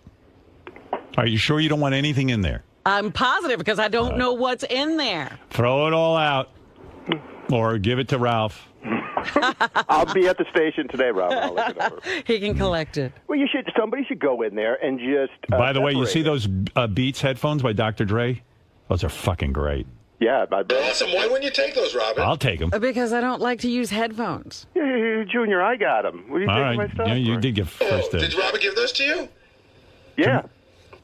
A: Are you sure you don't want anything in there?
B: I'm positive because I don't know what's in there.
A: Throw it all out, or give it to Ralph.
L: I'll be at the station today, Robin. I'll look it over.
B: He can collect it.
L: Well, somebody should go in there and just.
A: By the way, you see those Beats headphones by Dr. Dre? Those are fucking great.
L: Yeah,
I: they're awesome. Why wouldn't you take those, Robin?
A: I'll take them.
B: Because I don't like to use headphones.
L: Yeah, Junior, I got them. What do you think of my stuff?
A: Yeah, you did get first.
I: Did Robin give those to you?
L: Yeah.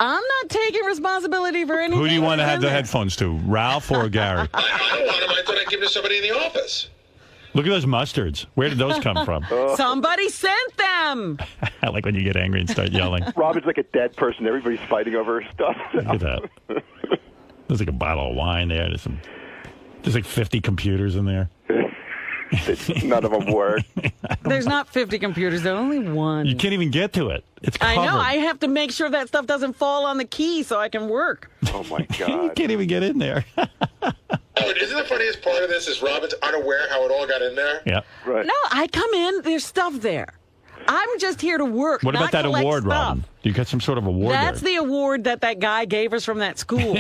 B: I'm not taking responsibility for anything.
A: Who do you want to have the headphones to, Ralph or Gary?
I: I don't want them. I thought I'd give them to somebody in the office.
A: Look at those mustards. Where did those come from?
B: Somebody sent them.
A: I like when you get angry and start yelling.
L: Robin's like a dead person. Everybody's fighting over her stuff.
A: Look at that. There's like a bottle of wine there. There's like 50 computers in there.
L: None of them work.
B: There's not 50 computers. There's only one.
A: You can't even get to it. It's covered.
B: I know. I have to make sure that stuff doesn't fall on the key so I can work.
L: Oh, my God.
A: You can't even get in there.
I: Oh, isn't the funniest part of this is Robin's unaware how it all got in there?
A: Yeah.
L: Right.
B: No, I come in. There's stuff there. I'm just here to work.
A: What about that award,
B: stuff.
A: Robin? You got some sort of award
B: That's
A: there.
B: the award that guy gave us from that school.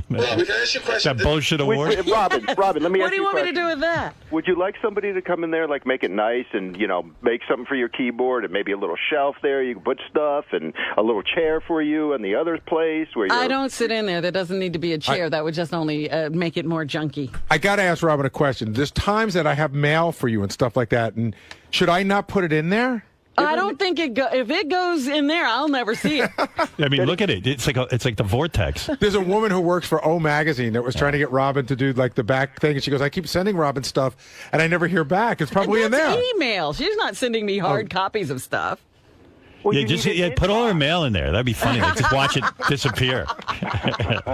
I: Robin, can I ask you a question?
A: That bullshit award?
L: Robin, let me ask you a question.
B: What do you want me to do with that?
L: Would you like somebody to come in there, like make it nice and, make something for your keyboard and maybe a little shelf there you can put stuff and a little chair for you in the other place where
B: I don't sit in there. There doesn't need to be a chair. That would just only make it more junky.
C: I got to ask Robin a question. There's times that I have mail for you and stuff like that, and should I not put it in there?
B: I don't think if it goes in there, I'll never see it.
A: I mean, look at it. It's like the vortex.
C: There's a woman who works for O Magazine that was trying to get Robin to do like the back thing, and she goes, "I keep sending Robin stuff, and I never hear back. It's probably in there."
B: Email. She's not sending me hard copies of stuff.
L: Well,
A: put all her mail in there. That'd be funny. Like, just watch it disappear.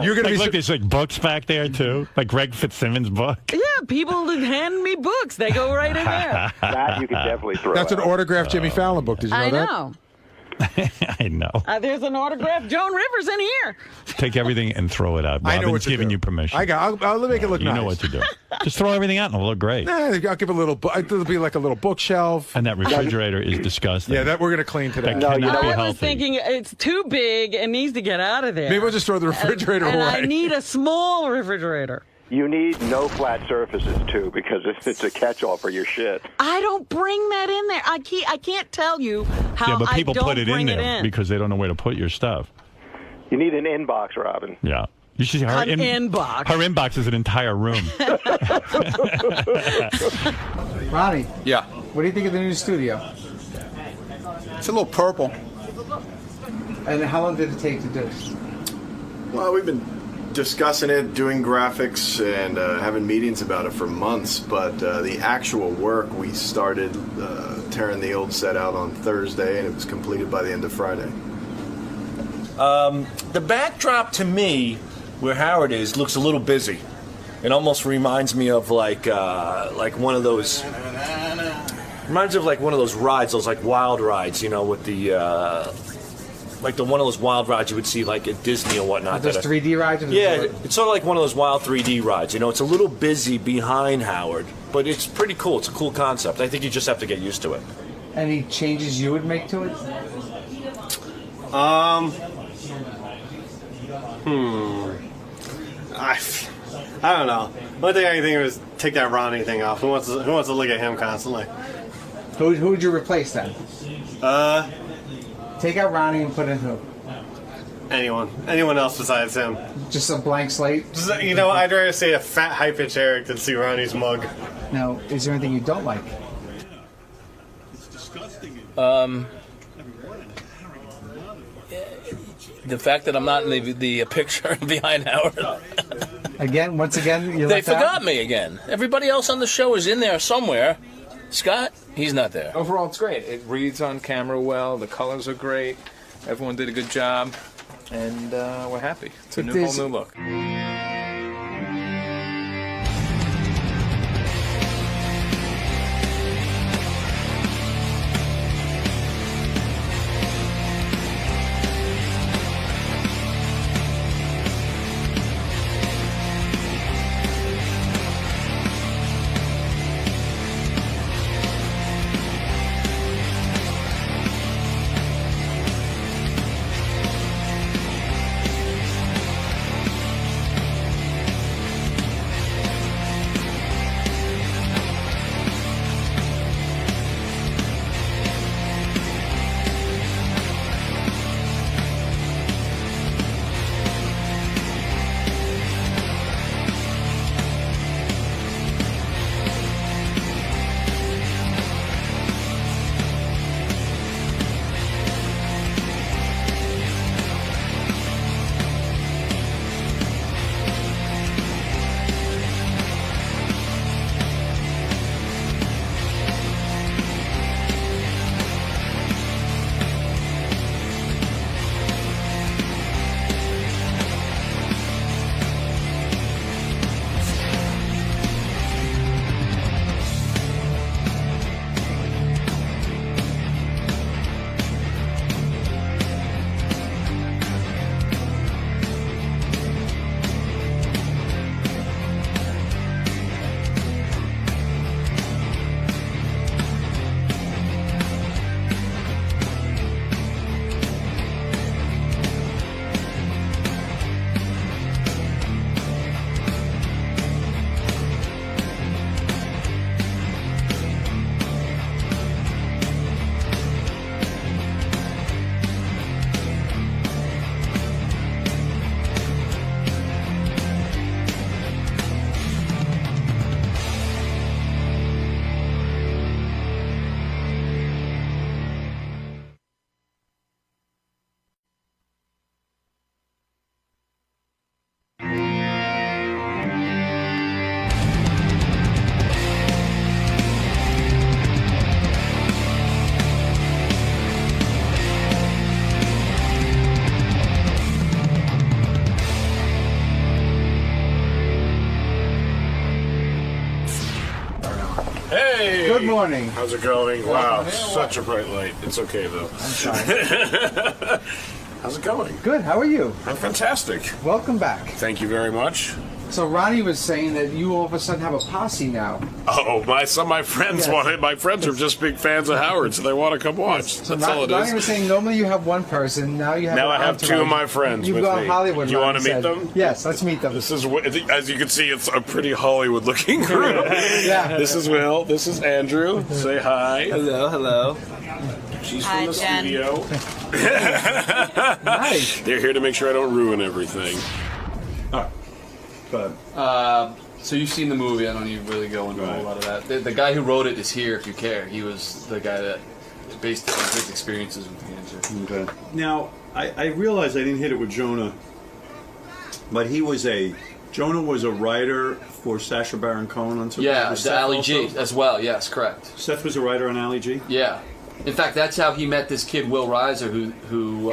C: You're gonna
A: look, there's like books back there too, like Greg Fitzsimmons' book.
B: Yeah, people hand me books. They go right in there.
L: That you could definitely throw.
C: That's an
L: out.
C: autographed Jimmy Fallon book. Did you know that?
B: I know.
A: I know.
B: There's an autographed Joan Rivers in here.
A: Take everything and throw it out.
C: I know
A: Robin's
C: what to
A: giving
C: do.
A: you permission.
C: I'll make it look
A: you
C: nice.
A: You know what to do. Just throw everything out and it'll look great.
C: Nah, I'll give a little. It'll be like a little bookshelf.
A: And that refrigerator is disgusting.
C: Yeah, that we're gonna clean today.
A: That cannot be
B: I
A: healthy.
B: was thinking it's too big and needs to get out of there.
C: Maybe we'll just throw the refrigerator
B: and
C: away.
B: I need a small refrigerator.
L: You need no flat surfaces too, because it's a catch-all for your shit.
B: I don't bring that in there. I can't tell you how.
A: Yeah, but people
B: I don't
A: put it
B: bring
A: in there because they don't know where to put your stuff.
L: You need an inbox, Robin.
A: Yeah. You should see her
B: inbox.
A: Her inbox is an entire room.
N: Ronnie.
O: Yeah.
N: What do you think of the new studio?
O: It's a little purple.
N: And how long did it take to do?
P: Well, we've been discussing it, doing graphics, and having meetings about it for months, but the actual work, we started tearing the old set out on Thursday, and it was completed by the end of Friday.
K: The backdrop to me, where Howard is, looks a little busy. It almost reminds me of like one of those. Reminds me of like one of those rides, those like wild rides, with the. Like one of those wild rides you would see like at Disney or whatnot.
N: Those 3D rides?
K: Yeah, it's sort of like one of those wild 3D rides. It's a little busy behind Howard, but it's pretty cool. It's a cool concept. I think you just have to get used to it.
N: Any changes you would make to it?
Q: I don't know. One thing I can think of is take that Ronnie thing off. Who wants to look at him constantly?
N: Who would you replace then? Take out Ronnie and put in who?
Q: Anyone else besides him.
N: Just a blank slate?
Q: You know, I'd rather see a fat, high-pitched Eric than see Ronnie's mug.
N: Now, is there anything you don't like?
E: The fact that I'm not in the picture behind Howard.
N: Once again, you
E: They
N: left out?
E: forgot me again. Everybody else on the show is in there somewhere. Scott, he's not there.
R: Overall, it's great. It reads on camera well. The colors are great. Everyone did a good job. And we're happy. It's a whole new look.
Q: Hey!
N: Good morning.
S: How's it going? Wow, such a bright light. It's okay, though.
N: I'm sorry.
S: How's it going?
N: Good. How are you?
S: I'm fantastic.
N: Welcome back.
S: Thank you very much.
N: So Ronnie was saying that you all of a sudden have a posse now.
S: Oh, my friends want it. My friends are just big fans of Howard, so they want to come watch.
N: So
S: That's all it
N: Ronnie
S: is.
N: was saying normally you have one person, now you have
S: Now
N: an
S: I have two
N: entourage.
S: of my friends
N: You've
S: with
N: got
S: me.
N: Hollywood.
S: Do you
N: Ronnie
S: want to meet
N: said.
S: them?
N: Yes, let's meet them.
S: This is as you can see, it's a pretty Hollywood-looking group.
N: Yeah.
S: This is Will. This is Andrew. Say hi.
K: Hello, hello.
S: She's
K: Hi,
S: from the
K: Jen.
S: studio.
N: Nice.
S: They're here to make sure I don't ruin everything.
H: So you've seen the movie. I don't even really go into a whole lot of that. The guy who wrote it is here if you care. He was the guy that based it on his experiences with cancer.
A: Okay. Now, I realized I didn't hit it with Jonah, but Jonah was a writer for Sacha Baron Cohen on Superbad.
H: Yeah,
A: Was
H: the
A: Seth
H: Ali
A: also?
H: G as well. Yes, correct.
A: Seth was a writer on Ali G?
H: Yeah. In fact, that's how he met this kid, Will Reiser, who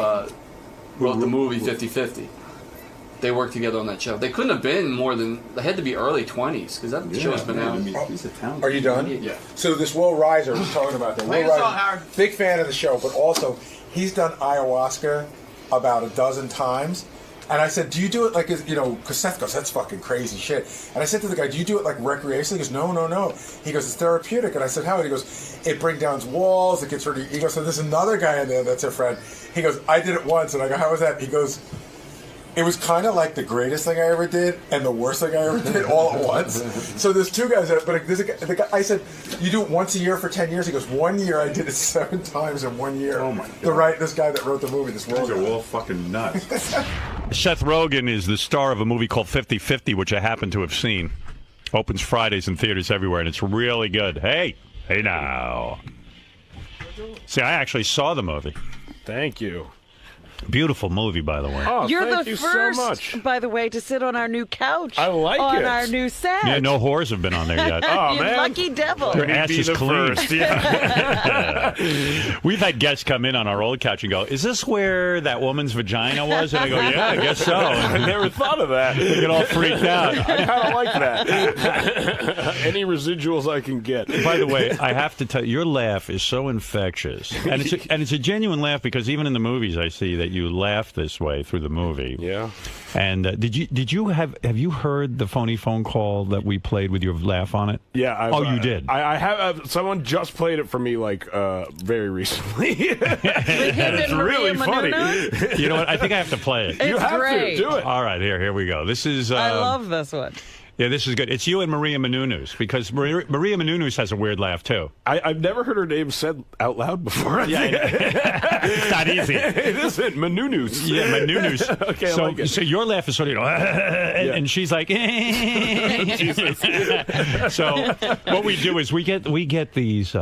H: wrote the movie 50-50. They worked together on that show. They couldn't have been more than, they had to be early 20s, because that show's been out.
A: He's a talent.
C: Are you done?
H: Yeah.
C: So this Will Reiser was talking about that. Will Reiser, big fan of the show, but also he's done ayahuasca about a dozen times. And I said, do you do it like, because Seth goes, that's fucking crazy shit. And I said to the guy, do you do it like recreationally? He goes, no. He goes, it's therapeutic. And I said, how? And he goes, it brings down walls, it gets rid of, he goes, so there's another guy in there that's a friend. He goes, I did it once. And I go, how was that? He goes, it was kind of like the greatest thing I ever did and the worst thing I ever did all at once. So there's two guys, but there's the guy, I said, you do it once a year for 10 years? He goes, 1 year I did it 7 times in 1 year.
A: Oh my God.
C: This guy that wrote the movie, this world.
A: These are all fucking nuts. Seth Rogen is the star of a movie called 50-50, which I happen to have seen. Opens Fridays in theaters everywhere, and it's really good. Hey now. See, I actually saw the movie.
S: Thank you.
A: Beautiful movie, by the way.
S: Oh,
B: You're
S: thank
B: the
S: you
B: first,
S: so much.
B: by the way, to sit on our new couch.
S: I like
B: on
S: it.
B: our new set.
A: Yeah, no whores have been on there yet.
S: Oh,
B: You
S: man.
B: lucky devil.
A: Your ass is clean.
S: First, yeah.
A: We've had guests come in on our old couch and go, is this where that woman's vagina was? And I go, yeah, I guess so.
S: I never thought of that.
A: They get all freaked out.
S: I kind of like that. Any residuals I can get.
A: By the way, I have to tell you, your laugh is so infectious. And it's a genuine laugh, because even in the movies I see that you laugh this way through the movie.
S: Yeah.
A: And have you heard the phony phone call that we played with your laugh on it?
S: Yeah.
A: You did?
S: I have. Someone just played it for me, very recently. And it's really funny.
A: You know what? I think I have to play it.
B: It's great.
S: Do it.
A: All right, here we go. This is.
B: I love this one.
A: Yeah, this is good. It's you and Maria Menounos, because Maria Menounos has a weird laugh, too.
S: I've never heard her name said out loud before.
A: It's not easy.
S: It isn't. Menounos.
A: Yeah, Menounos.
S: Okay, I like it.
A: So your laugh is sort of, and she's like,
S: Jesus.
A: So what we do is we get these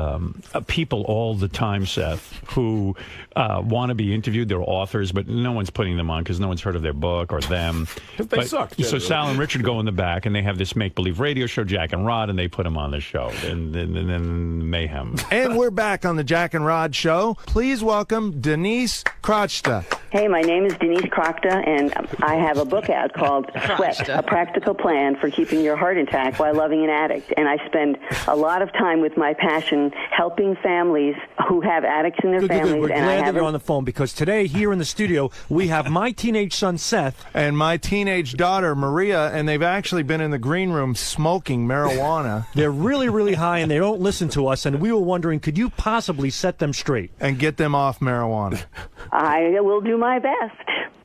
A: people all the time, Seth, who want to be interviewed. They're authors, but no one's putting them on because no one's heard of their book or them.
S: They suck.
A: So Sal and Richard go in the back, and they have this make-believe radio show, Jack and Rod, and they put them on the show. And then mayhem.
T: And we're back on the Jack and Rod show. Please welcome Denise Krochta.
U: Hey, my name is Denise Krochta, and I have a book out called Sweat, A Practical Plan for Keeping Your Heart Intact While Loving an Addict. And I spend a lot of time with my passion helping families who have addicts in their families.
V: We're
U: and
V: glad that you're on the phone, because today here in the studio we have my teenage son Seth
T: and my teenage daughter Maria, and they've actually been in the green room smoking marijuana.
V: They're really, really high, and they don't listen to us, and we were wondering, could you possibly set them straight
T: and get them off marijuana?
U: I will do my best.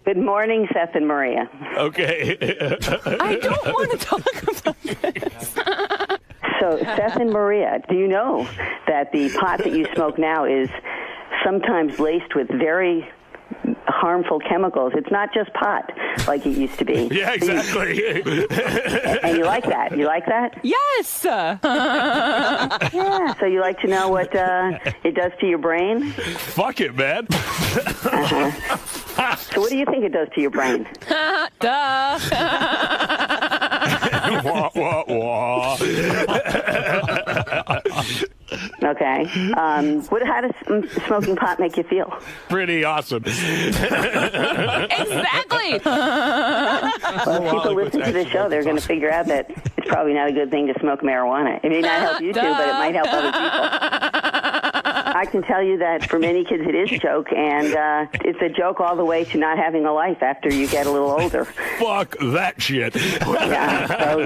U: Good morning, Seth and Maria.
S: Okay.
B: I don't want to talk about this.
U: So, Seth and Maria, do you know that the pot that you smoke now is sometimes laced with very harmful chemicals? It's not just pot like it used to be.
S: Yeah, exactly.
U: And you like that? You like that?
B: Yes.
U: Yeah. So you like to know what it does to your brain?
S: Fuck it, man.
U: So what do you think it does to your brain?
B: Duh.
S: Wah, wah, wah.
U: Okay. How does smoking pot make you feel?
S: Pretty awesome.
B: Exactly.
U: Well, if people listen to this show, they're going to figure out that it's probably not a good thing to smoke marijuana. It may not help you too, but it might help other people. I can tell you that for many kids it is a joke, and it's a joke all the way to not having a life after you get a little older.
S: Fuck that shit.
U: Yeah. So,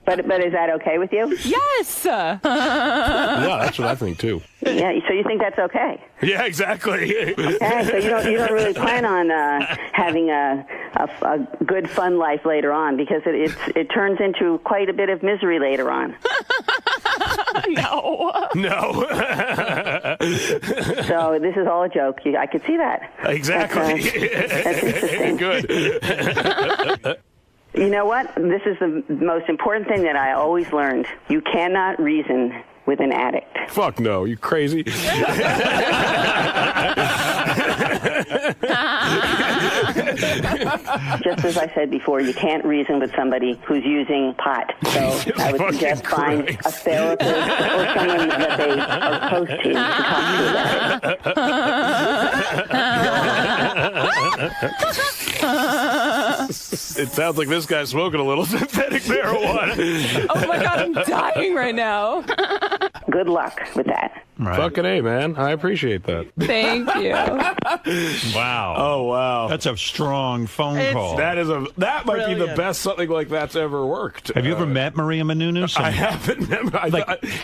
U: but is that okay with you?
B: Yes.
S: Yeah, that's what I think too.
U: Yeah. So you think that's okay?
S: Yeah, exactly.
U: Okay. So you don't really plan on having a good fun life later on, because it turns into quite a bit of misery later on.
S: No.
U: So this is all a joke. I could see that.
S: Exactly.
U: That's interesting.
S: Good.
U: You know what? This is the most important thing that I always learned. You cannot reason with an addict.
S: Fuck no. You crazy?
U: Just as I said before, you can't reason with somebody who's using pot. So I would suggest find a therapist or someone that they are close to talk to about it.
S: It sounds like this guy's smoking a little synthetic marijuana.
B: Oh my God, I'm dying right now.
U: good luck with that.
S: Right. Fucking A, man. I appreciate that.
B: Thank you.
A: Wow.
S: Oh, wow.
A: That's a strong phone call.
S: That might be the best something like that's ever worked.
A: Have you ever met Maria Menounos?
S: I haven't.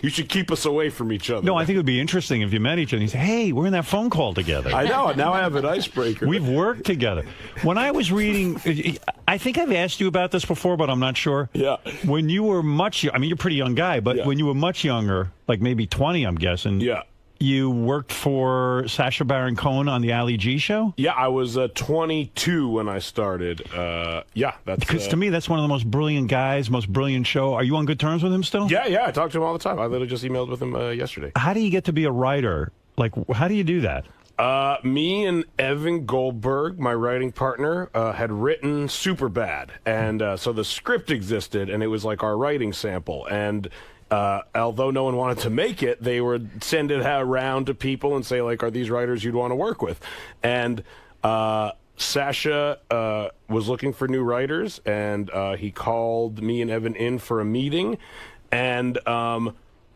S: You should keep us away from each other.
A: No, I think it would be interesting if you met each other and you say, hey, we're in that phone call together.
S: I know. Now I have an icebreaker.
A: We've worked together. When I was reading, I think I've asked you about this before, but I'm not sure.
S: Yeah.
A: When you were you're a pretty young guy, but when you were much younger, like maybe 20, I'm guessing.
S: Yeah.
A: You worked for Sacha Baron Cohen on the Ali G show?
S: Yeah, I was 22 when I started.
A: Because to me, that's one of the most brilliant guys, most brilliant show. Are you on good terms with him still?
S: Yeah, I talk to him all the time. I literally just emailed with him yesterday.
A: How do you get to be a writer? Like, how do you do that?
S: Me and Evan Goldberg, my writing partner, had written Superbad. And so the script existed, and it was like our writing sample. And although no one wanted to make it, they would send it around to people and say, like, are these writers you'd want to work with? And Sacha was looking for new writers, and he called me and Evan in for a meeting. And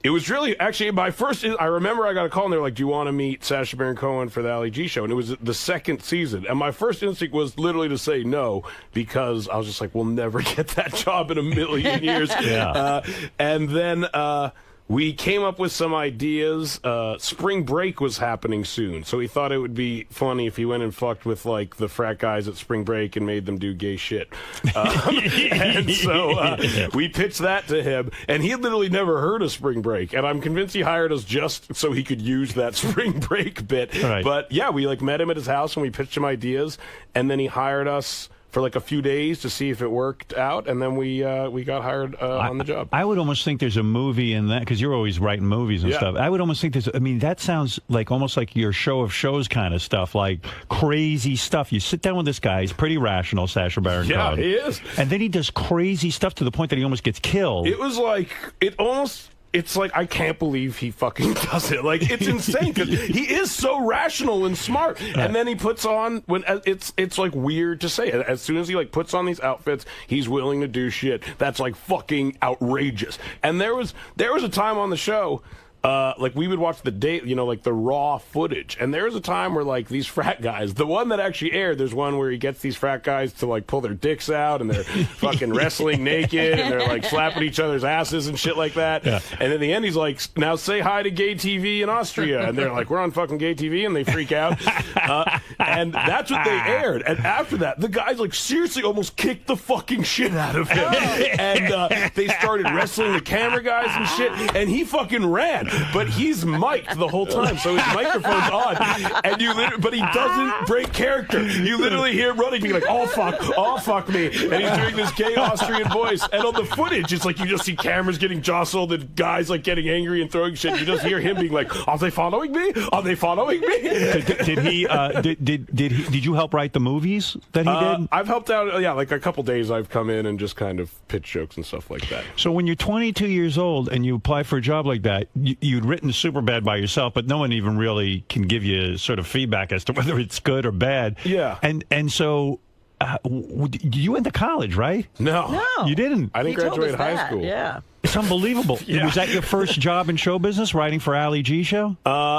S: it was really, actually, I remember I got a call, and they were like, do you want to meet Sacha Baron Cohen for the Ali G show? And it was the second season. And my first instinct was literally to say no, because I was just like, we'll never get that job in a million years. And then we came up with some ideas. Spring break was happening soon, so he thought it would be funny if he went and fucked with, like, the frat guys at spring break and made them do gay shit. And so we pitched that to him, and he had literally never heard of spring break, and I'm convinced he hired us just so he could use that spring break bit.
A: Right.
S: But yeah, we met him at his house and we pitched him ideas, and then he hired us for like a few days to see if it worked out, and then we got hired on the job.
A: I would almost think there's a movie in that, because you're always writing movies and stuff. I would almost think that sounds like almost like your show of shows kind of stuff, like crazy stuff. You sit down with this guy, he's pretty rational, Sacha Baron Cohen.
S: Yeah, he is.
A: And then he does crazy stuff to the point that he almost gets killed.
S: It was like, it's like, I can't believe he fucking does it. Like, it's insane, because he is so rational and smart. And then he puts on, it's like weird to say, as soon as he like puts on these outfits, he's willing to do shit that's like fucking outrageous. And there was a time on the show, like we would watch like the raw footage, and there was a time where like these frat guys, the one that actually aired, there's one where he gets these frat guys to like pull their dicks out, and they're fucking wrestling naked, and they're like slapping each other's asses and shit like that. And in the end, he's like, now say hi to gay TV in Austria, and they're like, we're on fucking gay TV, and they freak out. And that's what they aired. And after that, the guys like seriously almost kicked the fucking shit out of him. And they started wrestling the camera guys and shit, and he fucking ran. But he's mic'd the whole time, so his microphone's on, and but he doesn't break character. You literally hear him running, being like, oh fuck me, and he's doing this gay Austrian voice. And on the footage, it's like you just see cameras getting jostled and guys like getting angry and throwing shit. You just hear him being like, are they following me? Are they following me?
A: Did you help write the movies that he did?
S: I've helped out. Like a couple days, I've come in and just kind of pitch jokes and stuff like that.
A: So when you're 22 years old and you apply for a job like that, you'd written Superbad by yourself, but no one even really can give you sort of feedback as to whether it's good or bad.
S: Yeah.
A: And so you went to college, right?
S: No.
A: You didn't.
S: I didn't graduate high school.
B: Yeah.
A: It's unbelievable.
S: Yeah.
A: Was that your first job in show business, writing for Ali G show?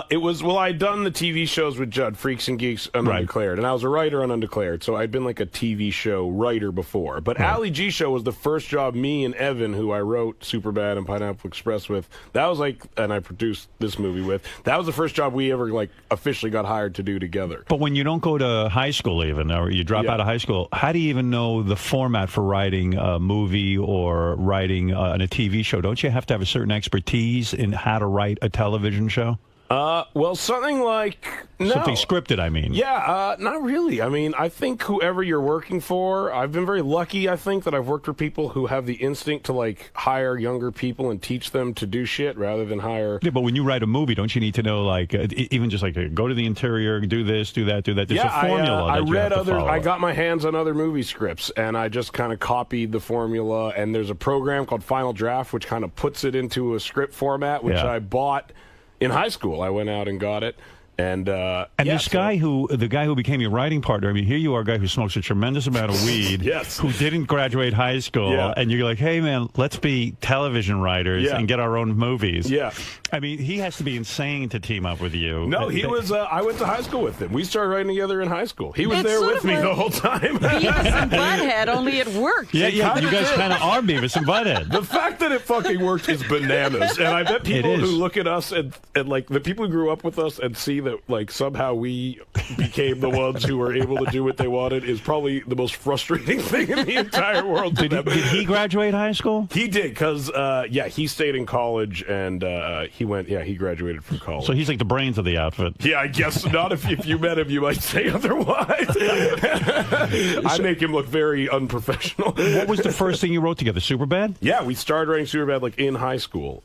S: It was, I'd done the TV shows with Judd, Freaks and Geeks, and Undeclared, and I was a writer on Undeclared, so I'd been like a TV show writer before. But Ali G show was the first job me and Evan, who I wrote Superbad and Pineapple Express with, that was like, and I produced this movie with, that was the first job we ever like officially got hired to do together.
A: But when you don't go to high school even, or you drop out of high school, how do you even know the format for writing a movie or writing on a TV show? Don't you have to have a certain expertise in how to write a television show?
S: Well, something like...
A: Something scripted, I mean.
S: Yeah, not really. I mean, I think whoever you're working for, I've been very lucky, I think, that I've worked for people who have the instinct to, like, hire younger people and teach them to do shit rather than hire...
A: Yeah, but when you write a movie, don't you need to know, like, even just, like, go to the interior, do this, do that, do that. There's a formula
S: I
A: that you
S: read
A: have to follow.
S: I got my hands on other movie scripts, and I just kind of copied the formula, and there's a program called Final Draft, which kind of puts it into a script format, which I bought... In high school, I went out and got it, And
A: this guy the guy who became your writing partner, I mean, here you are, a guy who smokes a tremendous amount of weed,
S: yes,
A: who didn't graduate high school, and you're like, hey, man, let's be television writers and get our own movies.
S: Yeah.
A: I mean, he has to be insane to team up with you.
S: No, he was, I went to high school with him. We started writing together in high school. He was there with me the whole time.
B: Beavis and Butthead, only it worked.
A: Yeah, you guys kind of are Beavis and Butthead.
S: The fact that it fucking worked is bananas. And I bet people who look at us and like the people who grew up with us and see that like somehow we became the ones who were able to do what they wanted is probably the most frustrating thing in the entire world.
A: Did he graduate high school?
S: He did, because he stayed in college and he graduated from college.
A: So he's like the brains of the outfit.
S: Yeah, I guess not. If you met him, you might say otherwise. I make him look very unprofessional.
A: What was the first thing you wrote together? Superbad?
S: Yeah, we started writing Superbad like in high school.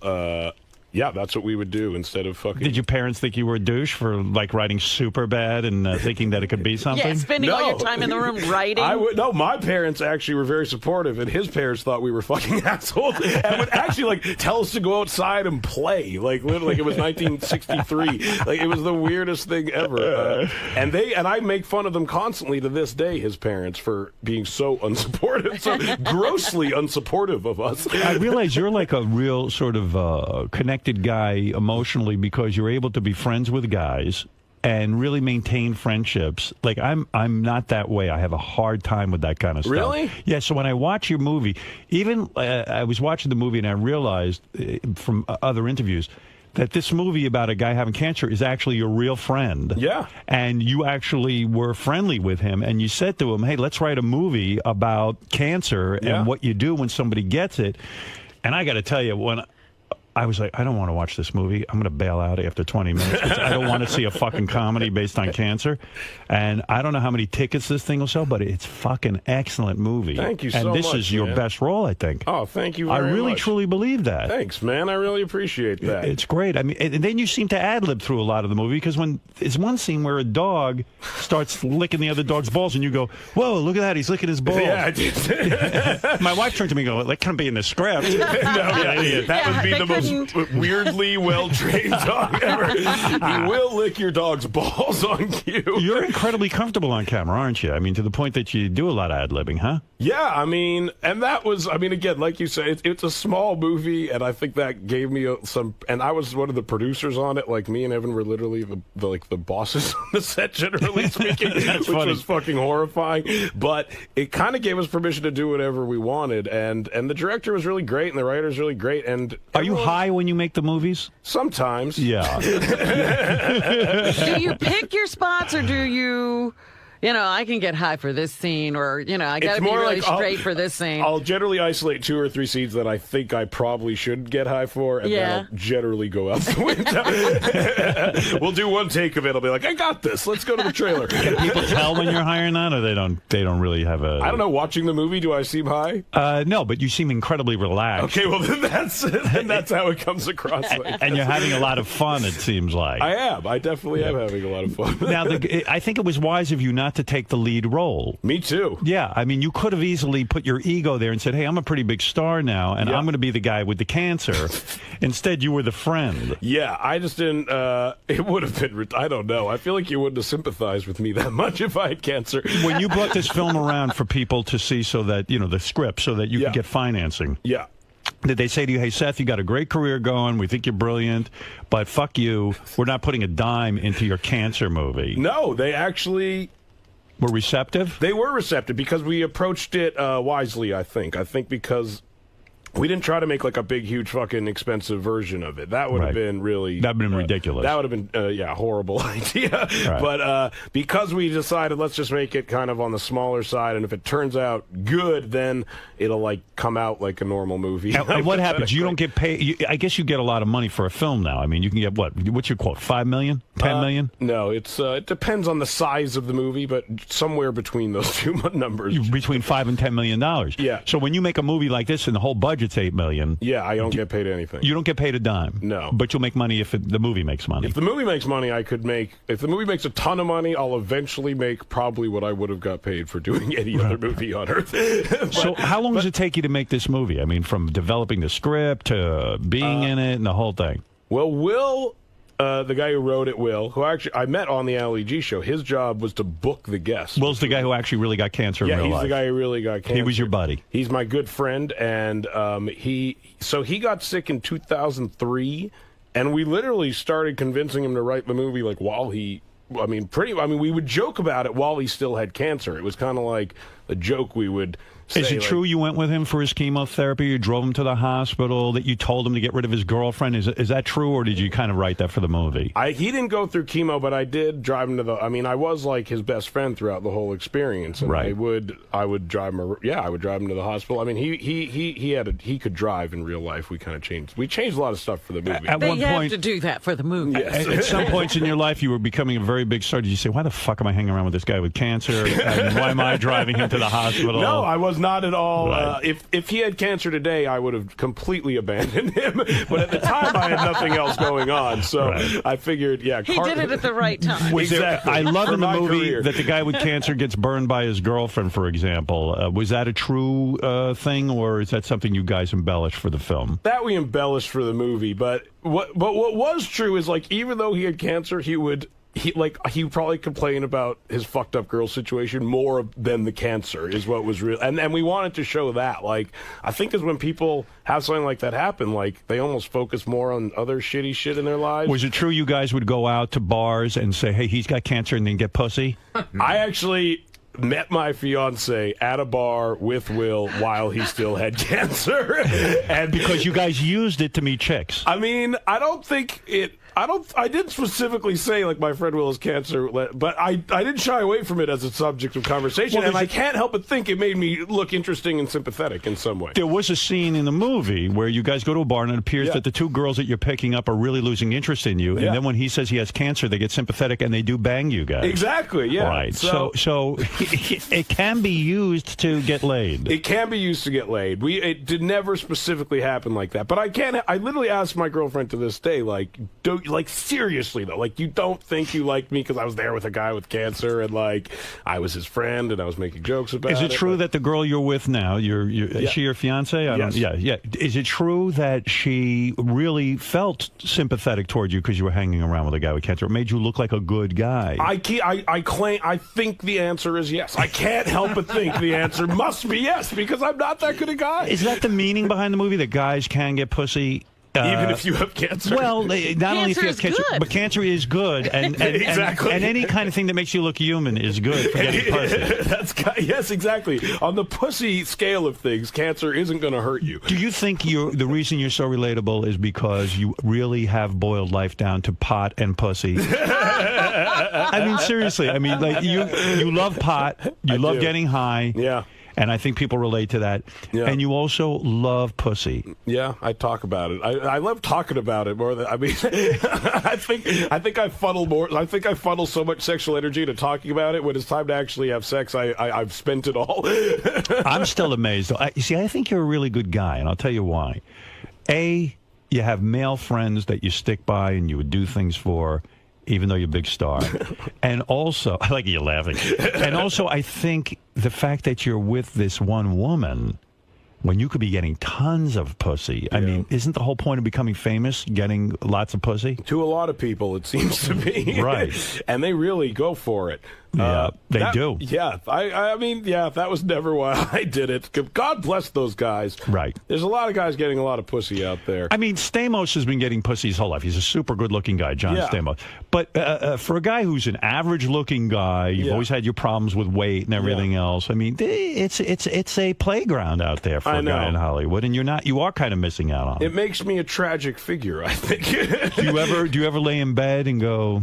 S: Yeah, that's what we would do instead of fucking...
A: Did your parents think you were a douche for, like, writing Superbad and thinking that it could be something?
B: Yeah, spending all your time in the room writing.
S: No, my parents actually were very supportive, and his parents thought we were fucking assholes and would actually, like, tell us to go outside and play. Like, literally, it was 1963. Like, it was the weirdest thing ever. And I make fun of them constantly to this day, his parents, for being so unsupportive, so grossly unsupportive of us.
A: I realize you're like a real sort of connected guy emotionally because you're able to be friends with guys and really maintain friendships. Like I'm not that way. I have a hard time with that kind of stuff.
S: Really?
A: Yeah. So when I watch your movie, even I was watching the movie and I realized from other interviews that this movie about a guy having cancer is actually your real friend.
S: Yeah.
A: And you actually were friendly with him, and you said to him, hey, let's write a movie about cancer and what you do when somebody gets it. And I got to tell you, when I was like, I don't want to watch this movie. I'm going to bail out after 20 minutes. I don't want to see a fucking comedy based on cancer. And I don't know how many tickets this thing will sell, but it's fucking excellent movie.
S: Thank you so much,
A: And this is your best role, I think.
S: Oh, thank you very much.
A: I really, truly believe that.
S: Thanks, man. I really appreciate that.
A: It's great. I mean, and then you seem to ad-lib through a lot of the movie, because there's one scene where a dog starts licking the other dog's balls, and you go, whoa, look at that. He's licking his balls.
S: Yeah, I did.
A: My wife turned to me and go, that can't be in the script.
S: That would be the most weirdly well-trained dog ever. He will lick your dog's balls on cue.
A: You're incredibly comfortable on camera, aren't you? I mean, to the point that you do a lot of ad-libbing, huh?
S: Yeah, I mean, and that was, I mean, again, like you say, it's a small movie, and I think that gave me some, and I was one of the producers on it. Like, me and Evan were literally the bosses on the set, generally speaking, which was fucking horrifying. But it kind of gave us permission to do whatever we wanted, and the director was really great, and the writer's really great. And
A: are you high when you make the movies?
S: Sometimes.
A: Yeah.
B: Do you pick your spots, or do you... I can get high for this scene, or, I got to be really straight for this scene.
S: I'll generally isolate 2 or 3 scenes that I think I probably should get high for, and then I'll generally go out the window. We'll do one take of it. I'll be like, I got this. Let's go to the trailer.
A: Can people tell when you're high or not, or they don't really have a...
S: I don't know. Watching the movie, do I seem high?
A: No, but you seem incredibly relaxed.
S: Okay, well, then that's how it comes across.
A: And you're having a lot of fun, it seems like.
S: I am. I definitely am having a lot of fun.
A: Now, I think it was wise of you not to take the lead role.
S: Me too.
A: Yeah, I mean, you could have easily put your ego there and said, hey, I'm a pretty big star now, and I'm going to be the guy with the cancer. Instead, you were the friend.
S: Yeah, I just didn't, it would have been, I don't know. I feel like you wouldn't have sympathized with me that much if I had cancer.
A: When you brought this film around for people to see, so that, the script, so that you could get financing.
S: Yeah.
A: Did they say to you, hey, Seth, you got a great career going, we think you're brilliant, but fuck you, we're not putting a dime into your cancer movie?
S: No, they actually...
A: were receptive?
S: They were receptive because we approached it wisely, I think. I think because we didn't try to make like a big, huge, fucking expensive version of it. That would have been really...
A: that would have been ridiculous.
S: That would have been, horrible idea. Right. But because we decided, let's just make it kind of on the smaller side, and if it turns out good, then it'll like come out like a normal movie.
A: And what happens? You don't get paid... I guess you get a lot of money for a film now. I mean, you can get what's your quote, $5 million? $10 million?
S: No, it depends on the size of the movie, but somewhere between those two numbers.
A: Between $5 and $10 million.
S: Yeah.
A: So when you make a movie like this and the whole budget's $8 million...
S: Yeah, I don't get paid anything.
A: You don't get paid a dime?
S: No.
A: But you'll make money if the movie makes money?
S: If the movie makes money, I could make... If the movie makes a ton of money, I'll eventually make probably what I would have got paid for doing any other movie on Earth.
A: So how long does it take you to make this movie? I mean, from developing the script to being in it and the whole thing.
S: Well, Will the guy who wrote it, Will, who actually I met on the Ali G show. His job was to book the guests.
A: Will's the guy who actually really got cancer in real life.
S: Yeah, he's the guy who really got cancer.
A: He was your buddy.
S: He's my good friend, and he got sick in 2003, and we literally started convincing him to write the movie like while he. We would joke about it while he still had cancer. It was kind of like a joke we would say.
A: Is it true you went with him for his chemotherapy? You drove him to the hospital, that you told him to get rid of his girlfriend? Is that true, or did you kind of write that for the movie?
S: He didn't go through chemo, but I did drive him to the... I was like his best friend throughout the whole experience. And
A: right.
S: I would drive him... Yeah, I would drive him to the hospital. He could drive in real life. We kind of changed... We changed a lot of stuff for the movie.
B: At one point... have to do that for the movie.
S: Yes.
A: At some points in your life, you were becoming a very big star. Did you say, why the fuck am I hanging around with this guy with cancer? And why am I driving him to the hospital?
S: No, I was not at all.
A: Right.
S: If he had cancer today, I would have completely abandoned him. But at the time, I had nothing else going on. So
A: right.
S: I figured,
B: he did it at the right time.
S: Exactly.
A: I love in the movie
S: career.
A: that the guy with cancer gets burned by his girlfriend, for example. Was that a true thing, or is that something you guys embellished for the film?
S: That we embellished for the movie, but what was true is, like, even though he had cancer, he would probably complain about his fucked up girl situation more than the cancer is what was real. And we wanted to show that. Like, I think is when people have something like that happen, like, they almost focus more on other shitty shit in their lives.
A: Was it true you guys would go out to bars and say, hey, he's got cancer, and then get pussy?
S: I actually met my fiance at a bar with Will while he still had cancer.
A: And because you guys used it to meet chicks.
S: I mean, I didn't specifically say, like, my friend Will has cancer, but I didn't shy away from it as a subject of conversation, and I can't help but think it made me look interesting and sympathetic in some way.
A: There was a scene in the movie where you guys go to a bar, and it appears that the two girls that you're picking up are really losing interest in you, and then when he says he has cancer, they get sympathetic, and they do bang you guys.
S: Exactly, yeah.
A: Right, so it can be used to get laid.
S: It can be used to get laid. It did never specifically happen like that, but I literally asked my girlfriend to this day, like, seriously though, like, you don't think you liked me because I was there with a guy with cancer and, like, I was his friend and I was making jokes about it.
A: Is it true that the girl you're with now, is she your fiance?
S: Yes.
A: Yeah. Is it true that she really felt sympathetic toward you because you were hanging around with a guy with cancer? It made you look like a good guy.
S: I think the answer is yes. I can't help but think the answer must be yes, because I'm not that good a guy.
A: Is that the meaning behind the movie, that guys can get pussy?
S: Even if you have cancer?
A: Well, not only if you have cancer, but cancer is good. And
S: exactly.
A: And any kind of thing that makes you look human is good for getting pussy.
S: Yes, exactly. On the pussy scale of things, cancer isn't going to hurt you.
A: Do you think the reason you're so relatable is because you really have boiled life down to pot and pussy? I mean, seriously. I mean, like, you love pot. You love getting high.
S: Yeah.
A: And I think people relate to that.
S: Yeah.
A: And you also love pussy.
S: Yeah, I talk about it. I love talking about it more than, I mean, I think I funnel more. I think I funnel so much sexual energy into talking about it. When it's time to actually have sex, I've spent it all.
A: I'm still amazed. You see, I think you're a really good guy, and I'll tell you why. A, you have male friends that you stick by and you would do things for, even though you're a big star. And also, I like you laughing. And also, I think the fact that you're with this one woman when you could be getting tons of pussy. I mean, isn't the whole point of becoming famous getting lots of pussy?
S: To a lot of people, it seems to be.
A: Right.
S: And they really go for it.
A: Yeah, they do.
S: Yeah, I mean, that was never why I did it. God bless those guys.
A: Right.
S: There's a lot of guys getting a lot of pussy out there.
A: I mean, Stamos has been getting pussy his whole life. He's a super good-looking guy, John Stamos. But for a guy who's an average-looking guy, you've always had your problems with weight and everything else. I mean, it's a playground out there for a guy in Hollywood, and you are kind of missing out on it.
S: It makes me a tragic figure, I think.
A: Do you ever lay in bed and go,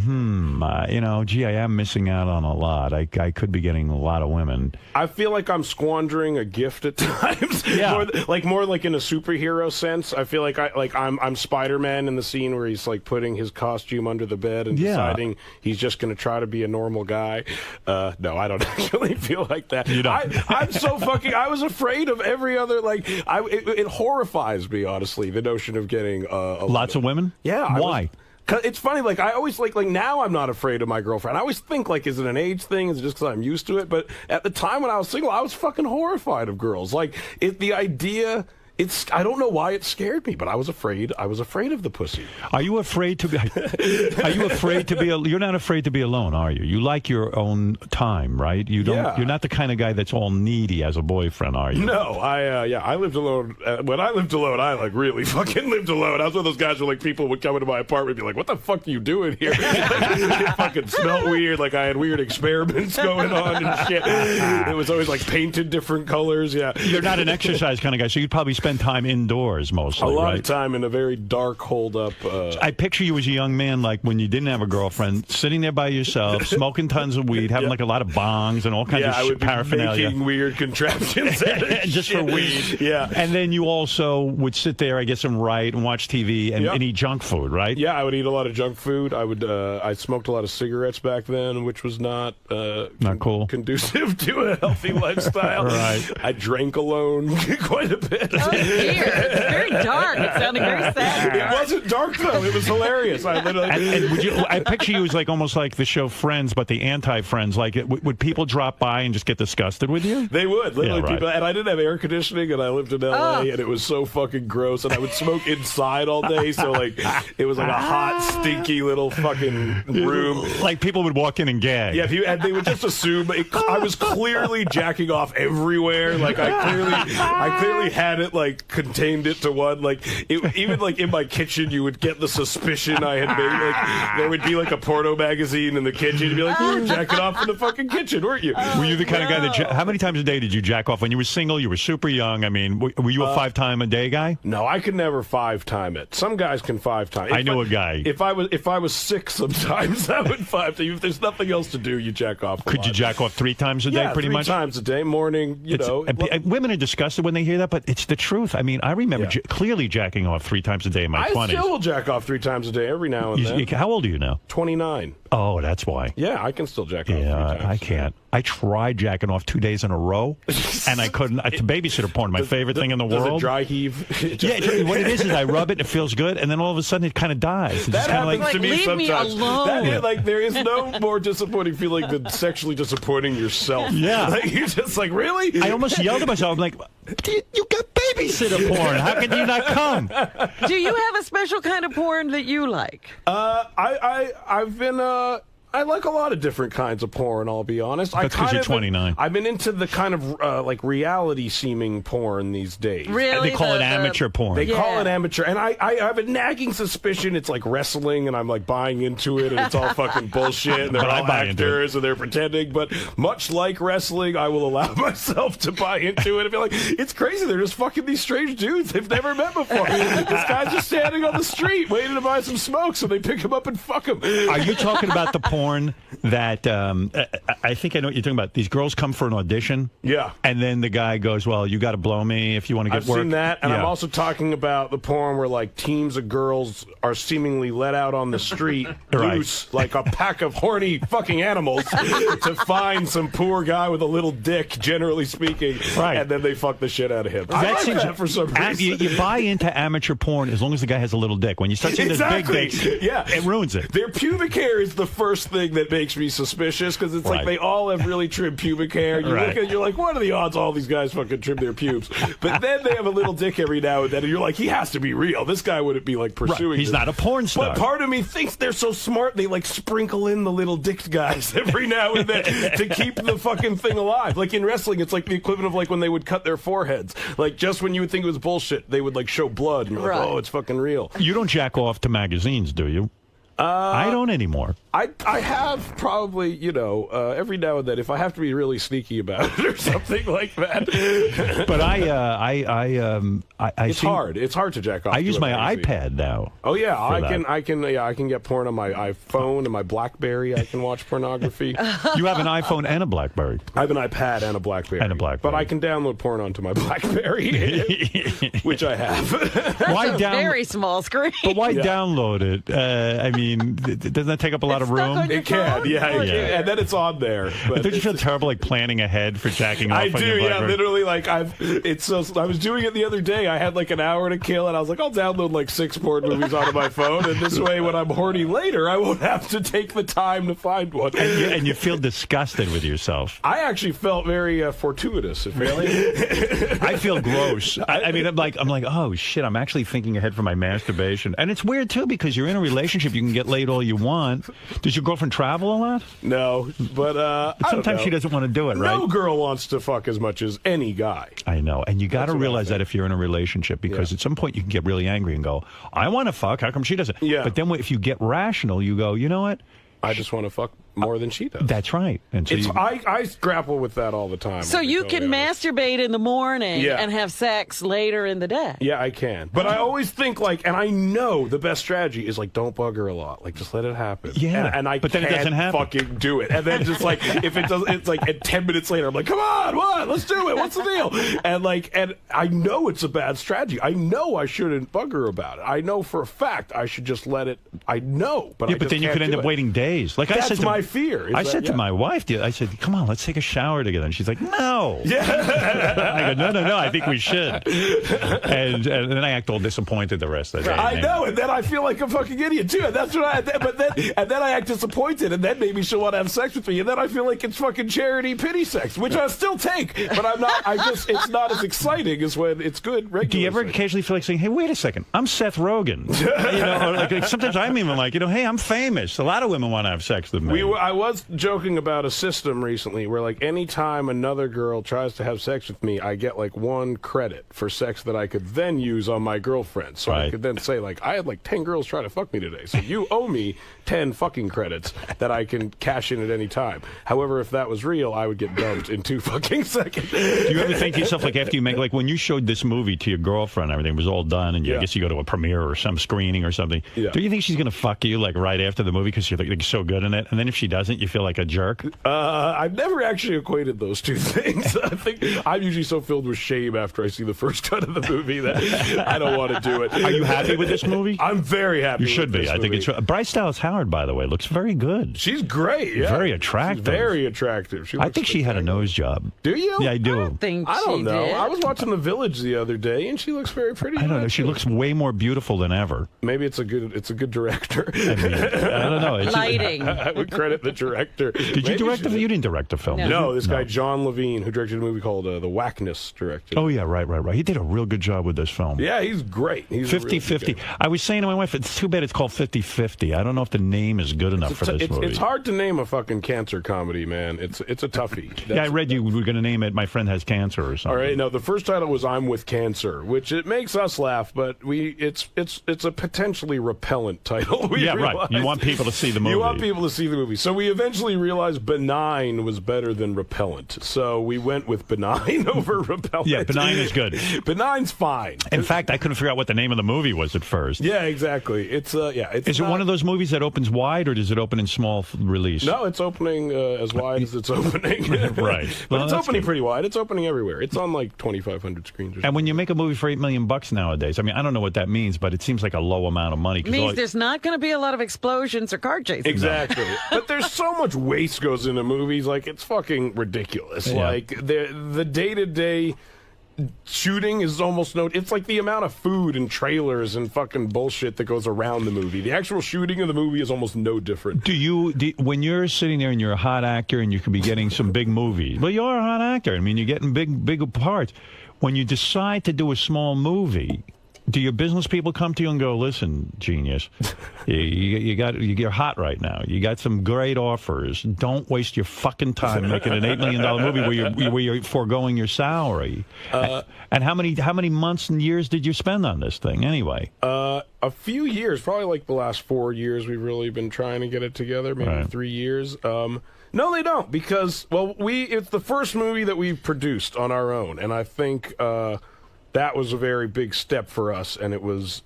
A: gee, I am missing out on a lot. I could be getting a lot of women.
S: I feel like I'm squandering a gift at times.
A: Yeah.
S: more like in a superhero sense. I feel like I'm Spider-Man in the scene where he's like putting his costume under the bed and deciding he's just going to try to be a normal guy. No, I don't actually feel like that.
A: You don't.
S: I'm so fucking. I was afraid of every other it horrifies me, honestly, the notion of getting
A: lots of women.
S: Yeah.
A: Why?
S: It's funny, like, I always, like now I'm not afraid of my girlfriend. I always think, like, is it an age thing? Is it just because I'm used to it? But at the time when I was single, I was fucking horrified of girls. Like, the idea I don't know why it scared me, but I was afraid. I was afraid of the pussy.
A: Are you afraid to be? Are you afraid to be? You're not afraid to be alone, are you? You like your own time, right? You don't.
S: Yeah.
A: You're not the kind of guy that's all needy as a boyfriend, are you?
S: No, I lived alone. When I lived alone, I like really fucking lived alone. I was one of those guys where like people would come into my apartment and be like, "What the fuck are you doing here?" It fucking smelled weird. Like I had weird experiments going on and shit. It was always like painted different colors. Yeah,
A: you're not an exercise kind of guy, so you'd probably spend time indoors mostly.
S: A lot
A: right?
S: of time in a very dark, holed up.
A: I picture you as a young man, like when you didn't have a girlfriend, sitting there by yourself, smoking tons of weed, having like a lot of bongs and all kinds of paraphernalia.
S: Making weird contraptions
A: just for weed.
S: Yeah.
A: And then you also would sit there, I guess, and write and watch TV and eat junk food, right?
S: Yeah, I would eat a lot of junk food. I smoked a lot of cigarettes back then, which was not
A: cool,
S: conducive to a healthy lifestyle.
A: Right.
S: I drank alone quite a bit.
B: Oh dear, it's very dark. It sounded very sad.
S: It wasn't dark though. It was hilarious. I literally.
A: And I picture you as like almost like the show Friends, but the anti-Friends. Like, would people drop by and just get disgusted with you?
S: They would, literally.
A: Yeah, right.
S: People, and I didn't have air conditioning, and I lived in LA, and it was so fucking gross. And I would smoke inside all day, so like it was like a hot, stinky little fucking room.
A: Like people would walk in and gag.
S: Yeah, and they would just assume I was clearly jacking off everywhere. Like I clearly had it like contained it to one. Like even like in my kitchen, you would get the suspicion I had made. Like there would be like a porno magazine in the kitchen. You'd be like, you were jacking off in the fucking kitchen, weren't you?
A: Were you the kind of guy that? How many times a day did you jack off when you were single? You were super young. I mean, were you a 5-time-a-day guy?
S: No, I could never 5-time it. Some guys can 5-time.
A: I knew a guy.
S: If I was sick, sometimes I would 5-time. If there's nothing else to do, you jack off.
A: Could you jack off 3 times a day? Pretty much
S: 3 times a day, morning.
A: Women are disgusted when they hear that, but it's the truth. I mean, I remember clearly jacking off 3 times a day in my 20s.
S: I still will jack off 3 times a day every now and then.
A: How old are you now?
S: 29.
A: Oh, that's why.
S: Yeah, I can still jack off 3 times.
A: I can't. I tried jacking off 2 days in a row, and I couldn't. It's babysitter porn, my favorite thing in the world.
S: Does it dry heave?
A: What it is I rub it and it feels good, and then all of a sudden it kind of dies. It's
S: that happens to me
B: leave
S: sometimes.
B: Me alone.
S: There is no more disappointing feeling than sexually disappointing yourself.
A: Yeah.
S: Like, you're just like, really?
A: I almost yelled at myself. I'm like, you got babysitter porn. How can you not come?
B: Do you have a special kind of porn that you like?
S: I've been I like a lot of different kinds of porn, I'll be honest.
A: That's because you're 29.
S: I've been into the kind of like reality-seeming porn these days.
B: Really?
A: They call it amateur porn.
S: They call it amateur. And I have a nagging suspicion it's like wrestling, and I'm like buying into it, and it's all fucking bullshit, and they're all actors, and they're pretending. But much like wrestling, I will allow myself to buy into it and be like, it's crazy. They're just fucking these strange dudes they've never met before. This guy's just standing on the street waiting to buy some smoke, so they pick him up and fuck him.
A: Are you talking about the porn that I think I know what you're talking about? These girls come for an audition, and then the guy goes, "Well, you got to blow me if you want to get work."
S: I've seen that, and I'm also talking about the porn where like teams of girls are seemingly let out on the street loose, like a pack of horny fucking animals, to find some poor guy with a little dick, generally speaking, and then they fuck the shit out of him. I like that for some reason.
A: You buy into amateur porn as long as the guy has a little dick. When you start seeing this big dick, it ruins it.
S: Their pubic hair is the first thing that makes me suspicious, because it's like they all have really trimmed pubic hair. You look at it, you're like, what are the odds all these guys fucking trim their pubes? But then they have a little dick every now and then, and you're like, he has to be real. This guy wouldn't be like pursuing
A: He's not a porn star.
S: But part of me thinks they're so smart, they like sprinkle in the little dicked guys every now and then to keep the fucking thing alive. Like in wrestling, it's like the equivalent of like when they would cut their foreheads. Like just when you would think it was bullshit, they would like show blood, and you're like, oh, it's fucking real.
A: You don't jack off to magazines, do you? I don't anymore.
S: I have probably, every now and then, if I have to be really sneaky about it or something like that.
A: But
S: it's hard. It's hard to jack off.
A: I use my iPad now.
S: Oh yeah, I can get porn on my iPhone and my BlackBerry. I can watch pornography.
A: You have an iPhone and a BlackBerry.
S: I have an iPad and a BlackBerry. But I can download porn onto my BlackBerry, which I have.
B: That's a very small screen.
A: But why download it? I mean, doesn't that take up a lot of room?
S: It can, and then it's on there.
A: But don't you feel terrible like planning ahead for jacking off?
S: I
A: on
S: do,
A: your BlackBerry?
S: literally. Like I was doing it the other day. I had like an hour to kill, and I was like, I'll download like 6 porn movies onto my phone, and this way, when I'm horny later, I won't have to take the time to find one.
A: And you feel disgusted with yourself.
S: I actually felt very fortuitous. Really?
A: I feel gross. I mean, I'm like, oh shit, I'm actually thinking ahead for my masturbation. And it's weird too, because you're in a relationship, you can get laid all you want. Does your girlfriend travel a lot?
S: No, but
A: sometimes she doesn't want to do it, right?
S: No girl wants to fuck as much as any guy.
A: I know, and you got to realize that if you're in a relationship, because at some point you can get really angry and go, I want to fuck, how come she doesn't?
S: Yeah.
A: But then if you get rational, you go, you know what?
S: I just want to fuck more than she does.
A: That's right. And so
S: I grapple with that all the time.
B: So you can masturbate in the morning and have sex later in the day.
S: Yeah, I can. But I always think and I know the best strategy is don't bug her a lot. Just let it happen.
A: Yeah.
S: And I
A: but then
S: can't
A: it doesn't happen.
S: fucking do it. And then just if it does, it's at 10 minutes later, I'm like, come on, what? Let's do it. What's the deal? And I know it's a bad strategy. I know I shouldn't bug her about it. I know for a fact I should just let it. I know, but
A: but then you could end up waiting days.
S: That's my fear.
A: I said to my wife, I said, come on, let's take a shower together. And she's like, no.
S: Yeah.
A: I go, no, I think we should. And then I act all disappointed the rest of the day.
S: I know, and then I feel like a fucking idiot, too. And that's what then I act disappointed, and then maybe she'll want to have sex with me, and then I feel like it's fucking charity pity sex, which I still take, but I'm not, it's not as exciting as when it's good regular
A: Do you ever occasionally feel like saying, hey, wait a second, I'm Seth Rogen? Or sometimes I'm even like, hey, I'm famous. A lot of women want to have sex with me.
S: I was joking about a system recently where, anytime another girl tries to have sex with me, I get, 1 credit for sex that I could then use on my girlfriend. So I could then say, I had, 10 girls try to fuck me today, so you owe me 10 fucking credits that I can cash in at any time. However, if that was real, I would get dumped in 2 fucking seconds.
A: Do you ever think to yourself, after you make, when you showed this movie to your girlfriend, everything was all done, and I guess you go to a premiere or some screening or something, do you think she's going to fuck you, right after the movie because you're so good in it? And then if she doesn't, you feel like a jerk?
S: I've never actually equated those 2 things. I think I'm usually so filled with shame after I see the first cut of the movie that I don't want to do it.
A: Are you happy with this movie?
S: I'm very happy.
A: You should be. I think it's Bryce Dallas Howard, by the way, looks very good.
S: She's great. Yeah.
A: Very attractive.
S: She's very attractive.
A: I think she had a nose job.
S: Do you?
A: Yeah, I do.
S: I don't know. I was watching The Village the other day, and she looks very pretty.
A: I don't know. She looks way more beautiful than ever.
S: Maybe it's a good director.
A: I don't know.
B: Lighting.
S: I would credit the director.
A: Did you direct you didn't direct a film?
S: No, this guy John Levine, who directed a movie called The Whackness, directed.
A: Oh yeah, right. He did a real good job with this film.
S: Yeah, he's great. He's
A: 50-50. I was saying to my wife, it's too bad it's called 50-50. I don't know if the name is good enough for this movie.
S: It's hard to name a fucking cancer comedy, man. It's a toughie.
A: Yeah, I read you were going to name it My Friend Has Cancer or something.
S: All right, no, the first title was I'm With Cancer, which it makes us laugh, but it's a potentially repellent title.
A: Right. You want people to see the movie.
S: You want people to see the movie. So we eventually realized benign was better than repellent. So we went with benign over repellent.
A: Yeah, benign is good.
S: Benign's fine.
A: In fact, I couldn't figure out what the name of the movie was at first.
S: Yeah, exactly. Is it
A: one of those movies that opens wide, or does it open in small release?
S: No, it's opening as wide as it's opening.
A: Right.
S: But it's opening pretty wide. It's opening everywhere. It's on 2,500 screens.
A: And when you make a movie for $8 million nowadays, I mean, I don't know what that means, but it seems like a low amount of money.
B: It means there's not going to be a lot of explosions or car chases.
S: Exactly. But there's so much waste goes into movies, it's fucking ridiculous.
A: Yeah.
S: The day-to-day shooting is almost it's like the amount of food and trailers and fucking bullshit that goes around the movie. The actual shooting of the movie is almost no different.
A: When you're sitting there and you're a hot actor and you could be getting some big movies, well, you're a hot actor. I mean, you're getting big parts. When you decide to do a small movie, do your business people come to you and go, listen, genius, you're hot right now. You got some great offers. Don't waste your fucking time making an $8 million movie where you're foregoing your salary. And how many months and years did you spend on this thing anyway?
S: A few years, probably the last 4 years. We've really been trying to get it together. Maybe 3 years. No, they don't, because it's the first movie that we've produced on our own, and I think that was a very big step for us, and it was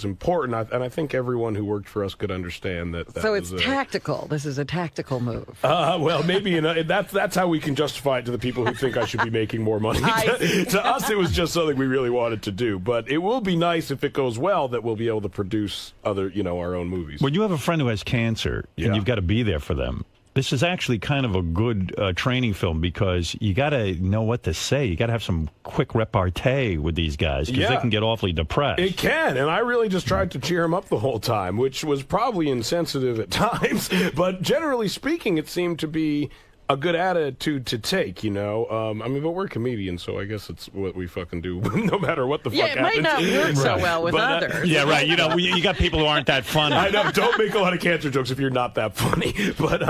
S: important. And I think everyone who worked for us could understand that.
B: So it's tactical. This is a tactical move.
S: Well, maybe that's how we can justify it to the people who think I should be making more money. To us, it was just something we really wanted to do. But it will be nice if it goes well that we'll be able to produce other, our own movies.
A: When you have a friend who has cancer and you've got to be there for them, this is actually kind of a good training film because you got to know what to say. You got to have some quick repartee with these guys because they can get awfully depressed.
S: It can, and I really just tried to cheer him up the whole time, which was probably insensitive at times. But generally speaking, it seemed to be a good attitude to take, you know. I mean, but we're comedians, so I guess it's what we fucking do, no matter what the fuck happens.
B: Yeah, it might not work so well with others.
A: Yeah, right. You know, you got people who aren't that funny.
S: I know. Don't make a lot of cancer jokes if you're not that funny. But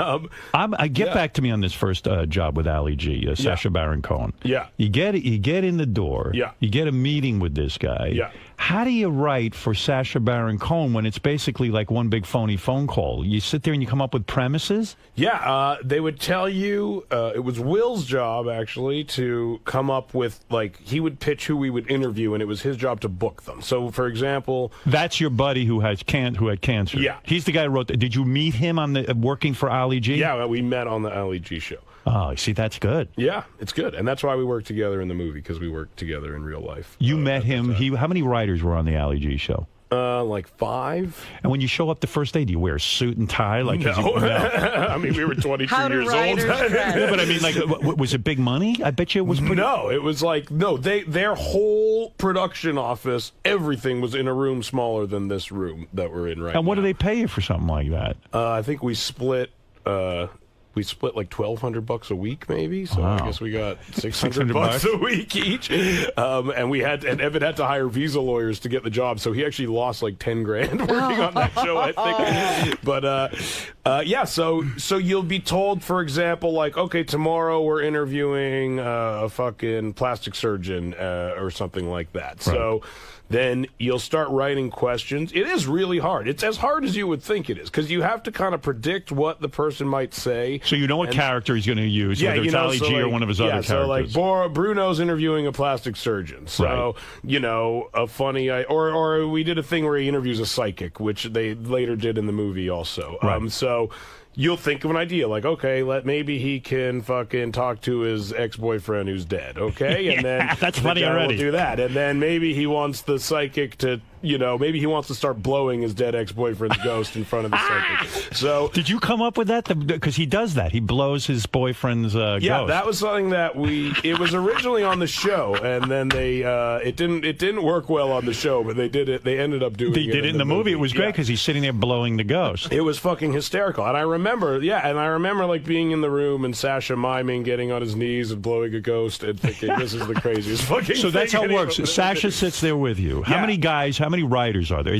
A: I get back to me on this first job with Ali G, Sacha Baron Cohen.
S: Yeah.
A: You get in the door.
S: Yeah.
A: You get a meeting with this guy.
S: Yeah.
A: How do you write for Sacha Baron Cohen when it's basically like one big phony phone call? You sit there and you come up with premises?
S: Yeah, they would tell you, it was Will's job, actually, to come up with, like, he would pitch who we would interview, and it was his job to book them. So, for example...
A: That's your buddy who had cancer.
S: Yeah.
A: He's the guy who wrote... Did you meet him on the working for Ali G?
S: Yeah, we met on the Ali G show.
A: Oh, see, that's good.
S: Yeah, it's good. And that's why we work together in the movie, because we work together in real life.
A: You met him. How many writers were on the Ali G show?
S: Like 5.
A: And when you show up the first day, do you wear a suit and tie? Like,
S: no. I mean, we were 22 years old.
A: Yeah, but I mean, like, was it big money? I bet you it was pretty...
S: No, it was like, their whole production office, everything was in a room smaller than this room that we're in right now.
A: And what do they pay you for something like that?
S: I think we split... like $1,200 a week, maybe. So
A: wow.
S: I guess we got $600 a week each. And Evan had to hire visa lawyers to get the job, so he actually lost like 10 grand working on that show, I think. But yeah, so you'll be told, for example, like, okay, tomorrow we're interviewing a fucking plastic surgeon or something like that. Right. So then you'll start writing questions. It is really hard. It's as hard as you would think it is, because you have to kind of predict what the person might say.
A: So you know what character he's going to use, whether it's Ali G or one of his other characters.
S: So like Bruno's interviewing a plastic surgeon. So, you know, a funny... Or we did a thing where he interviews a psychic, which they later did in the movie also.
A: Right.
S: So... You'll think of an idea like, okay, maybe he can fucking talk to his ex-boyfriend who's dead, okay? And then
A: that's funny already.
S: We'll do that, and then maybe he wants the psychic to, you know, maybe he wants to start blowing his dead ex-boyfriend's ghost in front of the psychic. So,
A: did you come up with that? Because he does that. He blows his boyfriend's ghost.
S: Yeah, that was something that it was originally on the show, and then they it didn't work well on the show, but they did it. They ended up doing it.
A: They did it in the movie. It was great because he's sitting there blowing the ghost.
S: It was fucking hysterical, and I remember like being in the room and Sacha miming, getting on his knees and blowing a ghost and thinking, this is the craziest fucking thing.
A: So that's how it works. Sacha sits there with you. How many guys, how many writers are there?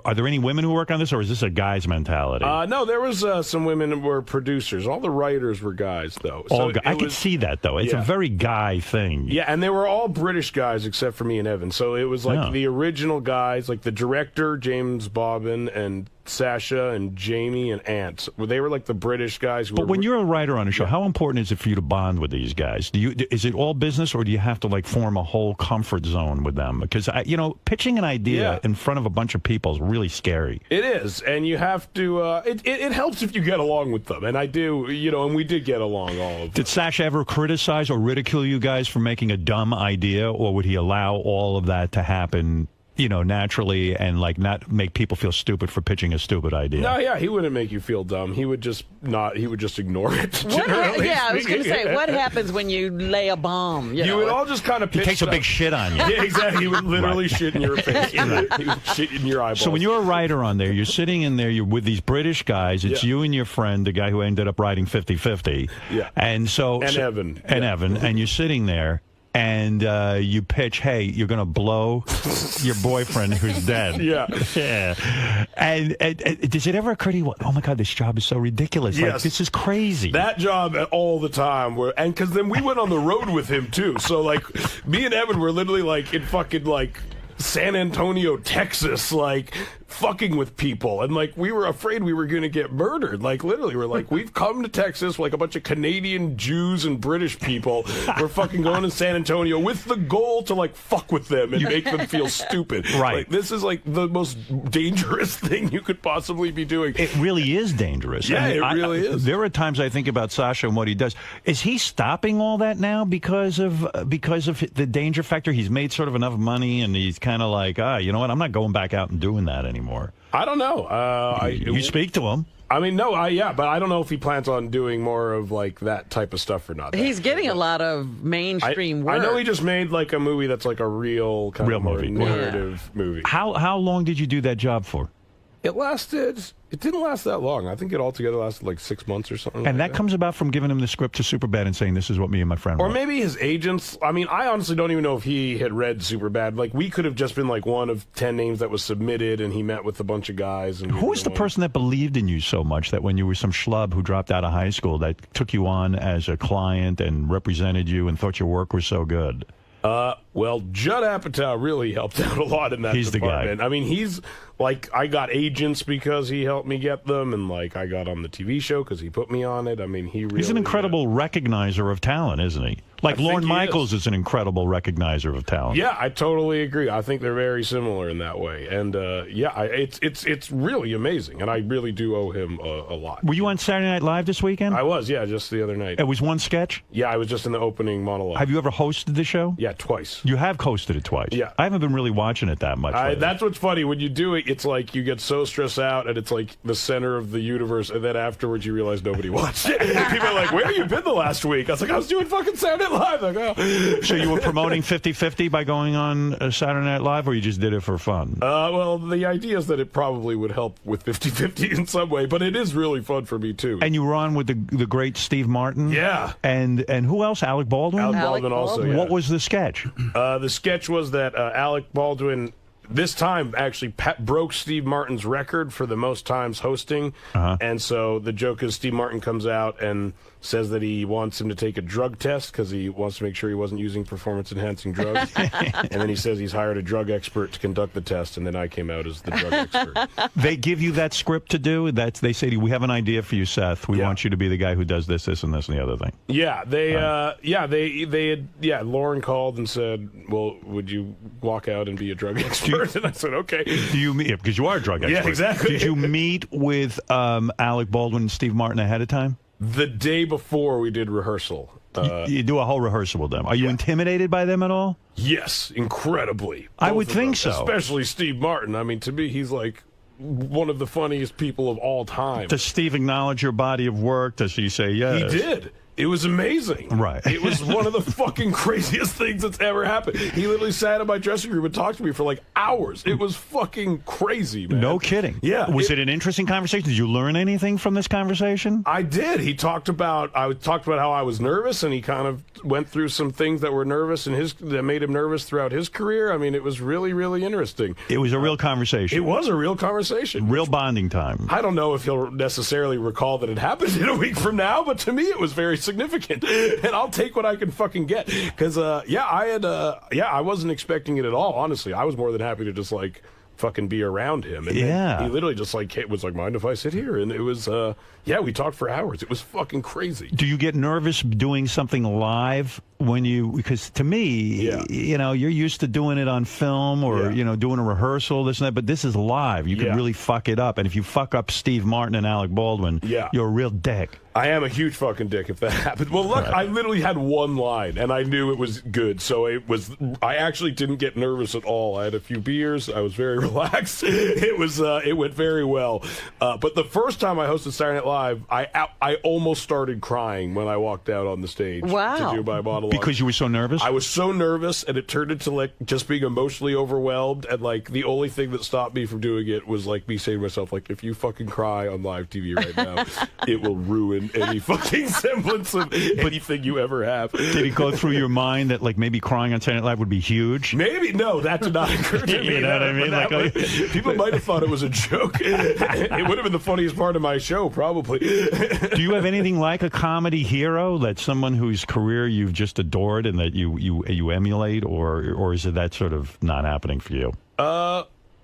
A: Are there any women who work on this, or is this a guy's mentality?
S: No, there was some women who were producers. All the writers were guys, though.
A: I could see that, though. It's a very guy thing.
S: Yeah, and they were all British guys except for me and Evan. So it was like the original guys, like the director, James Bobbin, and Sacha and Jamie and Ant. They were like the British guys.
A: But when you're a writer on a show, how important is it for you to bond with these guys? Is it all business, or do you have to like form a whole comfort zone with them? Because pitching an idea in front of a bunch of people is really scary.
S: It is, and you have to. It helps if you get along with them, and I do. And we did get along, all of them.
A: Did Sacha ever criticize or ridicule you guys for making a dumb idea, or would he allow all of that to happen? Naturally, and like not make people feel stupid for pitching a stupid idea.
S: No, yeah, he wouldn't make you feel dumb. He would just ignore it.
B: I was going to say, what happens when you lay a bomb?
S: You would all just kind of pitch.
A: He takes a big shit on you.
S: Yeah, exactly. He would literally shit in your face. He would shit in your eyeballs.
A: So when you're a writer on there, you're sitting in there, you're with these British guys. It's you and your friend, the guy who ended up writing 50-50.
S: Yeah.
A: And
S: Evan.
A: And Evan. And you're sitting there. And you pitch, hey, you're going to blow your boyfriend who's dead.
S: Yeah.
A: And does it ever occur to you, oh, my God, this job is so ridiculous.
S: Yes.
A: Like, this is crazy.
S: That job all the time. And because then we went on the road with him, too. So, like, me and Evan were literally, like, in fucking, like, San Antonio, Texas, like, fucking with people, and like we were afraid we were going to get murdered. Like literally, we're like, we've come to Texas, like a bunch of Canadian Jews and British people. We're fucking going to San Antonio with the goal to like fuck with them and make them feel stupid.
A: Right.
S: Like, this is like the most dangerous thing you could possibly be doing.
A: It really is dangerous.
S: Yeah, it really is.
A: There are times I think about Sacha and what he does. Is he stopping all that now because of the danger factor? He's made sort of enough money, and he's kind of like, you know what? I'm not going back out and doing that anymore.
S: I don't know.
A: You speak to him.
S: I mean, no, but I don't know if he plans on doing more of like that type of stuff or not.
B: He's getting a lot of mainstream work.
S: I know he just made like a movie that's like a real kind of
A: movie,
S: narrative movie.
A: How long did you do that job for?
S: It didn't last that long. I think it altogether lasted like 6 months or something.
A: And that comes about from giving him the script to Superbad and saying, this is what me and my friend
S: Or
A: wrote.
S: maybe his agents. I mean, I honestly don't even know if he had read Superbad. Like, we could have just been like one of 10 names that was submitted, and he met with a bunch of guys. And
A: Who was the person that believed in you so much that when you were some schlub who dropped out of high school that took you on as a client and represented you and thought your work was so good?
S: Well, Judd Apatow really helped out a lot in that
A: He's
S: department.
A: the guy.
S: I mean, he's like, I got agents because he helped me get them, and like I got on the TV show because he put me on it. I mean,
A: he's an incredible recognizer of talent, isn't he? Like Lorne Michaels is an incredible recognizer of talent.
S: Yeah, I totally agree. I think they're very similar in that way, and it's really amazing, and I really do owe him a lot.
A: Were you on Saturday Night Live this weekend?
S: I was, just the other night.
A: It was one sketch?
S: Yeah, I was just in the opening monologue.
A: Have you ever hosted the show?
S: Yeah, twice.
A: You have hosted it twice?
S: Yeah.
A: I haven't been really watching it that much.
S: That's what's funny. When you do it, it's like you get so stressed out, and it's like the center of the universe, and then afterwards you realize nobody watched it. People are like, where have you been the last week? I was like, I was doing fucking Saturday Night Live. Like, oh.
A: So you were promoting 50-50 by going on Saturday Night Live, or you just did it for fun?
S: Well, the idea is that it probably would help with 50-50 in some way, but it is really fun for me, too.
A: And you were on with the great Steve Martin?
S: Yeah.
A: And who else? Alec Baldwin?
S: Alec Baldwin also, yeah.
A: What was the sketch?
S: The sketch was that Alec Baldwin, this time, actually broke Steve Martin's record for the most times hosting. And so the joke is Steve Martin comes out and says that he wants him to take a drug test because he wants to make sure he wasn't using performance-enhancing drugs. And then he says he's hired a drug expert to conduct the test, and then I came out as the drug expert.
A: They give you that script to do? They say to you, we have an idea for you, Seth. We want you to be the guy who does this, this, and this, and the other thing.
S: Yeah, Lauren called and said, well, would you walk out and be a drug expert? And I said, okay.
A: Do you meet, because you are a drug expert.
S: Yeah, exactly.
A: Did you meet with Alec Baldwin and Steve Martin ahead of time?
S: The day before we did rehearsal.
A: You do a whole rehearsal with them. Are you intimidated by them at all?
S: Yes, incredibly.
A: I would think so.
S: Especially Steve Martin. I mean, to me, he's like one of the funniest people of all time.
A: Does Steve acknowledge your body of work? Does he say yes?
S: He did. It was amazing.
A: Right.
S: It was one of the fucking craziest things that's ever happened. He literally sat in my dressing room and talked to me for like hours. It was fucking crazy, man.
A: No kidding.
S: Yeah.
A: Was it an interesting conversation? Did you learn anything from this conversation?
S: I did. I talked about how I was nervous, and he kind of went through some things that were that made him nervous throughout his career. I mean, it was really, really interesting.
A: It was a real conversation.
S: It was a real conversation.
A: Real bonding time.
S: I don't know if he'll necessarily recall that it happened in a week from now, but to me it was very significant, and I'll take what I can fucking get. Because I wasn't expecting it at all. Honestly, I was more than happy to just like fucking be around him. And he literally just like was like, mind if I sit here? And it was we talked for hours. It was fucking crazy.
A: Do you get nervous doing something live because to me, you're used to doing it on film or doing a rehearsal, this and that, but this is live. You can really fuck it up, and if you fuck up Steve Martin and Alec Baldwin, you're a real dick.
S: I am a huge fucking dick if that happens. Well, look, I literally had one line, and I knew it was good, so I actually didn't get nervous at all. I had a few beers. I was very relaxed. It went very well. But the first time I hosted Saturday Night Live, I almost started crying when I walked out on the stage to do my monologue.
A: Because you were so nervous?
S: I was so nervous, and it turned into like just being emotionally overwhelmed, and like the only thing that stopped me from doing it was like me saying to myself, like, if you fucking cry on live TV right now, it will ruin any fucking semblance of anything you ever have.
A: Did it go through your mind that like maybe crying on Saturday Night Live would be huge?
S: Maybe. No, that did not occur to me.
A: You know what I mean?
S: People might have thought it was a joke. It would have been the funniest part of my show, probably.
A: Do you have anything like a comedy hero, that someone whose career you've just adored and that you emulate, or is it that sort of not happening for you?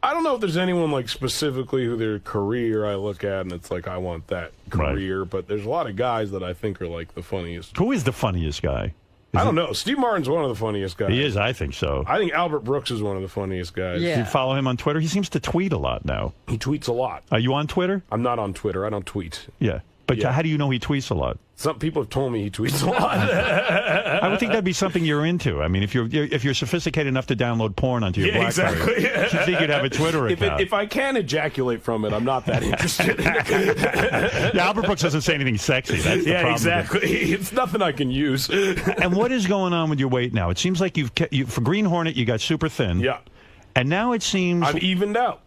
S: I don't know if there's anyone like specifically who their career I look at and it's like I want that career, but there's a lot of guys that I think are like the funniest.
A: Who is the funniest guy?
S: I don't know. Steve Martin's one of the funniest guys.
A: He is, I think so.
S: I think Albert Brooks is one of the funniest guys.
A: Do you follow him on Twitter? He seems to tweet a lot now.
S: He tweets a lot.
A: Are you on Twitter?
S: I'm not on Twitter. I don't tweet.
A: Yeah. But how do you know he tweets a lot?
S: Some people have told me he tweets a lot.
A: I would think that'd be something you're into. I mean, if you're sophisticated enough to download porn onto your BlackBerry,
S: exactly.
A: you think you'd have a Twitter account.
S: If I can ejaculate from it, I'm not that interested.
A: Yeah, Albert Brooks doesn't say anything sexy. That's the problem.
S: Exactly. It's nothing I can use.
A: And what is going on with your weight now? It seems like for Green Hornet, you got super thin.
S: Yeah.
A: And now it seems
S: I've evened out.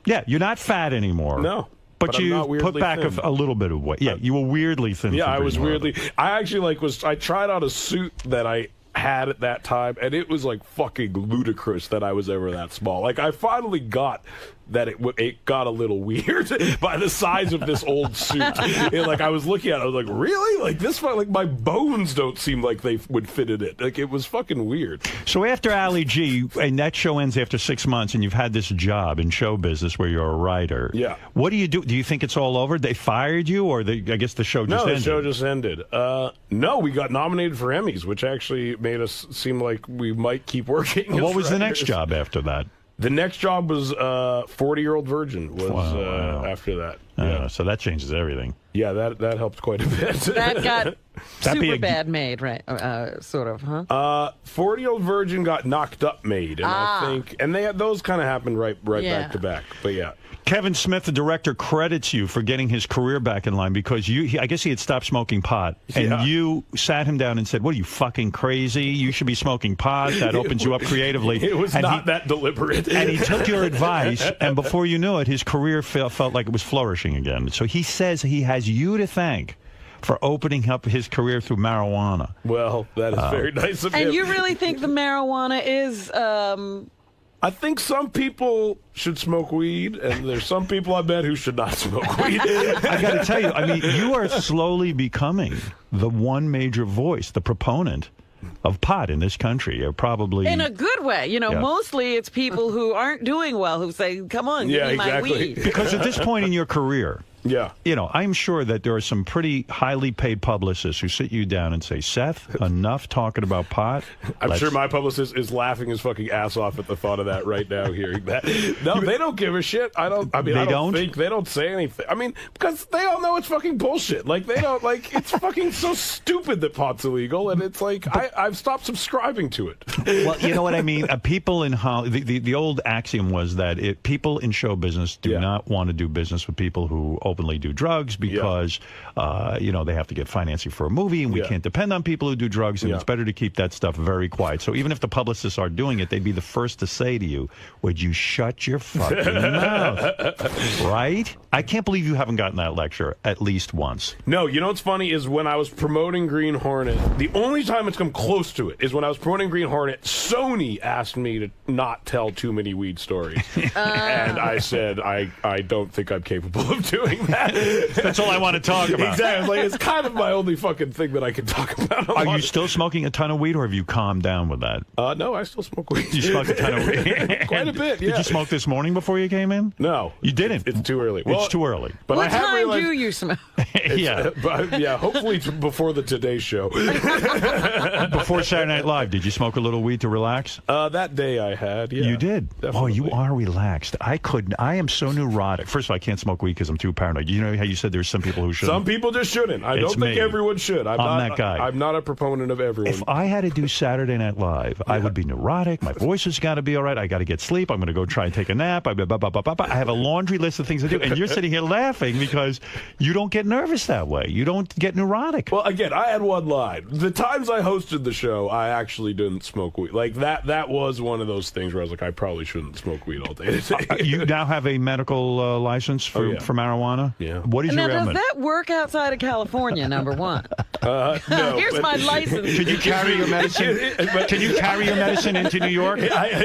A: Yeah, you're not fat anymore.
S: No.
A: But you put back a little bit of weight. Yeah, you were weirdly thin.
S: Yeah, I was weirdly. I actually I tried out a suit that I had at that time, and it was like fucking ludicrous that I was ever that small. Like I finally got that it got a little weird by the size of this old suit. And, like I was looking at it, I was like, really? Like this? Like my bones don't seem like they would fit in it. Like it was fucking weird.
A: So after Ali G, and that show ends after 6 months, and you've had this job in show business where you're a writer.
S: Yeah.
A: What do you do? Do you think it's all over? They fired you, or I guess the show just ended?
S: No, the show just ended. No, we got nominated for Emmys, which actually made us seem like we might keep working.
A: What was the next job after that?
S: The next job was 40-Year-Old Virgin was after that. Yeah.
A: So that changes everything.
S: Yeah, that helped quite a bit.
B: That got Superbad made, right? Sort of, huh?
S: 40-Year-Old Virgin got Knocked Up made, and I think, and those kind of happened right back to back. But yeah.
A: Kevin Smith, the director, credits you for getting his career back in line because I guess he had stopped smoking pot, and you sat him down and said, "What are you, fucking crazy? You should be smoking pot. That opens you up creatively."
S: It was not that deliberate.
A: And he took your advice, and before you knew it, his career felt like it was flourishing again. So he says he has you to thank for opening up his career through marijuana.
S: Well, that is very nice of him.
B: And you really think the marijuana is...
S: I think some people should smoke weed, and there's some people I bet who should not smoke weed.
A: I got to tell you, I mean, you are slowly becoming the one major voice, the proponent of pot in this country. You're probably...
B: In a good way. You know, mostly it's people who aren't doing well who say, come on, give me my weed.
A: Because at this point in your career...
S: Yeah.
A: You know, I'm sure that there are some pretty highly paid publicists who sit you down and say, Seth, enough talking about pot.
S: I'm sure my publicist is laughing his fucking ass off at the thought of that right now, hearing that. No, they don't give a shit. I don't think they don't say anything. I mean, because they all know it's fucking bullshit. Like, they don't, like, it's fucking so stupid that pot's illegal, and it's like, I've stopped subscribing to it.
A: Well, you know what I mean? People in Hollywood, the old axiom was that people in show business do not want to do business with people who openly do drugs because, you know, they have to get financing for a movie, and we can't depend on people who do drugs, and it's better to keep that stuff very quiet. So even if the publicists are doing it, they'd be the first to say to you, would you shut your fucking mouth? Right? I can't believe you haven't gotten that lecture at least once.
S: No, you know what's funny is when I was promoting Green Hornet, the only time it's come close to it is when I was promoting Green Hornet, Sony asked me to not tell too many weed stories. And I said, I don't think I'm capable of doing that.
A: That's all I want to talk about.
S: Exactly. Like, it's kind of my only fucking thing that I can talk about.
A: Are you still smoking a ton of weed, or have you calmed down with that?
S: No, I still smoke weed.
A: You smoke a ton of weed?
S: Quite a bit, yeah.
A: Did you smoke this morning before you came in?
S: No.
A: You didn't?
S: It's too early.
A: It's too early.
S: But
B: what
S: I have
B: time
S: realized,
B: do you smoke?
A: Yeah.
S: Hopefully before the Today Show.
A: Before Saturday Night Live, did you smoke a little weed to relax?
S: That day I had, yeah.
A: You did?
S: Definitely.
A: Oh, you are relaxed. I couldn't. I am so neurotic. First of all, I can't smoke weed because I'm too paranoid. You know how you said there's some people who shouldn't?
S: Some people just shouldn't. I don't think everyone should. I'm not
A: that guy.
S: I'm not a proponent of everyone.
A: If I had to do Saturday Night Live, I would be neurotic. My voice has got to be all right. I got to get sleep. I'm going to go try and take a nap. I have a laundry list of things to do. And you're sitting here laughing because you don't get nervous that way. You don't get neurotic.
S: Well, again, I had one line. The times I hosted the show, I actually didn't smoke weed. Like, that was one of those things where I was like, I probably shouldn't smoke weed all day today.
A: You now have a medical license for marijuana?
S: Yeah.
A: What is your ailment?
B: Does that work outside of California, number one?
S: No.
B: Here's my license.
A: Can you carry your medicine? Can you carry your medicine into New York?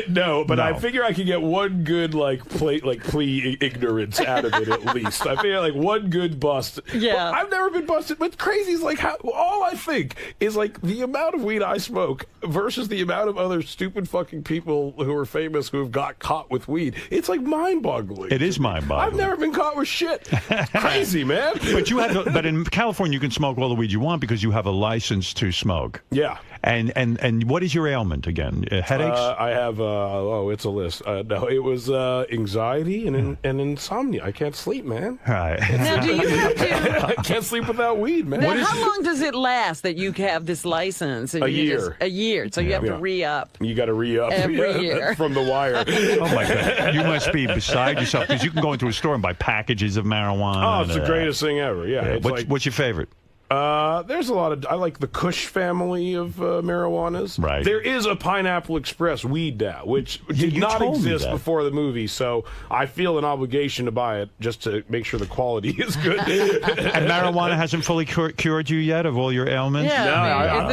S: No, but I figure I could get one good plea ignorance out of it at least. I figure one good bust.
B: Yeah,
S: well, I've never been busted. What's crazy is all I think is the amount of weed I smoke versus the amount of other stupid fucking people who are famous who have got caught with weed. It's mind-boggling.
A: It is mind-boggling.
S: I've never been caught with shit. Crazy, man.
A: But in California you can smoke all the weed you want because you have a license to smoke.
S: Yeah.
A: And what is your ailment again? Headaches?
S: I have, it's a list. No, it was anxiety and insomnia. I can't sleep, man.
A: All right.
B: Now, do you have to...
S: I can't sleep without weed, man.
B: Now, how long does it last that you have this license? And
S: a year.
B: A year. So you have to re-up.
S: You got to re-up.
B: Every year.
S: From the wire.
A: Oh, my God. You must be beside yourself because you can go into a store and buy packages of marijuana.
S: Oh, it's the greatest thing ever. Yeah.
A: What's your favorite?
S: There's a lot of. I like the Kush family of marijuanas.
A: Right.
S: There is a Pineapple Express weed now, which did not exist before the movie, so I feel an obligation to buy it just to make sure the quality is good.
A: And marijuana hasn't fully cured you yet of all your ailments?
B: Yeah,
S: no,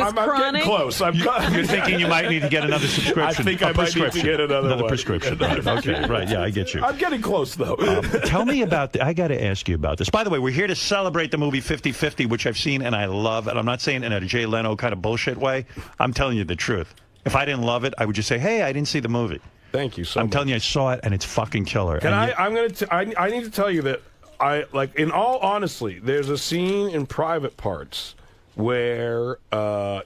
S: I'm getting close.
A: You're thinking you might need to get another subscription.
S: I think I might need to get another
A: prescription. Right. Okay, right. Yeah, I get you.
S: I'm getting close, though.
A: Tell me about I got to ask you about this. By the way, we're here to celebrate the movie 50/50, which I've seen and I love, and I'm not saying in a Jay Leno kind of bullshit way. I'm telling you the truth. If I didn't love it, I would just say, hey, I didn't see the movie.
S: Thank you so much.
A: I'm telling you, I saw it, and it's fucking killer.
S: I need to tell you that in all honesty, there's a scene in Private Parts where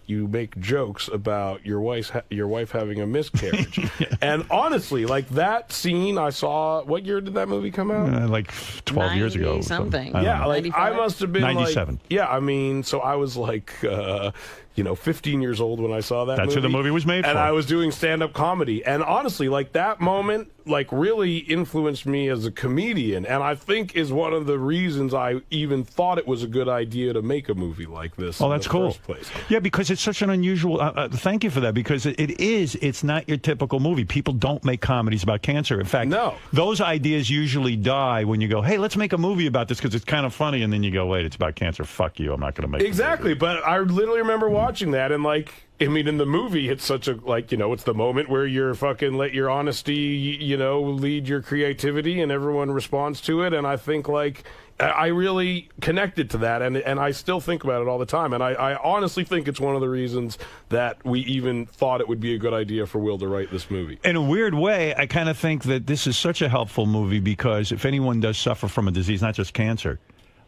S: you make jokes about your wife having a miscarriage. And honestly, like that scene I saw, what year did that movie come out?
A: Like 12 years ago.
B: Something.
S: Yeah, like 95? I must have been
A: 97.
S: Like, yeah, I mean, so I was like 15 years old when I saw that movie.
A: That's who the movie was made for.
S: And I was doing stand-up comedy. And honestly, like that moment, like really influenced me as a comedian. And I think is one of the reasons I even thought it was a good idea to make a movie like this.
A: Oh, that's cool. Yeah, because it's such an unusual. Thank you for that, because it's not your typical movie. People don't make comedies about cancer. In fact, those ideas usually die when you go, hey, let's make a movie about this because it's kind of funny, and then you go, wait, it's about cancer. Fuck you, I'm not going to make it.
S: Exactly, but I literally remember watching that and like. I mean, in the movie, it's such a, it's the moment where you're fucking let your honesty, lead your creativity and everyone responds to it. And I think, I really connected to that. And I still think about it all the time. And I honestly think it's one of the reasons that we even thought it would be a good idea for Will to write this movie.
A: In a weird way, I kind of think that this is such a helpful movie because if anyone does suffer from a disease, not just cancer,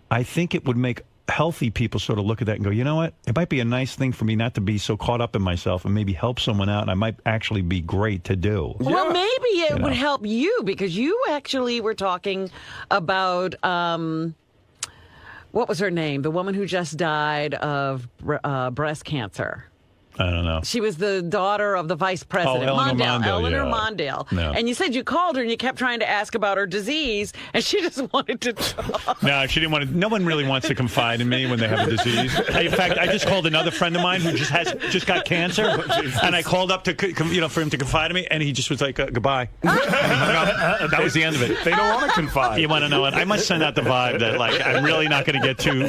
A: I think it would make healthy people sort of look at that and go, you know what? It might be a nice thing for me not to be so caught up in myself and maybe help someone out, and I might actually be great to do.
B: Well, maybe it would help you because you actually were talking about, what was her name? The woman who just died of breast cancer.
A: I don't know.
B: She was the daughter of the vice president, Eleanor Mondale.
A: No.
B: And you said you called her and you kept trying to ask about her disease, and she just wanted to talk.
A: No, she didn't want to. No one really wants to confide in me when they have a disease. In fact, I just called another friend of mine who just got cancer, and I called up to for him to confide in me, and he just was like, goodbye. That was the end of it.
S: They don't want to confide.
A: You want to know it? I must send out the vibe that I'm really not going to get too.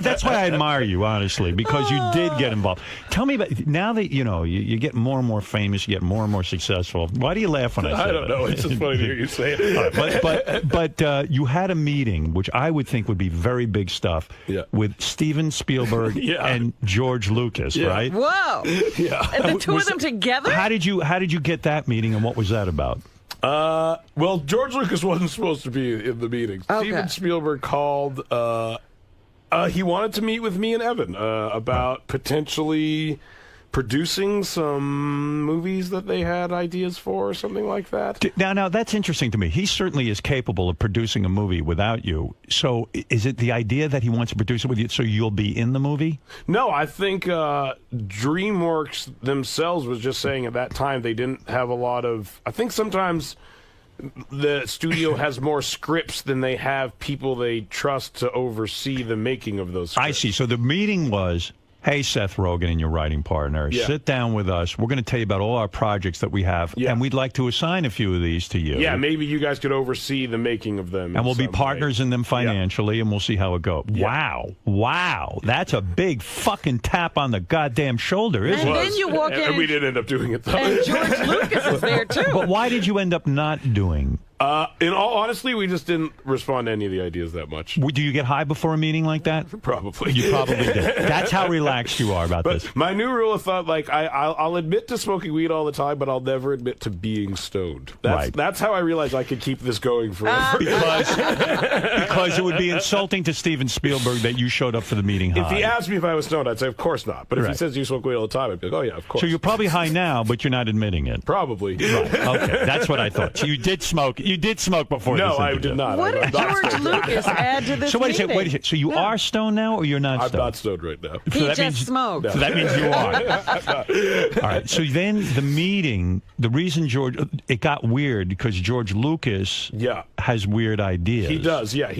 A: That's why I admire you, honestly, because you did get involved. Tell me about. Now that you get more and more famous, you get more and more successful. Why do you laugh when I say that?
S: I don't know. It's just funny to hear you say it.
A: But you had a meeting, which I would think would be very big stuff, with Steven Spielberg and George Lucas, right?
B: Whoa!
S: Yeah.
B: And the two of them together?
A: How did you get that meeting, and what was that about?
S: Well, George Lucas wasn't supposed to be in the meeting.
B: Okay.
S: Steven Spielberg called. He wanted to meet with me and Evan about potentially producing some movies that they had ideas for or something like that.
A: Now that's interesting to me. He certainly is capable of producing a movie without you. So is it the idea that he wants to produce it with you so you'll be in the movie?
S: No, I think DreamWorks themselves was just saying at that time they didn't have a lot of... I think sometimes the studio has more scripts than they have people they trust to oversee the making of those scripts.
A: I see. So the meeting was... Hey, Seth Rogen and your writing partner, sit down with us. We're going to tell you about all our projects that we have, and we'd like to assign a few of these to you.
S: Yeah, maybe you guys could oversee the making of them.
A: And we'll be partners in them financially, and we'll see how it goes. Yeah. Wow. That's a big fucking tap on the goddamn shoulder, isn't it?
B: And then you walk in.
S: And we didn't end up doing it, though.
B: And George Lucas is there, too.
A: But why did you end up not doing
S: In all honesty, we just didn't respond to any of the ideas that much.
A: Do you get high before a meeting like that?
S: Probably.
A: You probably did. That's how relaxed you are about
S: but
A: this.
S: My new rule of thought, like, I'll admit to smoking weed all the time, but I'll never admit to being stoned. That's how I realized I could keep this going forever.
A: Because it would be insulting to Steven Spielberg that you showed up for the meeting high.
S: If he asked me if I was stoned, I'd say, of course not. But if he says you smoke weed all the time, I'd be like, oh, yeah, of course.
A: So you're probably high now, but you're not admitting it.
S: Probably.
A: Right. Okay. That's what I thought. So you did smoke. You did smoke before this
S: No, I
A: interview.
S: did not.
B: What did George Lucas add to this
A: So wait a
B: meeting?
A: second. Wait a second. So you are stoned now, or you're not
S: I'm
A: stoned?
S: not stoned right now.
B: He just smoked.
A: So that means you are. All right. So then the meeting, the reason it got weird because George Lucas has weird ideas.
S: He does, yeah.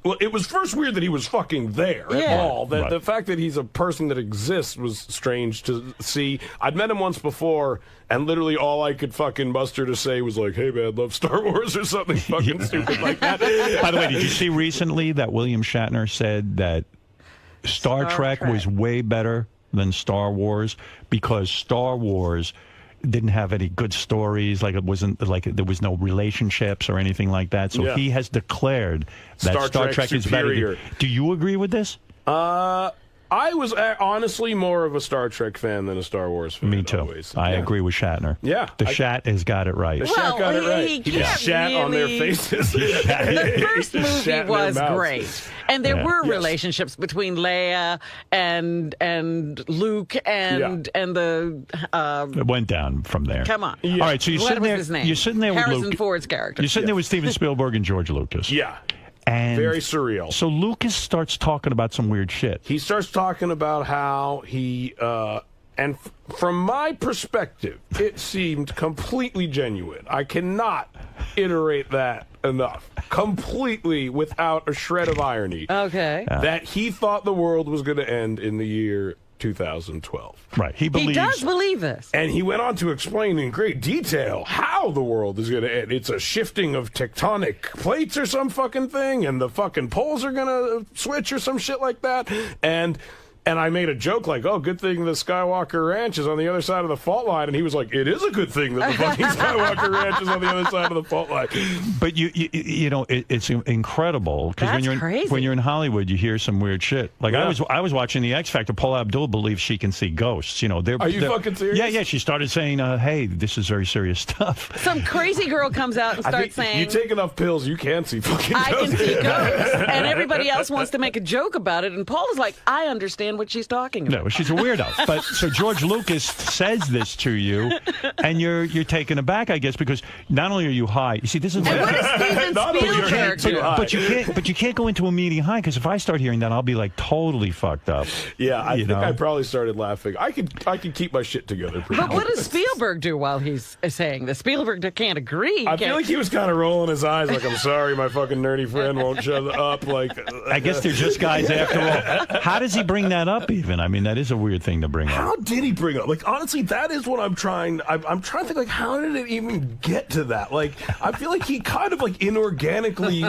S: Well, it was first weird that he was fucking there at all. The fact that he's a person that exists was strange to see. I'd met him once before, and literally all I could fucking muster to say was like, hey, man, love Star Wars or something fucking stupid like that.
A: By the way, did you see recently that William Shatner said that Star Trek was way better than Star Wars because Star Wars didn't have any good stories, like it wasn't like there was no relationships or anything like that. So he has declared that Star Trek is better. Do you agree with this?
S: I was honestly more of a Star Trek fan than a Star Wars fan.
A: Me too.
S: Always.
A: I agree with Shatner.
S: Yeah.
A: The Shat has got it right.
S: The Shat got it right. He just shat on their faces.
B: The first movie was great. And there were relationships between Leia and Luke and the...
A: it went down from there.
B: Come on.
A: All right, so you're sitting there.
B: His name?
A: You're sitting there with
B: Harrison
A: Luke.
B: Ford's character.
A: You're sitting there with Steven Spielberg and George Lucas.
S: Yeah.
A: And
S: very surreal.
A: So Lucas starts talking about some weird shit.
S: He starts talking about how he, from my perspective, it seemed completely genuine. I cannot iterate that enough. Completely without a shred of irony.
B: Okay.
S: That he thought the world was going to end in the year 2012.
A: Right. He
B: does believe this.
S: And he went on to explain in great detail how the world is going to end. It's a shifting of tectonic plates or some fucking thing, and the fucking poles are going to switch or some shit like that. And I made a joke like, oh, good thing the Skywalker Ranch is on the other side of the fault line. And he was like, it is a good thing that the fucking Skywalker Ranch is on the other side of the fault line.
A: But you know, it's incredible because when you're in Hollywood, you hear some weird shit. Like I was watching the X Factor. Paula Abdul believes she can see ghosts. You know,
S: are you fucking serious?
A: Yeah. She started saying, hey, this is very serious stuff.
B: Some crazy girl comes out and starts saying,
S: you take enough pills, you can see fucking ghosts.
B: I can see ghosts. And everybody else wants to make a joke about it. And Paula's like, I understand what she's talking about.
A: No, she's a weirdo. But so George Lucas says this to you, and you're taken aback, I guess, because not only are you high. You see, this is
B: what does Steven Spielberg do?
A: But you can't go into a meeting high because if I start hearing that, I'll be like totally fucked up.
S: Yeah, I think I probably started laughing. I could keep my shit together.
B: But what does Spielberg do while he's saying this? Spielberg can't agree.
S: I feel like he was kind of rolling his eyes, like, I'm sorry, my fucking nerdy friend won't shut up. Like,
A: I guess they're just guys after all. How does he bring that up? Even I mean, that is a weird thing to bring up.
S: How did he bring up? Like, honestly, that is what I'm trying to think, like, how did it even get to that? Like, I feel like he kind of, like, inorganically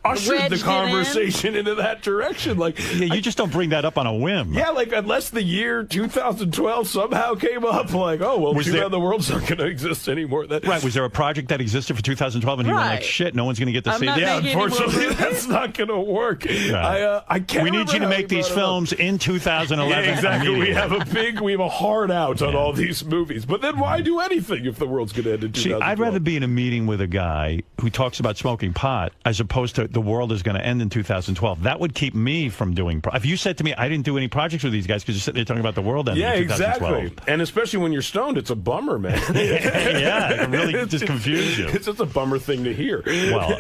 S: ushered the conversation into that direction. Like,
A: yeah, you just don't bring that up on a whim.
S: Yeah, like, unless the year 2012 somehow came up, like, oh, well, the world's not going to exist anymore.
A: Right, was there a project that existed for 2012 and he went like, shit, no one's going to get to see this?
S: Yeah, unfortunately, that's not going to work.
A: Right.
S: I can't.
A: We need you to make these films in 2011.
S: Yeah, exactly. We have a hard out on all these movies. But then why do anything if the world's going to end in 2012?
A: See, I'd rather be in a meeting with a guy who talks about smoking pot as opposed to the world is going to end in 2012. That would keep me from doing. If you said to me, I didn't do any projects with these guys because you're sitting there talking about the world ending in 2012.
S: Exactly. And especially when you're stoned, it's a bummer, man.
A: Yeah, it can really just confuse you.
S: It's just a bummer thing to hear.
A: Well,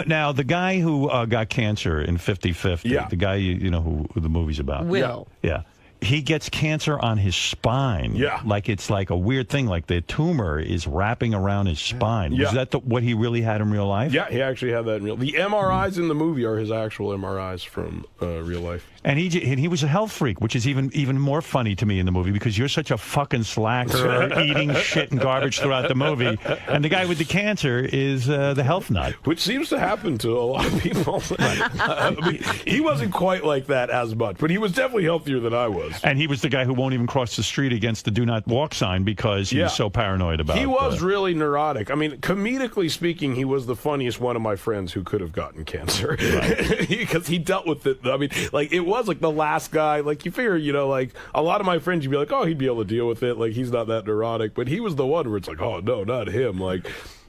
A: now the guy who got cancer in 50-50, the guy you know who the movie's about.
B: Will.
A: Yeah. He gets cancer on his spine.
S: Yeah.
A: Like it's like a weird thing. Like the tumor is wrapping around his spine.
S: Yeah.
A: Was that what he really had in real life?
S: Yeah, he actually had that in real life. The MRIs in the movie are his actual MRIs from real life.
A: And he was a health freak, which is even more funny to me in the movie because you're such a fucking slacker eating shit and garbage throughout the movie. And the guy with the cancer is the health nut.
S: Which seems to happen to a lot of people. I mean, he wasn't quite like that as much, but he was definitely healthier than I was. was.
A: And he was the guy who won't even cross the street against the do not walk sign because he was so paranoid about it.
S: He was really neurotic. I mean, comedically speaking, he was the funniest one of my friends who could have gotten cancer. Because he dealt with it. I mean, like, it was like the last guy. Like, you figure, you know, like, a lot of my friends, you'd be like, oh, he'd be able to deal with it. Like, he's not that neurotic. But he was the one where it's like, oh, no, not him. Like,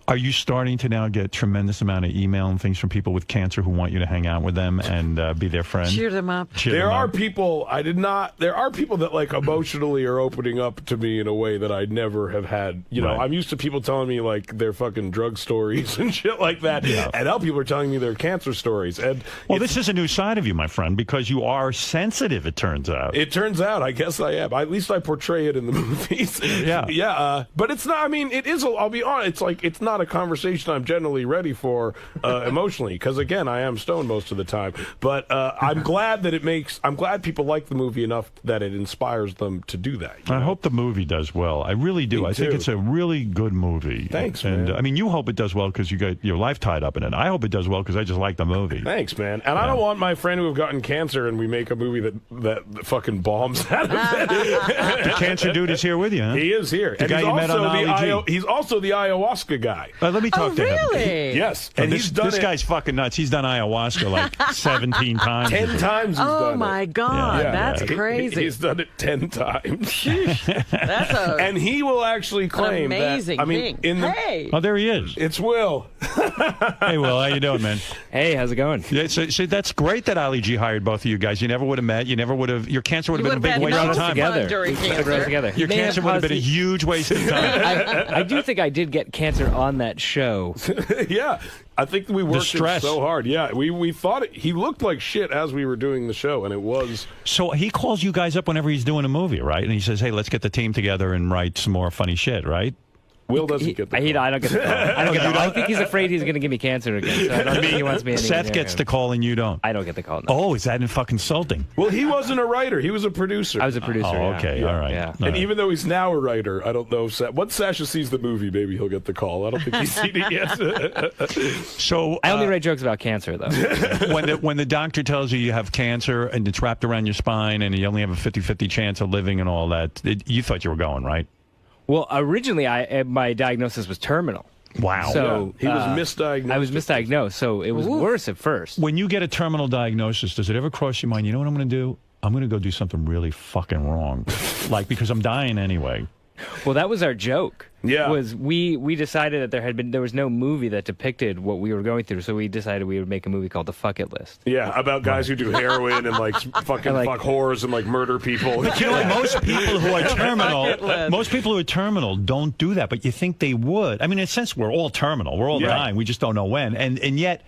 A: are you starting to now get tremendous amount of email and things from people with cancer who want you to hang out with them and be their friend?
B: Cheer them up.
S: There are people that like emotionally are opening up to me in a way that I never have had. You know, I'm used to people telling me like their fucking drug stories and shit like that. Yeah. And now people are telling me their cancer stories. And
A: well, this is a new side of you, my friend, because you are sensitive, it turns out.
S: It turns out. I guess I am. At least I portray it in the movies. Yeah. But it's not, I mean, it is, I'll be honest, it's like, it's not a conversation I'm generally ready for emotionally, because again, I am stoned most of the time. But I'm glad that I'm glad people like the movie enough that it inspires them to do that.
A: I hope the movie does well. I really do. I think it's a really good movie.
S: Thanks,
A: and
S: man.
A: I mean, you hope it does well because you got your life tied up in it. I hope it does well because I just like the movie.
S: Thanks, man. And I don't want my friend who have gotten cancer and we make a movie that fucking bombs out of it.
A: The cancer dude is here with you, huh?
S: He is here.
A: The guy you met on Ali G.
S: He's also the ayahuasca guy.
A: Let me talk to him.
B: Really?
S: Yes.
A: And this guy's fucking nuts. He's done ayahuasca like 17 times.
S: 10 times he's done it.
B: Oh, my God. That's crazy.
S: He's done it 10 times.
B: That's
S: and he will actually claim
B: amazing
S: that. I mean,
B: thing.
A: Oh, there he is.
S: It's Will.
A: Hey, Will, how you doing, man?
D: Hey, how's it going?
A: Yeah, so that's great that Ali G hired both of you guys. You never would have met. You never would have. Your cancer would have been a big waste of time.
D: Together.
A: Your cancer would have been a huge waste of time.
D: I do think I did get cancer on that show.
S: Yeah. I think we worked it so hard. Yeah, we thought he looked like shit as we were doing the show, and it was.
A: So he calls you guys up whenever he's doing a movie, right? And he says, hey, let's get the team together and write some more funny shit, right?
S: Will doesn't get the call.
D: I don't get the call. I think he's afraid he's going to give me cancer again. So I don't think he wants me.
A: Seth gets the call and you don't.
D: I don't get the call. No.
A: Oh, is that fucking insulting?
S: Well, he wasn't a writer. He was a producer.
D: I was a producer.
A: Oh, okay.
S: Yeah.
A: All right.
D: Yeah.
S: And
A: All right.
S: even though he's now a writer, I don't know. Once Sasha sees the movie, maybe he'll get the call. I don't think he's seen it yet.
A: So
D: I only write jokes about cancer, though.
A: when the doctor tells you have cancer and it's wrapped around your spine and you only have a 50-50 chance of living and all that, you thought you were going, right?
D: Well, originally, my diagnosis was terminal.
A: Wow.
D: So
S: he was misdiagnosed.
D: I was misdiagnosed, so it was worse at first.
A: When you get a terminal diagnosis, does it ever cross your mind, you know what I'm going to do? I'm going to go do something really fucking wrong. Because I'm dying anyway.
D: Well, that was our joke.
S: Yeah.
D: Was we decided that there was no movie that depicted what we were going through, so we decided we would make a movie called The Fuck It List.
S: Yeah, about guys who do heroin and fuck whores and murder people.
A: But you know what? Most people who are terminal don't do that, but you think they would. I mean, in a sense, we're all terminal. We're all dying. We just don't know when. And yet,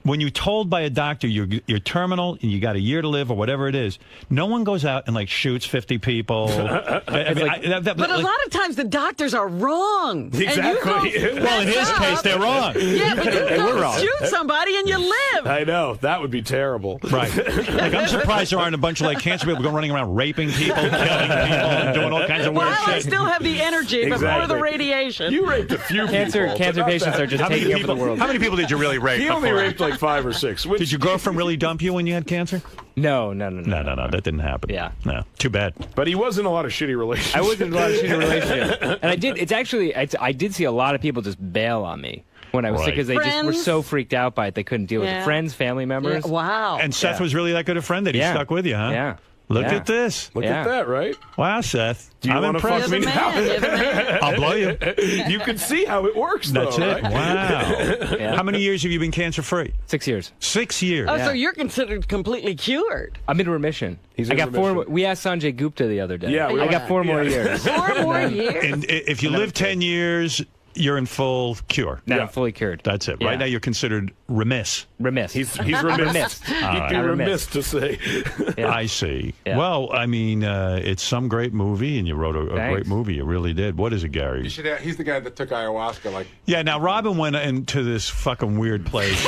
A: when you're told by a doctor you're terminal and you got a year to live or whatever it is, no one goes out and shoots 50 people.
B: But a lot of times the doctors are wrong.
S: Exactly.
A: Well, in his case, they're wrong.
B: Yeah, but you go shoot somebody and you live.
S: I know. That would be terrible.
A: Right. I'm surprised there aren't a bunch of cancer people going running around raping people, killing people, and doing all kinds of weird shit.
B: I still have the energy before the radiation.
S: You raped a few people.
D: Cancer patients are just taking over the world.
A: How many people did you really rape?
S: He only raped 5 or 6.
A: Did your girlfriend really dump you when you had cancer?
D: No.
A: That didn't happen.
D: Yeah.
A: No. Too bad.
S: But he was in a lot of shitty relationships.
D: I was in a lot of shitty relationships. And I did see a lot of people just bail on me when I was sick because they just were so freaked out by it they couldn't deal with it. Friends, family members.
B: Yeah. Wow.
A: And Seth was really that good a friend that he stuck with you, huh?
D: Yeah.
A: Look at this.
S: Look at that, right?
A: Wow, Seth.
S: Do you want to fuck me now?
A: I'll blow you.
S: You can see how it works, though.
A: That's it.
S: Right?
A: Wow.
D: Yeah.
A: How many years have you been cancer-free?
D: 6 years.
A: 6 years.
B: Oh, so you're considered completely cured.
D: I'm in remission.
S: I got
D: remission. 4 more. We asked Sanjay Gupta the other day.
S: Yeah,
D: I got 4 more years.
B: 4 more years?
A: And if you live 10 years, you're in full cure.
D: Now I'm fully cured.
A: That's it. Right now you're considered remiss.
D: He's
S: remiss. He'd be remiss to say.
A: I see. Yeah. Well, I mean, it's some great movie, and you wrote a great movie. You really did. What is it, Gary?
C: He's the guy that took ayahuasca.
A: Yeah, now Robin went into this fucking weird place,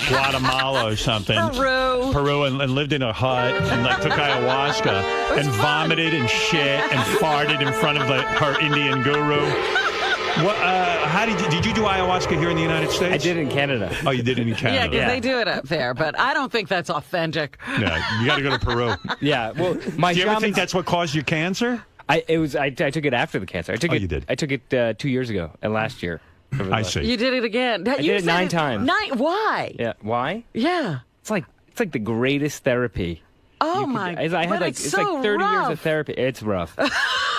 A: Guatemala or something. Peru, and lived in a hut, and took ayahuasca, and vomited and shit, and farted in front of her Indian guru. How did you do ayahuasca here in the United States?
D: I did in Canada.
A: Oh, you did it in Canada.
B: Yeah, because they do it up there, but I don't think that's authentic.
A: Yeah, you got to go to Peru.
D: Yeah, well,
A: Do you ever think that's what caused your cancer?
D: I took it after the cancer.
A: You did.
D: I took it 2 years ago and last year.
A: I see.
B: You did it again.
D: I did it 9 times.
B: Why?
D: Yeah, why?
B: Yeah.
D: It's like the greatest therapy.
B: Oh my!
D: I had
B: it's
D: like 30
B: rough.
D: years of therapy. It's rough.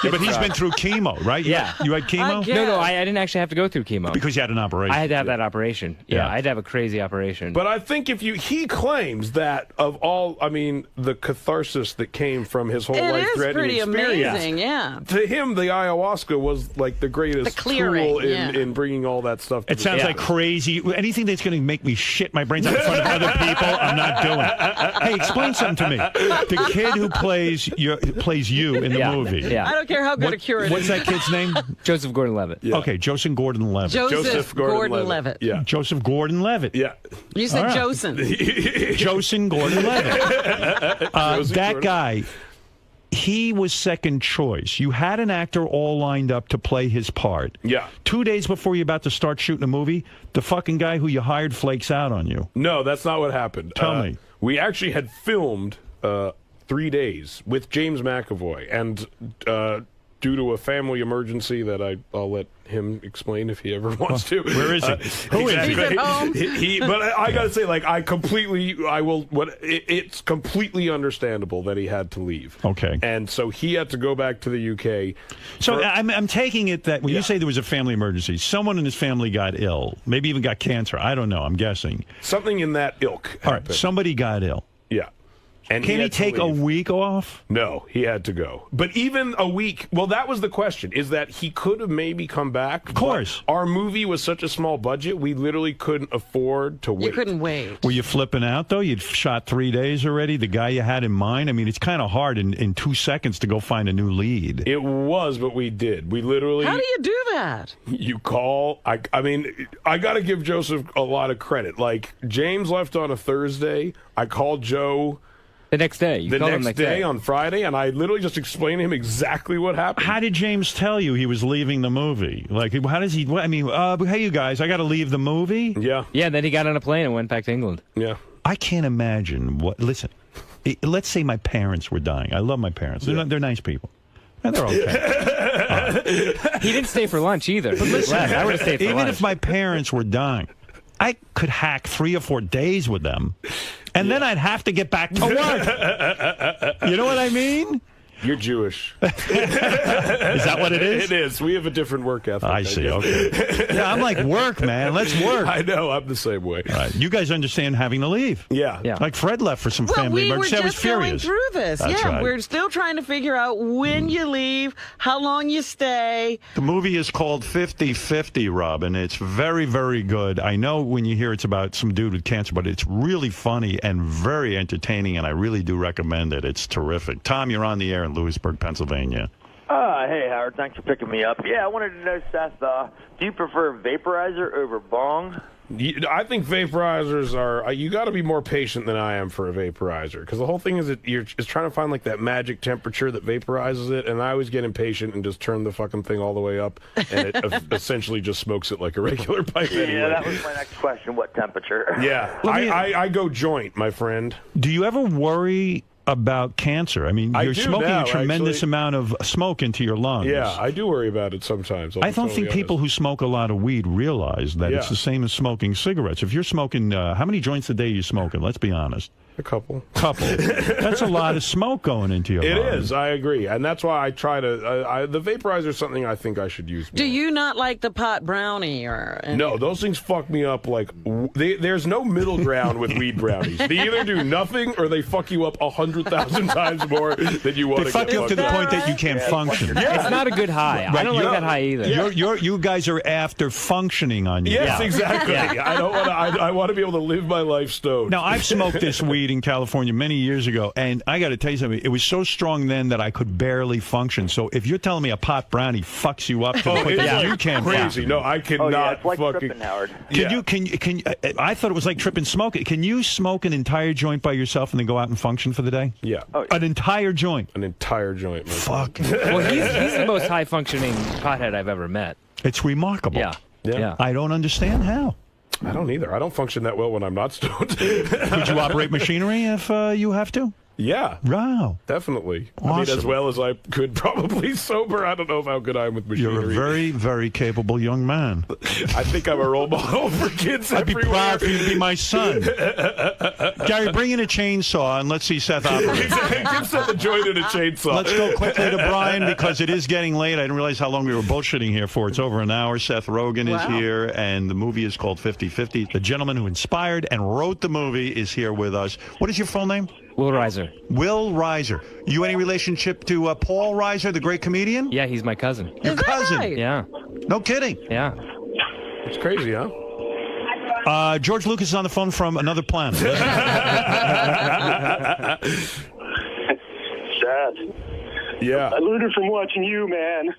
A: Yeah, but he's been through chemo, right?
D: Yeah.
A: You had chemo?
D: No, I didn't actually have to go through chemo.
A: Because you had an operation.
D: I had to have that operation. Yeah, I had to have a crazy operation.
S: But I think he claims that of all, the catharsis that came from his whole life-threatening experience.
B: It is pretty amazing, yeah.
S: To him, the ayahuasca was like the greatest tool in bringing all that stuff to
A: It sounds like crazy. Anything that's going to make me shit my brains out in front of other people, I'm not doing it. Hey, explain something to me. The kid who plays you in the movie.
B: Yeah. I don't care how good a cure it is.
A: What's that kid's name?
D: Joseph Gordon-Levitt.
A: Yeah. Okay, Joseph Gordon-Levitt.
B: Joseph Gordon-Levitt.
A: Yeah. Joseph Gordon-Levitt.
S: Yeah.
B: You said Josen.
A: Josen Gordon-Levitt. That guy, he was second choice. You had an actor all lined up to play his part.
S: Yeah.
A: 2 days before you're about to start shooting a movie, the fucking guy who you hired flakes out on you.
S: No, that's not what happened.
A: Tell me.
S: We actually had filmed 3 days with James McAvoy, and due to a family emergency that I'll let him explain if he ever wants to.
A: Where is he? Who is he?
B: He's at home.
S: But I gotta say, it's completely understandable that he had to leave.
A: Okay.
S: And so he had to go back to the UK.
A: So I'm taking it that when you say there was a family emergency, someone in his family got ill, maybe even got cancer. I don't know. I'm guessing.
S: Something in that ilk happened.
A: All right, somebody got ill.
S: Yeah. And
A: Can he take a week off?
S: No, he had to go. But even a week, well, that was the question, is that he could have maybe come back.
A: Of course.
S: Our movie was such a small budget, we literally couldn't afford to wait.
B: You couldn't wait.
A: Were you flipping out, though? You'd shot 3 days already, the guy you had in mind? I mean, it's kind of hard in 2 seconds to go find a new lead.
S: It was, but we did. We literally...
B: How do you do that?
S: You call... I got to give Joseph a lot of credit. Like, James left on a Thursday. I called Joe...
D: The next day.
S: The next day on Friday, and I literally just explained to him exactly what happened.
A: How did James tell you he was leaving the movie? Like, how does he... hey, you guys, I got to leave the movie?
S: Yeah.
D: Yeah, then he got on a plane and went back to England.
S: Yeah.
A: I can't imagine what... Listen, let's say my parents were dying. I love my parents. They're nice people. And they're okay.
D: He didn't stay for lunch either. But listen, I would have stayed for lunch.
A: Even if my parents were dying, I could hack 3 or 4 days with them, and then I'd have to get back to work. You know what I mean?
S: You're Jewish.
A: Is that what it is?
S: It is. We have a different work ethic.
A: I see. Okay. Yeah, I'm like, work, man. Let's work.
S: I know. I'm the same way.
A: All right. You guys understand having to leave.
S: Yeah.
A: Like Fred left for some family emergency.
B: We
A: I
B: were
A: was
B: just
A: furious.
B: going through this.
A: That's right.
B: We're still trying to figure out when you leave, how long you stay.
A: The movie is called 50-50, Robin. It's very, very good. I know when you hear it's about some dude with cancer, but it's really funny and very entertaining, and I really do recommend it. It's terrific. Tom, you're on the air in Lewisburg, Pennsylvania.
F: Hey, Howard. Thanks for picking me up. Yeah, I wanted to know, Seth, do you prefer vaporizer over bong?
S: I think vaporizers are... you got to be more patient than I am for a vaporizer, because the whole thing is that you're just trying to find like that magic temperature that vaporizes it, and I always get impatient and just turn the fucking thing all the way up, and it essentially just smokes it like a regular pipe anyway.
F: Yeah, that was my next question. What temperature?
S: Yeah, I go joint, my friend.
A: Do you ever worry about cancer? I mean, you're smoking a tremendous amount of smoke into your lungs.
S: Yeah, I do worry about it sometimes.
A: I don't think people who smoke a lot of weed realize that it's the same as smoking cigarettes. If you're smoking, how many joints a day are you smoking? Let's be honest.
S: A couple.
A: That's a lot of smoke going into your lungs.
S: It is, I agree. And that's why I try to... the vaporizer is something I think I should use more.
B: Do you not like the pot brownie?
S: No, those things fuck me up. Like, there's no middle ground with weed brownies. They either do nothing or they fuck you up 100,000 times more than you want to get.
A: They fuck you up to the point that you can't function.
D: Yeah. It's not a good high. I don't like that high either.
A: You guys are after functioning on you.
S: Yes, exactly. I don't want to... I want to be able to live my life stoned.
A: Now, I've smoked this weed in California many years ago, and I got to tell you something. It was so strong then that I could barely function. So if you're telling me a pot brownie fucks you up to the point that you can't
S: crazy.
A: Function.
S: No, I cannot.
F: Oh, yeah, it's like tripping, Howard.
A: Can you? I thought it was like tripping smoking. Can you smoke an entire joint by yourself and then go out and function for the day?
S: Yeah.
A: An entire joint.
S: An entire joint.
A: Fuck.
D: Well, he's the most high functioning pothead I've ever met.
A: It's remarkable.
S: Yeah.
A: I don't understand how.
S: I don't either. I don't function that well when I'm not stoned.
A: Would you operate machinery if you have to?
S: Yeah.
A: Wow.
S: Definitely.
A: Awesome.
S: I mean, as well as I could probably sober. I don't know how good I am with machinery.
A: You're a very, very capable young man.
S: I think I'm a role model for kids
A: I'd
S: everywhere.
A: be proud for you to be my son. Gary, bring in a chainsaw and let's see Seth operate.
S: Give Seth a joint and a chainsaw.
A: Let's go quickly to Brian because it is getting late. I didn't realize how long we were bullshitting here for. It's over an hour. Seth Rogen is here, and the movie is called 50-50. The gentleman who inspired and wrote the movie is here with us. What is your full name?
D: Will Reiser.
A: Will Reiser. You any relationship to Paul Reiser, the great comedian?
D: Yeah, he's my cousin.
A: Your cousin?
B: Right?
D: Yeah.
A: No kidding.
D: Yeah.
S: It's crazy, huh?
A: George Lucas is on the phone from another planet.
L: Seth.
S: Yeah.
L: I learned it from watching you, man.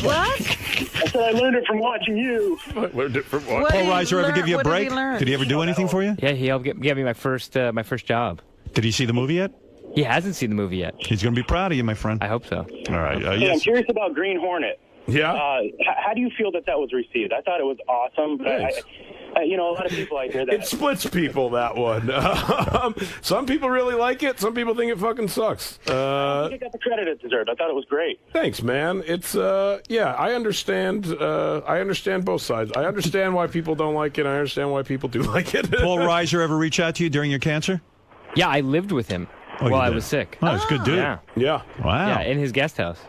B: What?
L: I said I learned it from watching you.
S: I learned it from
A: Paul Reiser ever give you a break? Did he ever do anything for you?
D: Yeah, he helped get me my first job.
A: Did he see the movie yet?
D: He hasn't seen the movie yet.
A: He's going to be proud of you, my friend.
D: I hope so.
A: All right.
L: Hey, I'm curious about Green Hornet.
S: Yeah.
L: How do you feel that was received? I thought it was awesome, but a lot of people I hear that.
S: It splits people, that one. Some people really like it. Some people think it fucking sucks.
L: I think it got the credit it deserved. I thought it was great.
S: Thanks, man. It's I understand. I understand both sides. I understand why people don't like it. I understand why people do like it.
A: Paul Reiser ever reach out to you during your cancer?
D: Yeah, I lived with him while I was sick.
A: Oh, he's a good dude.
S: Yeah.
A: Wow.
D: Yeah, in his guest house.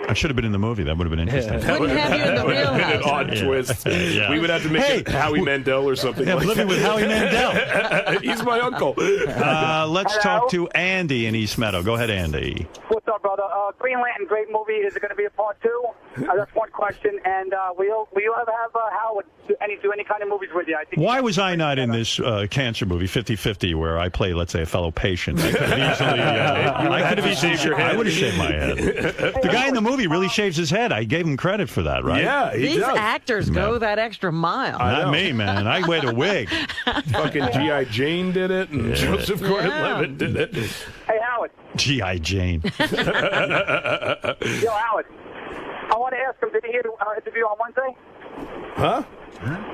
A: I should have been in the movie. That would have been interesting.
B: Wouldn't have you in the real
S: An
B: house.
S: odd twist.
A: Yeah.
S: We would have to make it Howie Mandel or something.
A: Yeah,
S: like
A: living
S: that.
A: with Howie Mandel.
S: He's my uncle.
A: Let's talk to Andy in East Meadow. Go ahead, Andy.
G: What's up, brother? Green Lantern, great movie. Is it going to be a part 2? That's one question. And will you ever have Howard do any kind of movies with you? I think.
A: Why was I not in this cancer movie, 50-50, where I play, let's say, a fellow patient? I could have easily, I would have shaved my head. The guy in the movie really shaves his head. I gave him credit for that, right?
S: Yeah,
B: These actors go that extra mile.
A: Not me, man. I wear the wig.
S: Fucking G.I. Jane did it, and Joseph Gordon-Levitt did it.
G: Hey, Howard.
A: G.I. Jane.
G: Yo, Howard. I want to ask him, did he hear the interview on Wednesday?
S: Huh?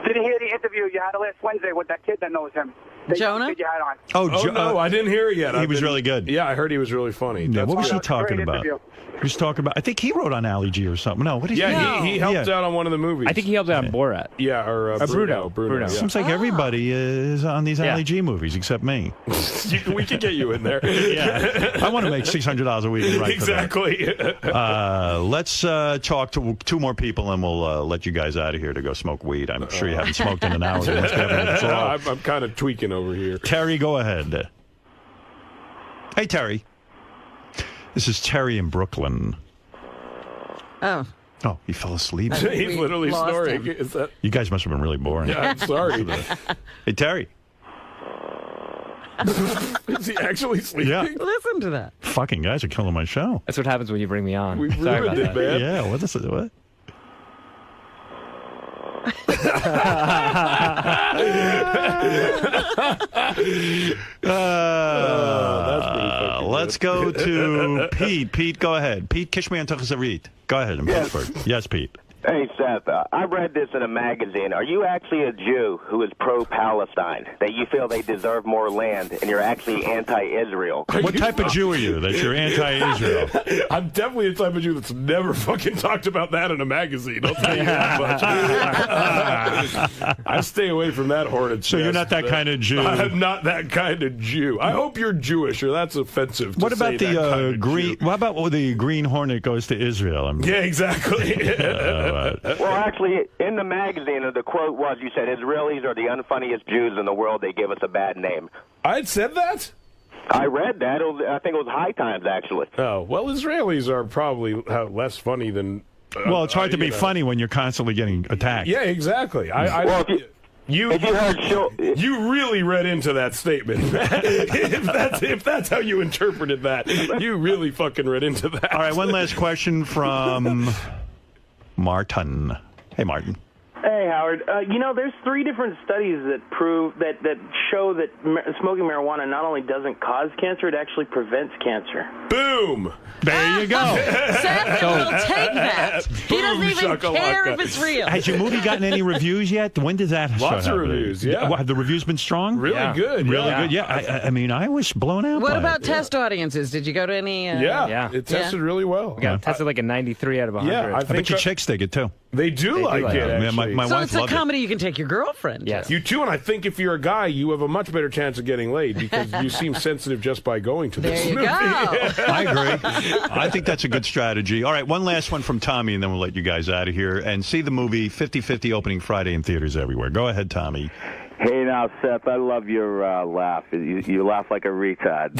G: Did he hear the interview you had last Wednesday with that kid that knows him?
B: Jonah?
G: Kid you had on.
A: Oh,
S: no, I didn't hear it yet.
A: He was really good.
S: Yeah, I heard he was really funny.
A: Yeah, what was he
G: Great
A: talking about?
G: interview.
A: He was talking about, I think he wrote on Ali G or something. No, what did he
S: he helped out on one of the movies.
D: I think he helped out on Borat.
S: Yeah, or
D: Bruno.
S: Yeah.
A: Seems like everybody is on these Ali G movies except me.
S: We could get you in there.
A: Yeah. I want to make $600 a week and write
S: exactly.
A: For that. Let's talk to 2 more people and we'll let you guys out of here to go smoke weed. I'm sure you haven't smoked in an hour. You must be having a withdrawal.
S: I'm kind of tweaking over here.
A: Terry, go ahead. Hey, Terry. This is Terry in Brooklyn.
B: Oh.
A: Oh, he fell asleep.
S: He's literally snoring. Is that...
A: You guys must have been really boring.
S: Yeah, I'm sorry.
A: Hey, Terry.
S: Is he actually sleeping?
A: Yeah.
B: Listen to that.
A: Fucking guys are killing my show.
D: That's what happens when you bring me on.
S: We
D: Sorry
S: ruined
D: about
S: it,
D: that.
S: man.
A: Yeah, what is it? What? Let's go to Pete. Pete, go ahead. Pete, Kishmi Antachazarit. Go ahead in Pittsburgh. Yes, Pete.
J: Hey, Seth, I read this in a magazine. Are you actually a Jew who is pro-Palestine, that you feel they deserve more land, and you're actually anti-Israel?
A: What type of Jew are you, that you're anti-Israel?
S: I'm definitely the type of Jew that's never fucking talked about that in a magazine. I'll tell you that much. I stay away from that hornet's
A: So you're
S: nest,
A: not that kind of Jew.
S: I'm not that kind of Jew. I hope you're Jewish, or that's offensive to
A: What about
S: say that
A: the
S: kind of
A: green?
S: Jew.
A: What about the Green Hornet goes to Israel?
S: Yeah, exactly.
J: Well, actually, in the magazine, the quote was, you said, Israelis are the unfunniest Jews in the world. They give us a bad name.
S: I had said that?
J: I read that. I think it was High Times, actually.
S: Oh, well, Israelis are probably less funny than...
A: Well, it's hard to be funny when you're constantly getting attacked.
S: Yeah, exactly. You really read into that statement. if that's how you interpreted that, you really fucking read into that.
A: All right, one last question from Martin. Hey, Martin.
G: Hey,
I: Howard. There's 3 different studies that prove that show that smoking marijuana not only doesn't cause cancer, it actually prevents cancer.
S: Boom!
A: There you go.
B: Seth will take that. He doesn't even care if it's real.
A: Has your movie gotten any reviews yet? When does that start
S: Lots of
A: happening?
S: reviews, yeah.
A: Have the reviews been strong?
S: Really good.
A: Really good, yeah. I mean, I was blown out
B: What
A: by
B: about
A: it.
B: test audiences? Did you go to any?
S: It tested really well.
D: We got tested like a 93 out of 100.
S: Yeah,
A: I bet your chicks dig it, too.
S: They do like it, actually.
A: Yeah, my
B: So
A: wife
B: it's a
A: loved it.
B: comedy you can take your girlfriend.
D: Yes.
S: You too, and I think if you're a guy, you have a much better chance of getting laid because you seem sensitive just by going to this
B: There you
S: movie.
B: go.
A: I agree. I think that's a good strategy. All right, one last one from Tommy, and then we'll let you guys out of here. And see the movie 50/50 opening Friday in theaters everywhere. Go ahead, Tommy.
F: Hey now, Seth, I love your laugh. You laugh like a retard.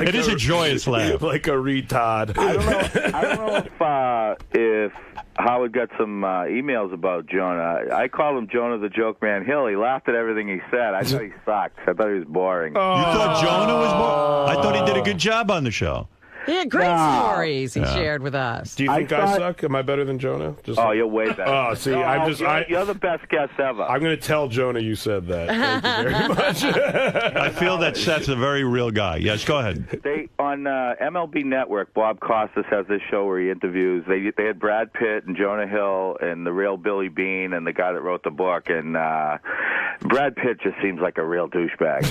A: It is a joyous laugh.
S: Like a retard.
F: I don't know if Howard got some emails about Jonah. I called him Jonah the Joke Man Hill. He laughed at everything he said. I thought he sucked. I thought he was boring.
A: You thought Jonah was boring? I thought he did a good job on the show.
B: He had great stories he shared with us.
S: Do you think I suck? Am I better than Jonah?
F: You're way better.
S: Oh, see,
F: you're the best guest ever.
S: I'm going to tell Jonah you said that. Thank you very much.
A: I feel that Seth's a very real guy. Yes, go ahead.
F: They on MLB Network, Bob Costas has this show where he interviews. They had Brad Pitt and Jonah Hill and the real Billy Bean and the guy that wrote the book. And Brad Pitt just seems like a real douchebag.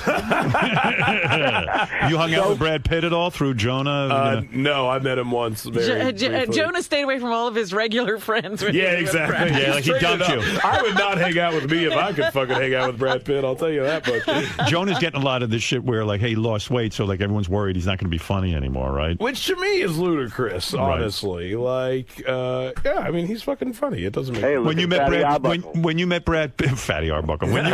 A: You hung out with Brad Pitt at all through Jonah?
S: No, I met him once.
B: Jonah stayed away from all of his regular friends.
S: Yeah, exactly.
A: Yeah, like he dumped you.
S: I would not hang out with me if I could fucking hang out with Brad Pitt. I'll tell you that much.
A: Jonah's getting a lot of this shit where, like, hey, he lost weight, so like everyone's worried he's not going to be funny anymore, right?
S: Which to me is ludicrous, honestly. Like, yeah, I mean, he's fucking funny. It doesn't make
F: Hey,
A: when you met Brad, when you met Brad, Fatty Arbuckle, when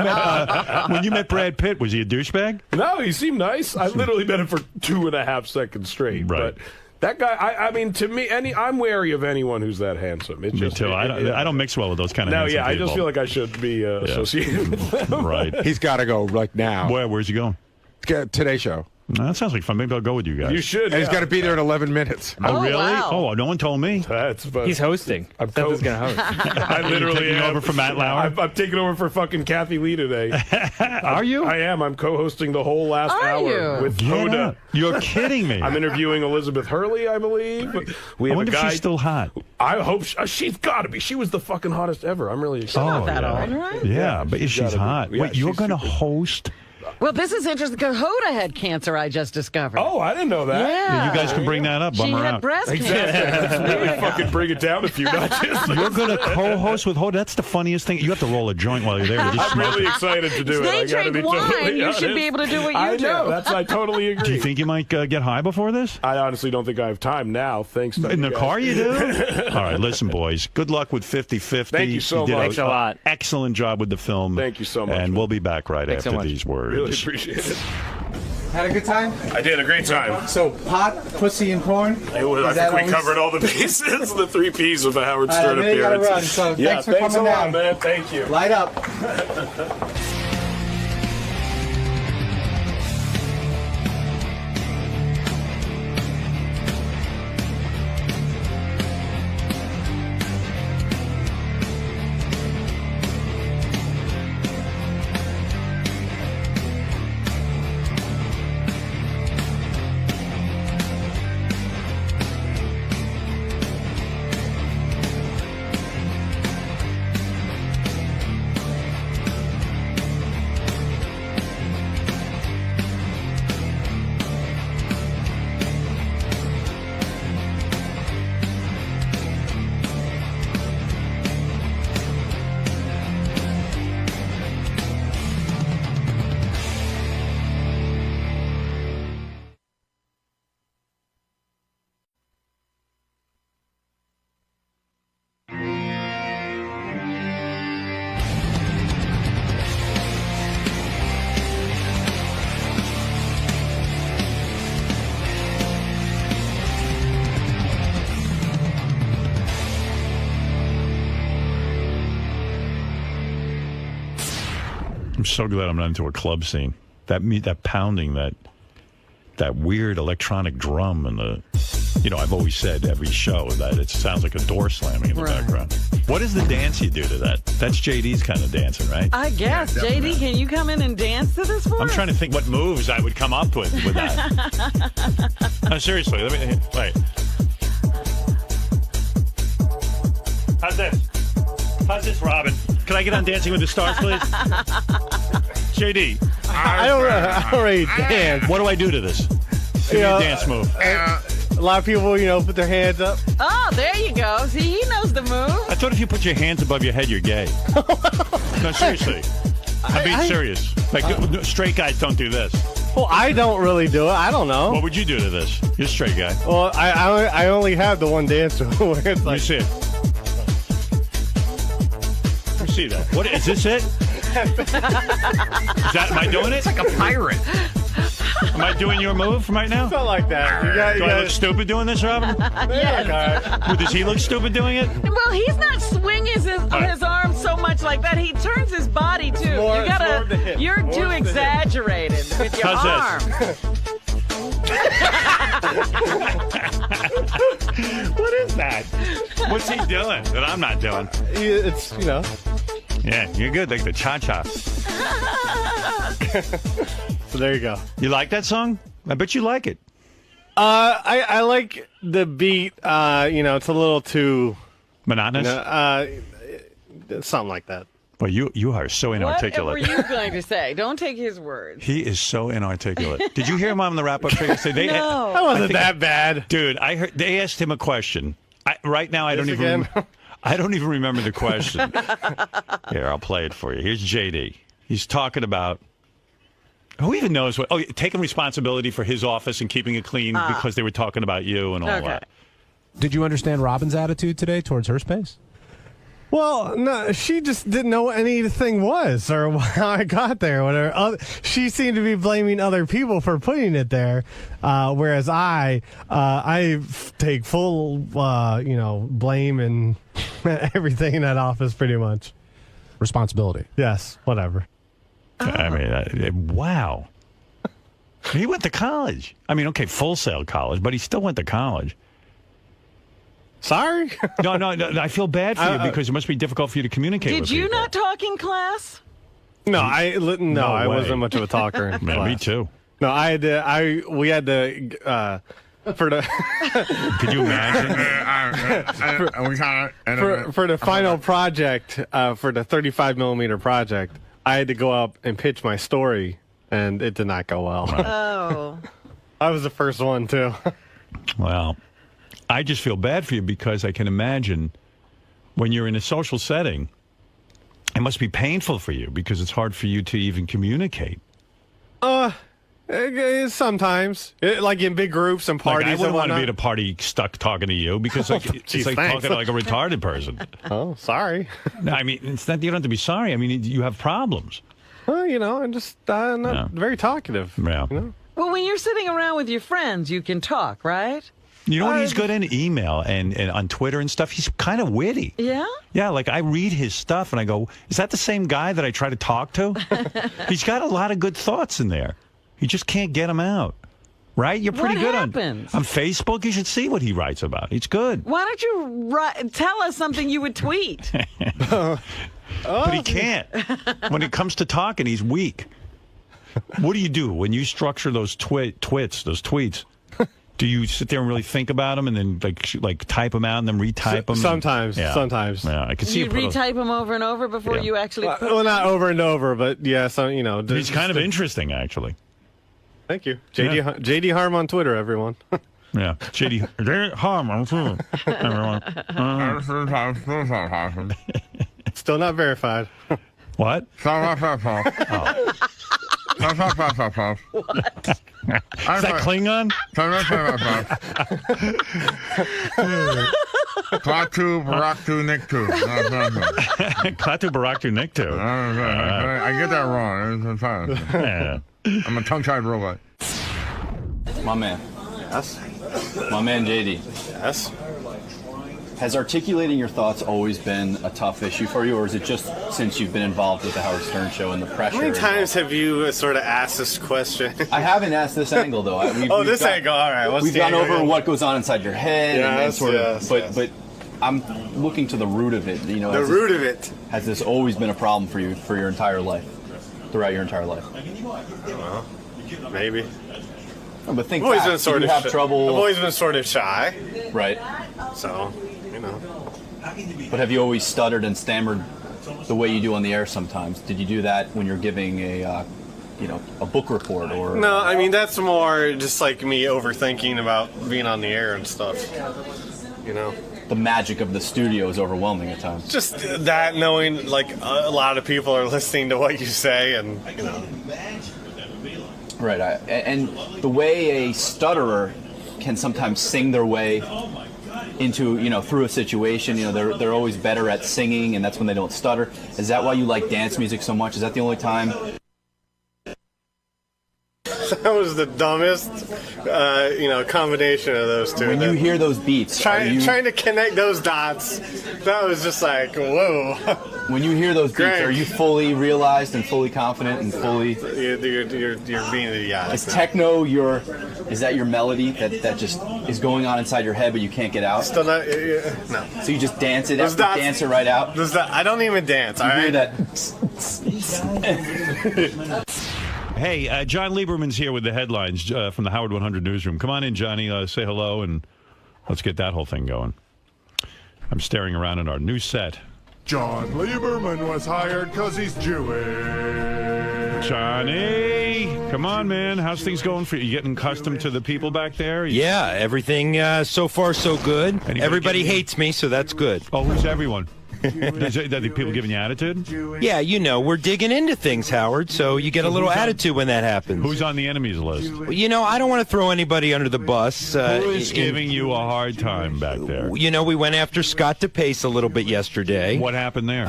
A: you met Brad Pitt, was he a douchebag?
S: No, he seemed nice. I literally met him for 2.5 seconds straight.
A: Right.
S: But that guy, I mean, to me, I'm wary of anyone who's that handsome. It's
A: Me
S: just,
A: too. I don't mix well with those kind of handsome
S: I
A: people.
S: just feel like I should be associated with them.
A: Right.
O: He's got to go like now.
A: Where's he going?
O: Today Show.
A: No, that sounds like fun. Maybe I'll go with you guys.
S: You should.
O: And he's got to be there in 11 minutes.
A: Oh, really?
B: Wow.
A: Oh, no one told me.
D: He's hosting. Seth is going to host.
S: I literally
A: am over for Matt Lauer.
S: I'm taking over for fucking Kathy Lee today.
A: Are you?
S: I am. I'm co-hosting the whole last hour with
A: Get
S: Hoda.
A: out. You're kidding me.
S: I'm interviewing Elizabeth Hurley, I believe. We
A: I
S: have
A: wonder
S: a guy.
A: if she's still hot.
S: I hope she's got to be. She was the fucking hottest ever. I'm really excited.
A: Oh,
B: that
A: yeah.
B: old, right?
A: Yeah, but
S: she's
A: she's
S: gotta be.
A: hot.
S: Yeah,
A: Wait, you're
S: she's
A: going to
S: super-
A: host?
B: Well, this is interesting because Hoda had cancer, I just discovered.
S: Oh, I didn't know that.
B: Yeah.
A: You guys can bring that up.
B: She
A: Bum her
B: had
A: out.
B: breast
S: Exactly.
B: cancer.
S: Let's really fucking bring it down a few notches.
A: You're going to co-host with Hoda? That's the funniest thing. You have to roll a joint while you're there. To just
S: I'm
A: smoke
S: really
A: it.
S: excited to do it.
B: They
S: I gotta
B: drink
S: be
B: wine.
S: totally
B: You should
S: honest.
B: be able to do what you
S: I
B: do.
S: know. I totally agree.
A: Do you think you might get high before this?
S: I honestly don't think I have time now, thanks to
A: In
S: you
A: the
S: guys.
A: car you do? All right, listen, boys. Good luck with 50/50.
S: Thank you so
A: did
S: much.
D: Thanks a lot.
A: Excellent job with the film.
S: Thank you so much.
A: And we'll be back right
D: Thanks so
A: after
D: much.
A: these words.
S: Really appreciate it.
N: Had a good time?
S: I did a great time.
N: So, pot, pussy, and porn?
S: I think we covered all the bases, the 3 P's of a Howard Stern
N: I really gotta
S: appearance.
N: run, so
S: Yeah,
N: thanks for coming
S: a lot,
N: down.
S: man. Thank you.
N: Light up.
A: I'm so glad I'm not into a club scene. That pounding, that weird electronic drum and the I've always said every show that it sounds like a door slamming in the background. What is the dance you do to that? That's JD's kind of dancing, right?
B: I guess. Yeah, JD, can you come in and dance to this for us?
A: I'm trying to think what moves I would come up with that. No, seriously. Let me wait. How's this, Robin? Can I get on Dancing with the Stars, please? JD.
M: I don't really dance.
A: What do I do to this? Give me a dance move.
M: A lot of people, put their hands up.
B: Oh, there you go. See, he knows the move.
A: I thought if you put your hands above your head, you're gay. No, seriously. I'm being serious. Like, straight guys don't do this.
M: Well, I don't really do it. I don't know.
A: What would you do to this? You're a straight guy.
M: Well, I only have the one dance move where it's like...
A: Let me see it. Let me see that. What is this it? Am I doing it?
N: It's like a pirate.
A: Am I doing your move from right now?
M: Something like that.
A: Do I look stupid doing this, Robin?
B: Yes.
A: Well, does he look stupid doing it?
B: Well, he's not swinging his arms so much like that. He turns his body too. You're too exaggerated with your arm.
A: What is that? What's he doing that I'm not doing?
M: It's,
A: Yeah, you're good. Like the cha-cha.
M: So there you go.
A: You like that song? I bet you like it.
M: I like the beat. It's a little too
A: monotonous.
M: Something like that.
A: Well, you are so inarticulate.
B: What were you going to say? Don't take his words.
A: He is so inarticulate. Did you hear him on the wrap-up show yesterday?
B: No.
M: That wasn't that bad.
A: Dude, I heard they asked him a question. Right now, I don't even remember the question. Here, I'll play it for you. Here's JD. He's talking about who even knows what. Oh, taking responsibility for his office and keeping it clean because they were talking about you and all that.
P: Did you understand Robin's attitude today towards her space?
M: Well, no, she just didn't know what anything was or how I got there. Whatever. She seemed to be blaming other people for putting it there, whereas I take full, blame and everything in that office, pretty much.
P: Responsibility.
M: Yes, whatever.
A: I mean, wow. He went to college. I mean, okay, Full Sail college, but he still went to college.
M: Sorry?
A: No, I feel bad for you because it must be difficult for you to communicate with
B: Did you
A: people.
B: not talk in class?
M: No, I wasn't much of a talker in class.
A: Me too.
M: No, we had to for the
A: Could you imagine?
M: for the final project, for the 35mm project, I had to go up and pitch my story, and it did not go well.
B: Oh.
M: I was the first one, too.
A: Well, I just feel bad for you because I can imagine when you're in a social setting, it must be painful for you because it's hard for you to even communicate.
M: Sometimes. Like in big groups and parties.
A: I wouldn't want to be at a party stuck talking to you because it's like talking like a retarded person.
M: Oh, sorry.
A: No, I mean, it's not, you don't have to be sorry. I mean, you have problems.
M: Well, I'm just not very talkative.
A: Yeah.
B: Well, when you're sitting around with your friends, you can talk, right?
A: You know what he's good in? Email and on Twitter and stuff. He's kind of witty.
B: Yeah?
A: Yeah, like I read his stuff and I go, is that the same guy that I try to talk to? He's got a lot of good thoughts in there. You just can't get them out. Right? You're pretty good on Facebook. You should see what he writes about. It's good.
B: Why don't you tell us something you would tweet?
A: But he can't. When it comes to talking, he's weak. What do you do when you structure those tweets? Do you sit there and really think about them and then like type them out and then retype them?
M: Sometimes.
A: Yeah.
M: Sometimes.
A: Yeah, I can see
B: you retype them over and over before you actually put them
M: not over and over, but yeah,
A: he's kind of interesting, actually.
M: Thank you. JD Harm on Twitter, everyone.
A: Yeah. JD Harm on Twitter, everyone.
M: Still not verified.
A: What? Is that Klingon?
W: Klaatu Baraktu Niktu.
A: Klaatu Baraktu Niktu.
W: I get that wrong.
A: Yeah.
W: I'm a tongue-tied robot.
H: My man.
M: Yes.
H: My man JD.
M: Yes.
E: Has articulating your thoughts always been a tough issue for you, or is it just since you've been involved with the Howard Stern Show and the pressure?
Q: How many times have you sort of asked this question?
E: I haven't asked this angle, though.
Q: This angle, all right.
E: We've gone over what goes on inside your head, but I'm looking to the root of it. You know,
Q: the root of it.
E: Has this always been a problem for you for your entire life, throughout your entire life?
Q: Well, maybe.
E: No, but think
Q: I've always
E: back.
Q: been sort
E: you
Q: of
E: have trouble.
Q: I've always been sort of shy.
E: Right.
Q: So, you know.
E: But have you always stuttered and stammered the way you do on the air sometimes? Did you do that when you're giving a book report or?
Q: No, I mean that's more just like me overthinking about being on the air and stuff. You know.
E: The magic of the studio is overwhelming at times.
Q: Just that, knowing like a lot of people are listening to what you say, and you know.
E: Right, and the way a stutterer can sometimes sing their way into, through a situation, they're always better at singing, and that's when they don't stutter. Is that why you like dance music so much? Is that the only time?
Q: That was the dumbest, combination of those two.
E: When you hear those beats,
Q: trying to connect those dots, that was just like, whoa.
E: When you hear those beats, are you fully realized and fully confident and fully?
Q: You're being idiotic.
E: Is techno is that your melody that just is going on inside your head, but you can't get out?
Q: Still not, no.
E: So you just dance it, dance it right out.
Q: I don't even dance.
E: You hear that?
A: Hey, John Lieberman's here with the headlines from the Howard 100 newsroom. Come on in, Johnny. Say hello, and let's get that whole thing going. I'm staring around at our new set.
R: John Lieberman was hired because he's Jewish.
A: Johnny, come on, man. How's things going for you? You getting accustomed to the people back there?
X: Yeah, everything so far so good. Everybody hates me, so that's good.
A: Oh, who's everyone? Are the people giving you attitude?
X: Yeah, we're digging into things, Howard, so you get a little attitude when that happens.
A: Who's on the enemies list?
X: Well, I don't want to throw anybody under the bus.
A: Who is giving you a hard time back there?
X: We went after Scott DePace a little bit yesterday.
A: What happened there?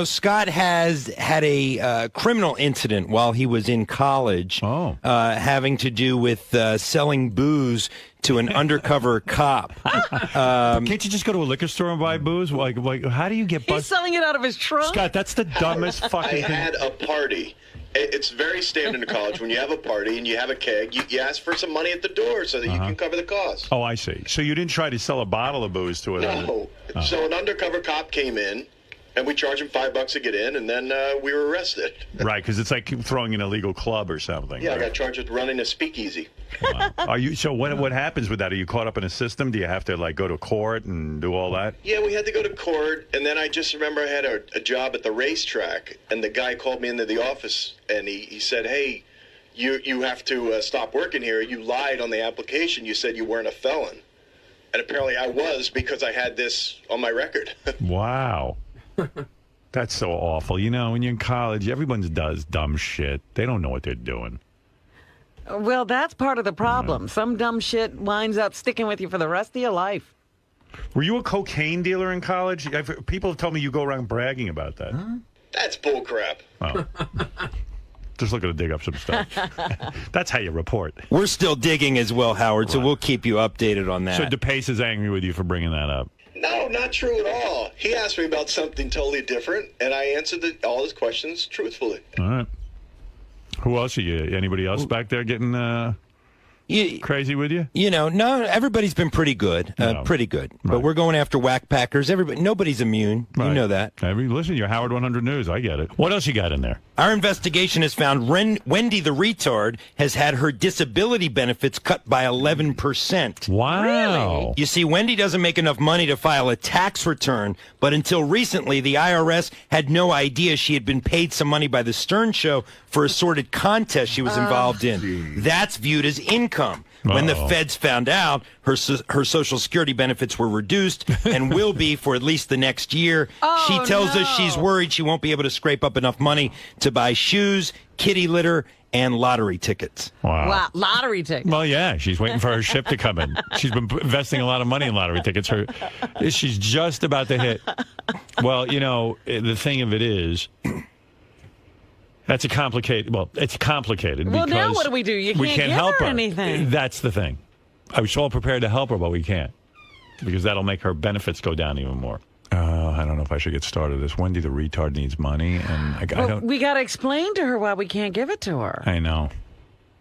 X: Scott has had a criminal incident while he was in college having to do with selling booze to an undercover cop.
A: Can't you just go to a liquor store and buy booze? Like how do you get busted?
B: He's selling it out of his trunk.
A: Scott, that's the dumbest fucking thing.
Y: I had a party. It's very standard in college. When you have a party and you have a keg, you ask for some money at the door so that you can cover the cost.
A: Oh, I see. So you didn't try to sell a bottle of booze to it?
Y: No. So an undercover cop came in, and we charged him $5 to get in, and then we were arrested.
A: Right, because it's like throwing an illegal club or something.
Y: Yeah,
A: right?
Y: I got charged with running a speakeasy.
A: Wow. So what happens with that? Are you caught up in a system? Do you have to go to court and do all that?
Y: Yeah, we had to go to court, and then I just remember I had a job at the racetrack, and the guy called me into the office, and he said, "Hey, you have to stop working here. You lied on the application. You said you weren't a felon." And apparently I was, because I had this on my record.
A: Wow. That's so awful. When you're in college, everyone does dumb shit. They don't know what they're doing.
B: Well, that's part of the problem. Some dumb shit winds up sticking with you for the rest of your life.
A: Were you a cocaine dealer in college? People have told me you go around bragging about that. Huh?
Y: That's bullcrap.
A: Oh. Just looking to dig up some stuff. That's how you report.
X: We're still digging as well, Howard, so we'll keep you updated on that.
A: So DePace is angry with you for bringing that up.
Y: No, not true at all. He asked me about something totally different, and I answered all his questions truthfully.
A: All right. Who else are you? Anybody else back there getting crazy with you?
X: No, everybody's been pretty good. Pretty good. Right. But we're going after whack packers. Nobody's immune. Right. You know that.
A: Listen, you're Howard 100 News. I get it. What else you got in there?
X: Our investigation has found Wendy the retard has had her disability benefits cut by 11%.
A: Wow.
B: Really?
X: You see, Wendy doesn't make enough money to file a tax return, but until recently, the IRS had no idea she had been paid some money by the Stern Show for a sordid contest she was involved in. That's viewed as income. When the feds found out, her Social Security benefits were reduced and will be for at least the next year. She tells us she's worried she won't be able to scrape up enough money to buy shoes, kitty litter, and lottery tickets.
B: Wow. Lottery tickets.
A: Well, yeah, she's waiting for her ship to come in. She's been investing a lot of money in lottery tickets. She's just about to hit. Well, the thing of it is... It's complicated. Well,
B: Well, now what do we do? You can't give
A: help
B: her
A: her
B: anything.
A: That's the thing. I was all prepared to help her, but we can't. because that'll make her benefits go down even more. I don't know if I should get started this. Wendy the retard needs money, and I don't.
B: We got to explain to her why we can't give it to her.
A: I know.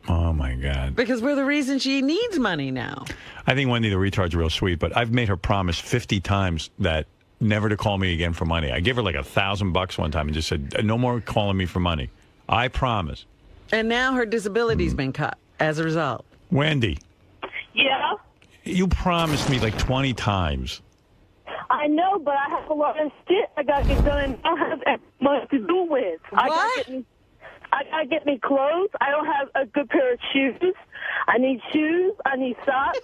A: Oh my God.
B: Because we're the reason she needs money now.
A: I think Wendy the retard's real sweet, but I've made her promise 50 times that never to call me again for money. I gave her like $1,000 one time and just said, no more calling me for money. I promise.
B: And now her disability's been cut as a result.
A: Wendy.
C: Yeah?
A: You promised me like 20 times.
C: I know, but I have a lot of shit I got to get done and I don't have that much to do with.
B: What?
C: I got to get me clothes. I don't have a good pair of shoes. I need shoes. I need socks.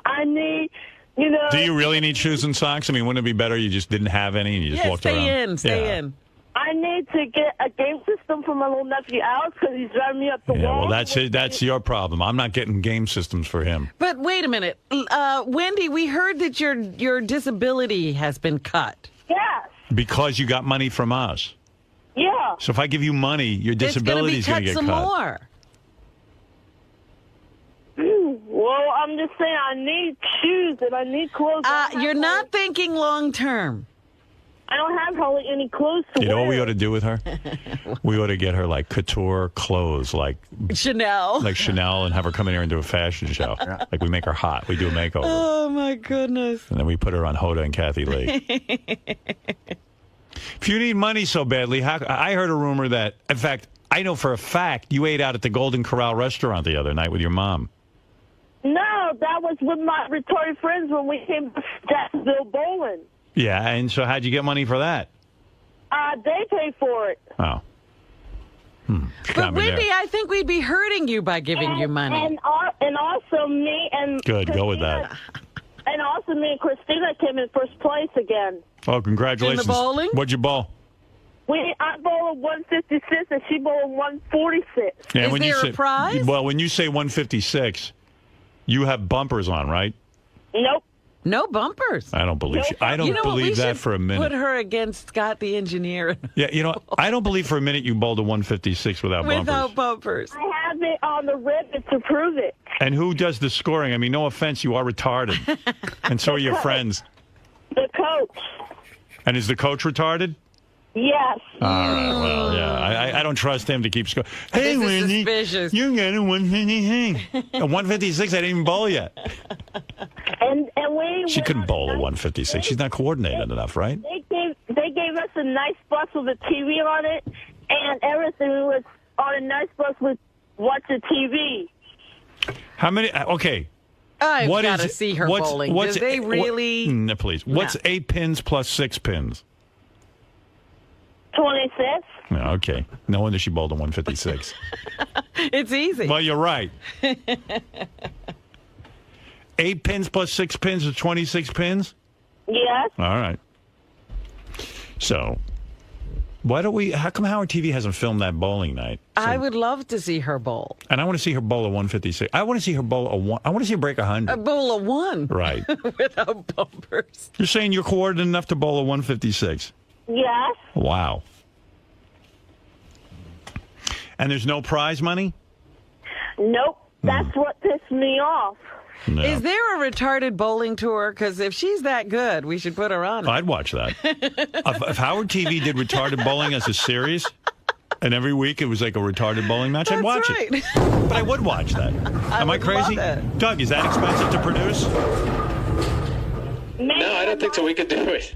C: I need, you know.
A: Do you really need shoes and socks? I mean, wouldn't it be better you just didn't have any and you just walked around?
B: Stay in.
C: I need to get a game system for my little nephew Alex because he's driving me up the wall.
A: Well, that's it. That's your problem. I'm not getting game systems for him.
B: But wait a minute. Wendy, we heard that your disability has been cut.
C: Yes.
A: Because you got money from us.
C: Yeah.
A: So if I give you money, your disability is going to get cut.
B: It's going to be cut some more.
C: Well, I'm just saying I need shoes and I need clothes.
B: You're not thinking long term.
C: I don't have hardly any clothes to wear.
A: You know what we ought to do with her? We ought to get her like couture clothes, like
B: Chanel.
A: Like Chanel, and have her come in here and do a fashion show. Like we make her hot. We do a makeover.
B: Oh, my goodness.
A: And then we put her on Hoda and Kathy Lee. If you need money so badly, I heard a rumor that, in fact, I know for a fact you ate out at the Golden Corral restaurant the other night with your mom.
C: No, that was with my retarded friends when we came to Jacksonville bowling.
A: Yeah, and so how'd you get money for that?
C: They paid for it.
A: Oh.
C: But
B: Wendy, I think we'd be hurting you by giving you money.
C: And also me and
A: Good, go with that.
C: And also me and Christina came in first place again.
A: Oh, congratulations.
B: In the bowling?
A: What'd you bowl?
C: I bowled 156 and she bowled 146.
A: Yeah,
B: Is
A: when
B: there
A: you say,
B: a prize?
A: Well, when you say 156, you have bumpers on, right?
C: Nope.
B: No bumpers.
A: I don't believe you. I don't
B: You know what,
A: believe
B: we
A: that
B: should
A: for a minute.
B: Put her against Scott the engineer.
A: Yeah, you know, I don't believe for a minute you bowled a 156 without bumpers.
B: Without bumpers.
C: I have it on the ribbon to prove it.
A: And who does the scoring? I mean, no offense, you are retarded. And so are your friends.
C: The coach.
A: And is the coach retarded?
C: Yes.
A: All right, well, yeah. I don't trust him to keep scoring. Hey,
B: This is
A: Wendy,
B: suspicious.
A: you got a 156. A 156, I didn't even bowl yet.
C: And we
A: She couldn't bowl a 156. She's not coordinated enough, right?
C: They gave us a nice bus with a TV on it, and everything was on a nice bus with watching TV.
A: How many? Okay.
B: I've
A: What
B: got to
A: is-
B: see her
A: what's-
B: bowling.
A: what's-
B: Do they really?
A: No, please. What's 8 pins plus 6 pins?
C: 26.
A: No, okay. No wonder she bowled a 156.
B: It's easy.
A: Well, you're right. 8 pins plus 6 pins is 26 pins?
C: Yes.
A: All right. So, why don't we? How come Howard TV hasn't filmed that bowling night?
B: I would love to see her bowl.
A: And I want to see her bowl a 156. I want to see her bowl a one. I want to see her break 100.
B: A bowl of one.
A: Right.
B: Without bumpers.
A: You're saying you're coordinated enough to bowl a 156?
C: Yes.
A: Wow. And there's no prize money?
C: Nope. That's what pissed me off.
A: No.
B: Is there a retarded bowling tour? Because if she's that good, we should put her on it.
A: I'd watch that. If Howard TV did retarded bowling as a series, and every week it was like a retarded bowling match, I'd watch it. But I would watch that. Am I crazy? Doug, is that expensive to produce?
K: No, I don't think so. We could do it.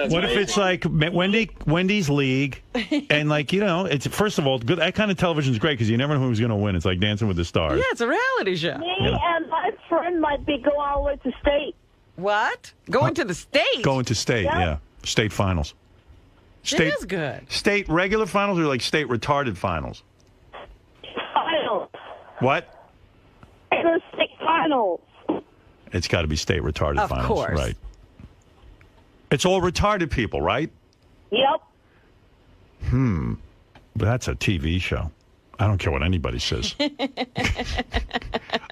A: What if it's like Wendy's League, and like, you know, it's first of all, good. That kind of television is great because you never know who's going to win. It's like Dancing with the Stars.
B: Yeah, it's a reality show.
C: Me and my friend might be going all the way to state.
B: What? Going to the state?
A: Going to state, yeah. State finals.
B: It is good.
A: State regular finals or like state retarded finals?
C: Finals.
A: What?
C: State finals.
A: It's got to be state retarded
C: Of
A: finals.
C: course.
A: Right. It's all retarded people, right?
C: Yep.
A: But that's a TV show. I don't care what anybody says.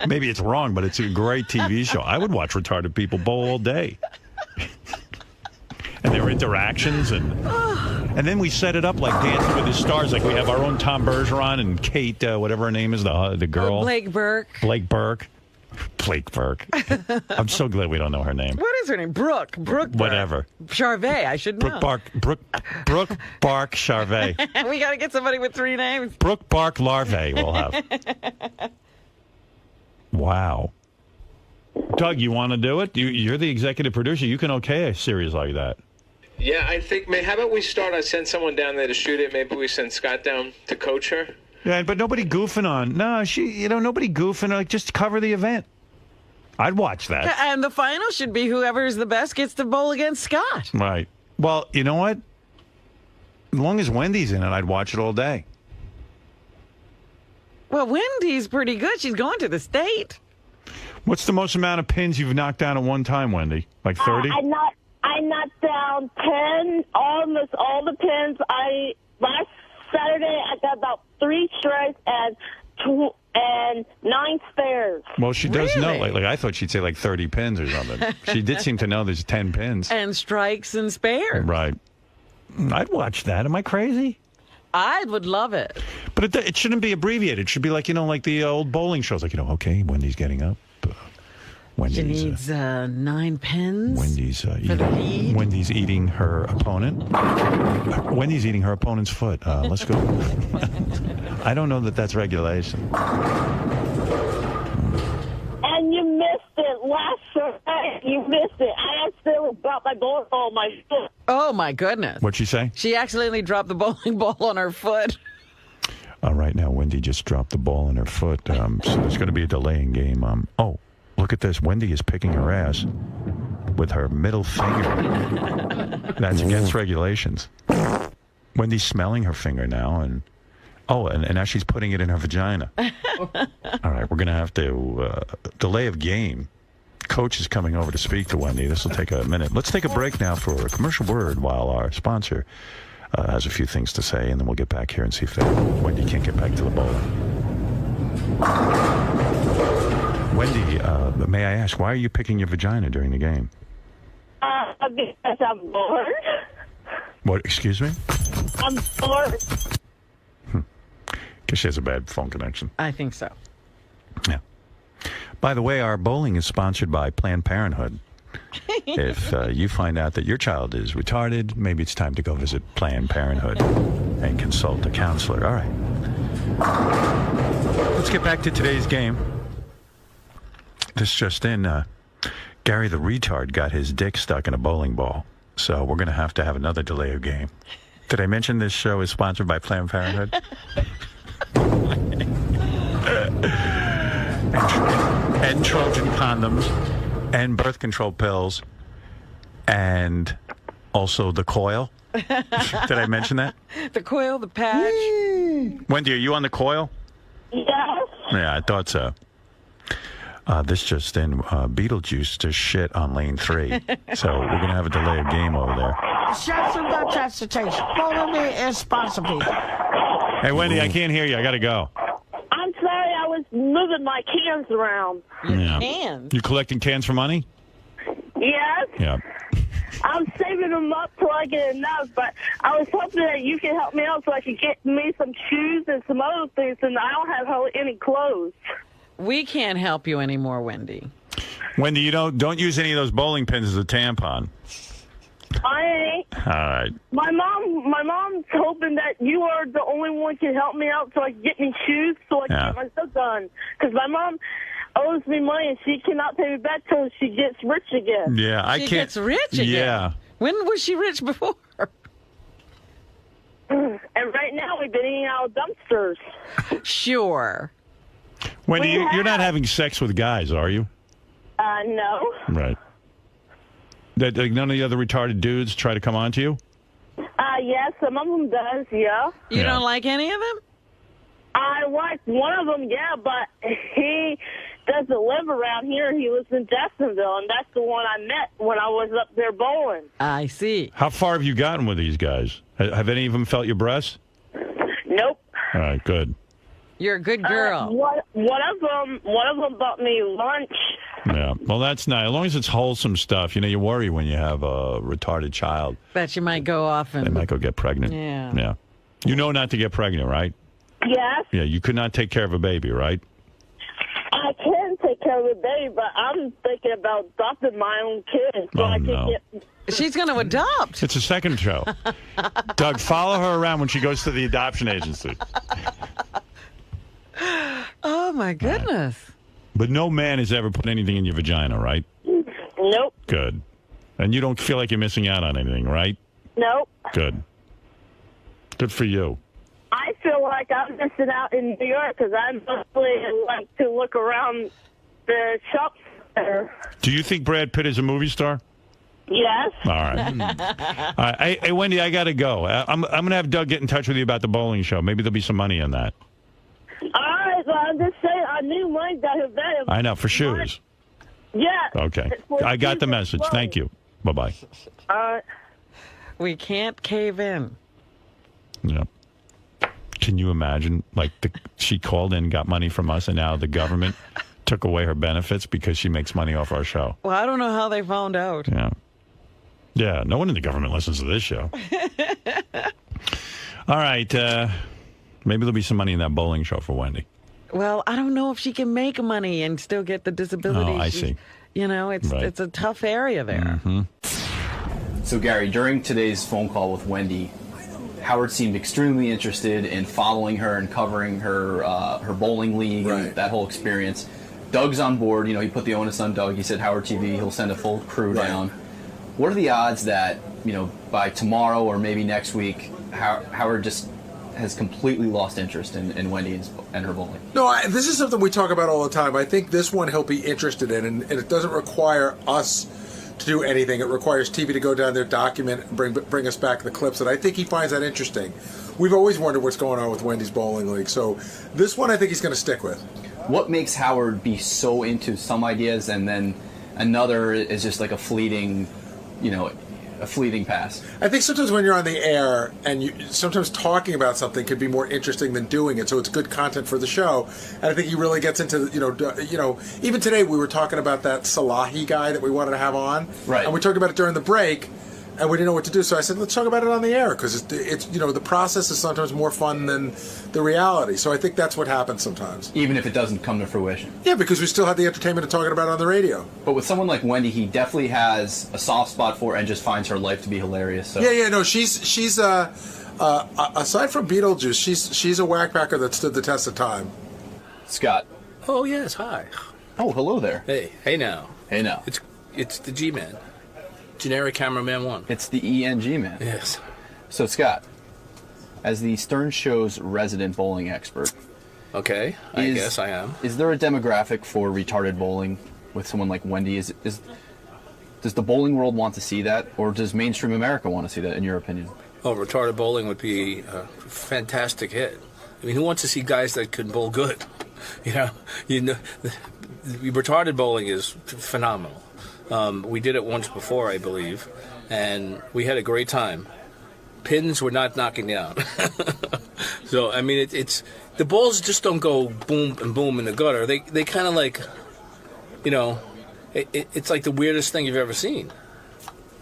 A: Maybe it's wrong, but it's a great TV show. I would watch retarded people bowl all day. And their interactions, and then we set it up like Dancing with the Stars. Like we have our own Tom Bergeron and Kate, whatever her name is, the girl.
B: Blake Burke.
A: Blake Burke. Blake Burke. I'm so glad we don't know her name.
B: What is her name? Brooke.
A: Whatever.
B: Charvet, I should know.
A: Brooke Bark Charvet.
B: We got to get somebody with 3 names.
A: Brooke Bark Larvae we'll have. Wow. Doug, you want to do it? You're the executive producer. You can okay a series like that.
K: Yeah, I think, how about we start? I send someone down there to shoot it. Maybe we send Scott down to coach her.
A: Yeah, but nobody goofing on. No, nobody goofing. Like, just cover the event. I'd watch that.
B: And the final should be whoever's the best gets to bowl against Scott.
A: Right. Well, you know what? As long as Wendy's in it, I'd watch it all day.
B: Well, Wendy's pretty good. She's going to the state.
A: What's the most amount of pins you've knocked down at one time, Wendy? Like 30?
C: I knocked down 10, almost all the pins. Last Saturday I got about 3 strikes and 9 spares.
A: Well, she does know lately. I thought she'd say like 30 pins or something. She did seem to know there's 10 pins.
B: And strikes and spares.
A: Right. I'd watch that. Am I crazy?
B: I would love it.
A: But it shouldn't be abbreviated. It should be like, like the old bowling shows. Like, okay, Wendy's getting up.
B: She needs 9 pins.
A: Wendy's eating her opponent. Wendy's eating her opponent's foot. Let's go. I don't know that's regulation.
C: And you missed it last Saturday. You missed it. I accidentally dropped my bowling ball on my foot.
B: Oh, my goodness.
A: What'd she say?
B: She accidentally dropped the bowling ball on her foot.
A: Right now, Wendy just dropped the ball on her foot. So there's going to be a delay in game. Look at this. Wendy is picking her ass with her middle finger. That's against regulations. Wendy's smelling her finger now, and now she's putting it in her vagina. All right, we're going to have to delay of game. Coach is coming over to speak to Wendy. This will take a minute. Let's take a break now for a commercial word while our sponsor has a few things to say, and then we'll get back here and see if Wendy can't get back to the bowling. Wendy, may I ask, why are you picking your vagina during the game?
C: Because I'm bored.
A: What? Excuse me?
C: I'm bored.
A: Because she has a bad phone connection.
B: I think so.
A: Yeah. By the way, our bowling is sponsored by Planned Parenthood. If you find out that your child is retarded, maybe it's time to go visit Planned Parenthood and consult a counselor. All right. Let's get back to today's game. This just in, Gary the retard got his dick stuck in a bowling ball. So we're going to have another delay of game. Did I mention this show is sponsored by Planned Parenthood? and Trojan condoms and birth control pills and also the coil. Did I mention that?
B: The coil, the patch.
A: Wendy, are you on the coil?
C: Yes.
A: Yeah, I thought so. This just in, Beetlejuice just shit on lane 3. So we're going to have a delay of game over there.
J: Jacksonville Transportation. Follow me as possible.
A: Hey, Wendy, I can't hear you. I got to go.
C: I'm sorry, I was moving my cans around.
A: Yeah.
B: Cans?
A: You collecting cans for money?
C: Yes.
A: Yeah.
C: I'm saving them up till I get enough, but I was hoping that you could help me out so I could get me some shoes and some other things, and I don't have any clothes.
B: We can't help you anymore, Wendy.
A: Wendy, you don't use any of those bowling pins as a tampon.
C: I ain't.
A: All right.
C: My mom's hoping that you are the only one can help me out so I can get me shoes so I can get my stuff done. Because my mom owes me money and she cannot pay me back till she gets rich again.
A: Yeah, I can't.
B: She gets rich again?
A: Yeah.
B: When was she rich before?
C: And right now we've been eating out of dumpsters.
B: Sure.
A: Wendy, you're not having sex with guys, are you?
C: No.
A: Right. None of the other retarded dudes try to come on to you?
C: Yeah, some of them does, yeah.
B: You don't like any of them?
C: I like one of them, yeah, but he doesn't live around here. He lives in Jacksonville, and that's the one I met when I was up there bowling.
B: I see.
A: How far have you gotten with these guys? Have any of them felt your breasts?
C: Nope.
A: All right, good.
B: You're a good girl.
C: One of them bought me lunch.
A: Yeah, well, that's nice. As long as it's wholesome stuff. You worry when you have a retarded child.
B: That you might go off and...
A: They might go get pregnant.
B: Yeah.
A: Yeah. You know not to get pregnant, right?
C: Yes.
A: Yeah, you could not take care of a baby, right?
C: I can take care Dell'Abate, but I'm thinking about adopting my own kid. So I can get.
B: She's going to adopt.
A: It's a second show. Doug, follow her around when she goes to the adoption agency.
B: Oh, my goodness.
A: Right. But no man has ever put anything in your vagina, right?
C: Nope.
A: Good. And you don't feel like you're missing out on anything, right?
C: Nope.
A: Good. Good for you.
C: I feel like I'm missing out in New York because I mostly like to look around the shops there.
A: Do you think Brad Pitt is a movie star?
C: Yes.
A: All right. All right. Hey, Wendy, I got to go. I'm going to have Doug get in touch with you about the bowling show. Maybe there'll be some money in that.
C: All right. Well, I'm just saying I knew money that was better.
A: I know, for shoes.
C: Yeah.
A: Okay. I got the message. Thank you. Bye-bye.
B: We can't cave in.
A: Yeah. Can you imagine, like, she called in, got money from us, and now the government took away her benefits because she makes money off our show?
B: Well, I don't know how they found out.
A: Yeah. Yeah, no one in the government listens to this show. All right. Maybe there'll be some money in that bowling show for Wendy.
B: Well, I don't know if she can make money and still get the disability.
A: Oh, I see.
B: You know, it's a tough area there.
A: Mm-hmm.
E: So, Gary, during today's phone call with Wendy, Howard seemed extremely interested in following her and covering her her bowling league and that whole experience. Doug's on board. You know, he put the onus on Doug. He said Howard TV, he'll send a full crew down. What are the odds that, you know, by tomorrow or maybe next week, Howard just has completely lost interest in Wendy and her bowling?
O: No, this is something we talk about all the time. I think this one he'll be interested in, and it doesn't require us to do anything. It requires TV to go down there, document, and bring us back the clips, and I think he finds that interesting. We've always wondered what's going on with Wendy's bowling league, so this one I think he's going to stick with.
E: What makes Howard be so into some ideas and then another is just like a fleeting, you know, a fleeting pass?
O: I think sometimes when you're on the air and sometimes talking about something could be more interesting than doing it, so it's good content for the show. And I think he really gets into, you know, even today we were talking about that Salahi guy that we wanted to have on,
E: right?
O: And we talked about it during the break, and we didn't know what to do. So I said, let's talk about it on the air because it's you know, the process is sometimes more fun than the reality. So I think that's what happens sometimes,
E: even if it doesn't come to fruition.
O: Yeah, because we still have the entertainment of talking about it on the radio.
E: But with someone like Wendy, he definitely has a soft spot for and just finds her life to be hilarious. So.
O: Yeah, no, she's aside from Beetlejuice, she's a whackpacker that stood the test of time.
E: Scott.
G: Oh yes, hi.
E: Oh, hello there.
G: Hey now.
E: Hey now.
G: It's the G-Man. Generic Cameraman 1.
E: It's the ENG man.
G: Yes.
E: So, Scott, as the Stern Show's resident bowling expert.
G: Okay, I guess I am.
E: Is there a demographic for retarded bowling with someone like Wendy? Does the bowling world want to see that, or does mainstream America want to see that, in your opinion?
G: Oh, retarded bowling would be a fantastic hit. I mean, who wants to see guys that can bowl good? You know, retarded bowling is phenomenal. We did it once before, I believe, and we had a great time. Pins were not knocking down. So, I mean, it's the balls just don't go boom and boom in the gutter. They kind of like, you know, it's like the weirdest thing you've ever seen.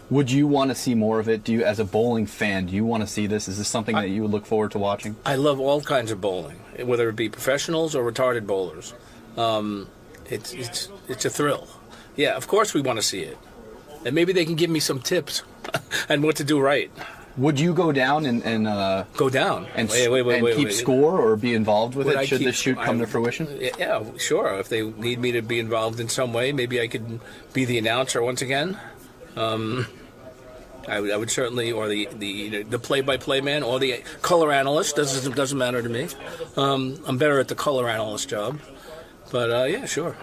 E: Would you want to see more of it? Do you, as a bowling fan, do you want to see this? Is this something that you would look forward to watching?
G: I love all kinds of bowling, whether it be professionals or retarded bowlers. It's a thrill. Yeah, of course we want to see it. And maybe they can give me some tips on what to do right.
E: Would you go down and
G: go down
E: and
G: wait,
E: keep score or be involved with it? Should this shoot come to fruition?
G: Yeah, sure. If they need me to be involved in some way, maybe I could be the announcer once again. I would certainly, or the play-by-play man, or the color analyst. Doesn't matter to me. I'm better at the color analyst job. But yeah, sure.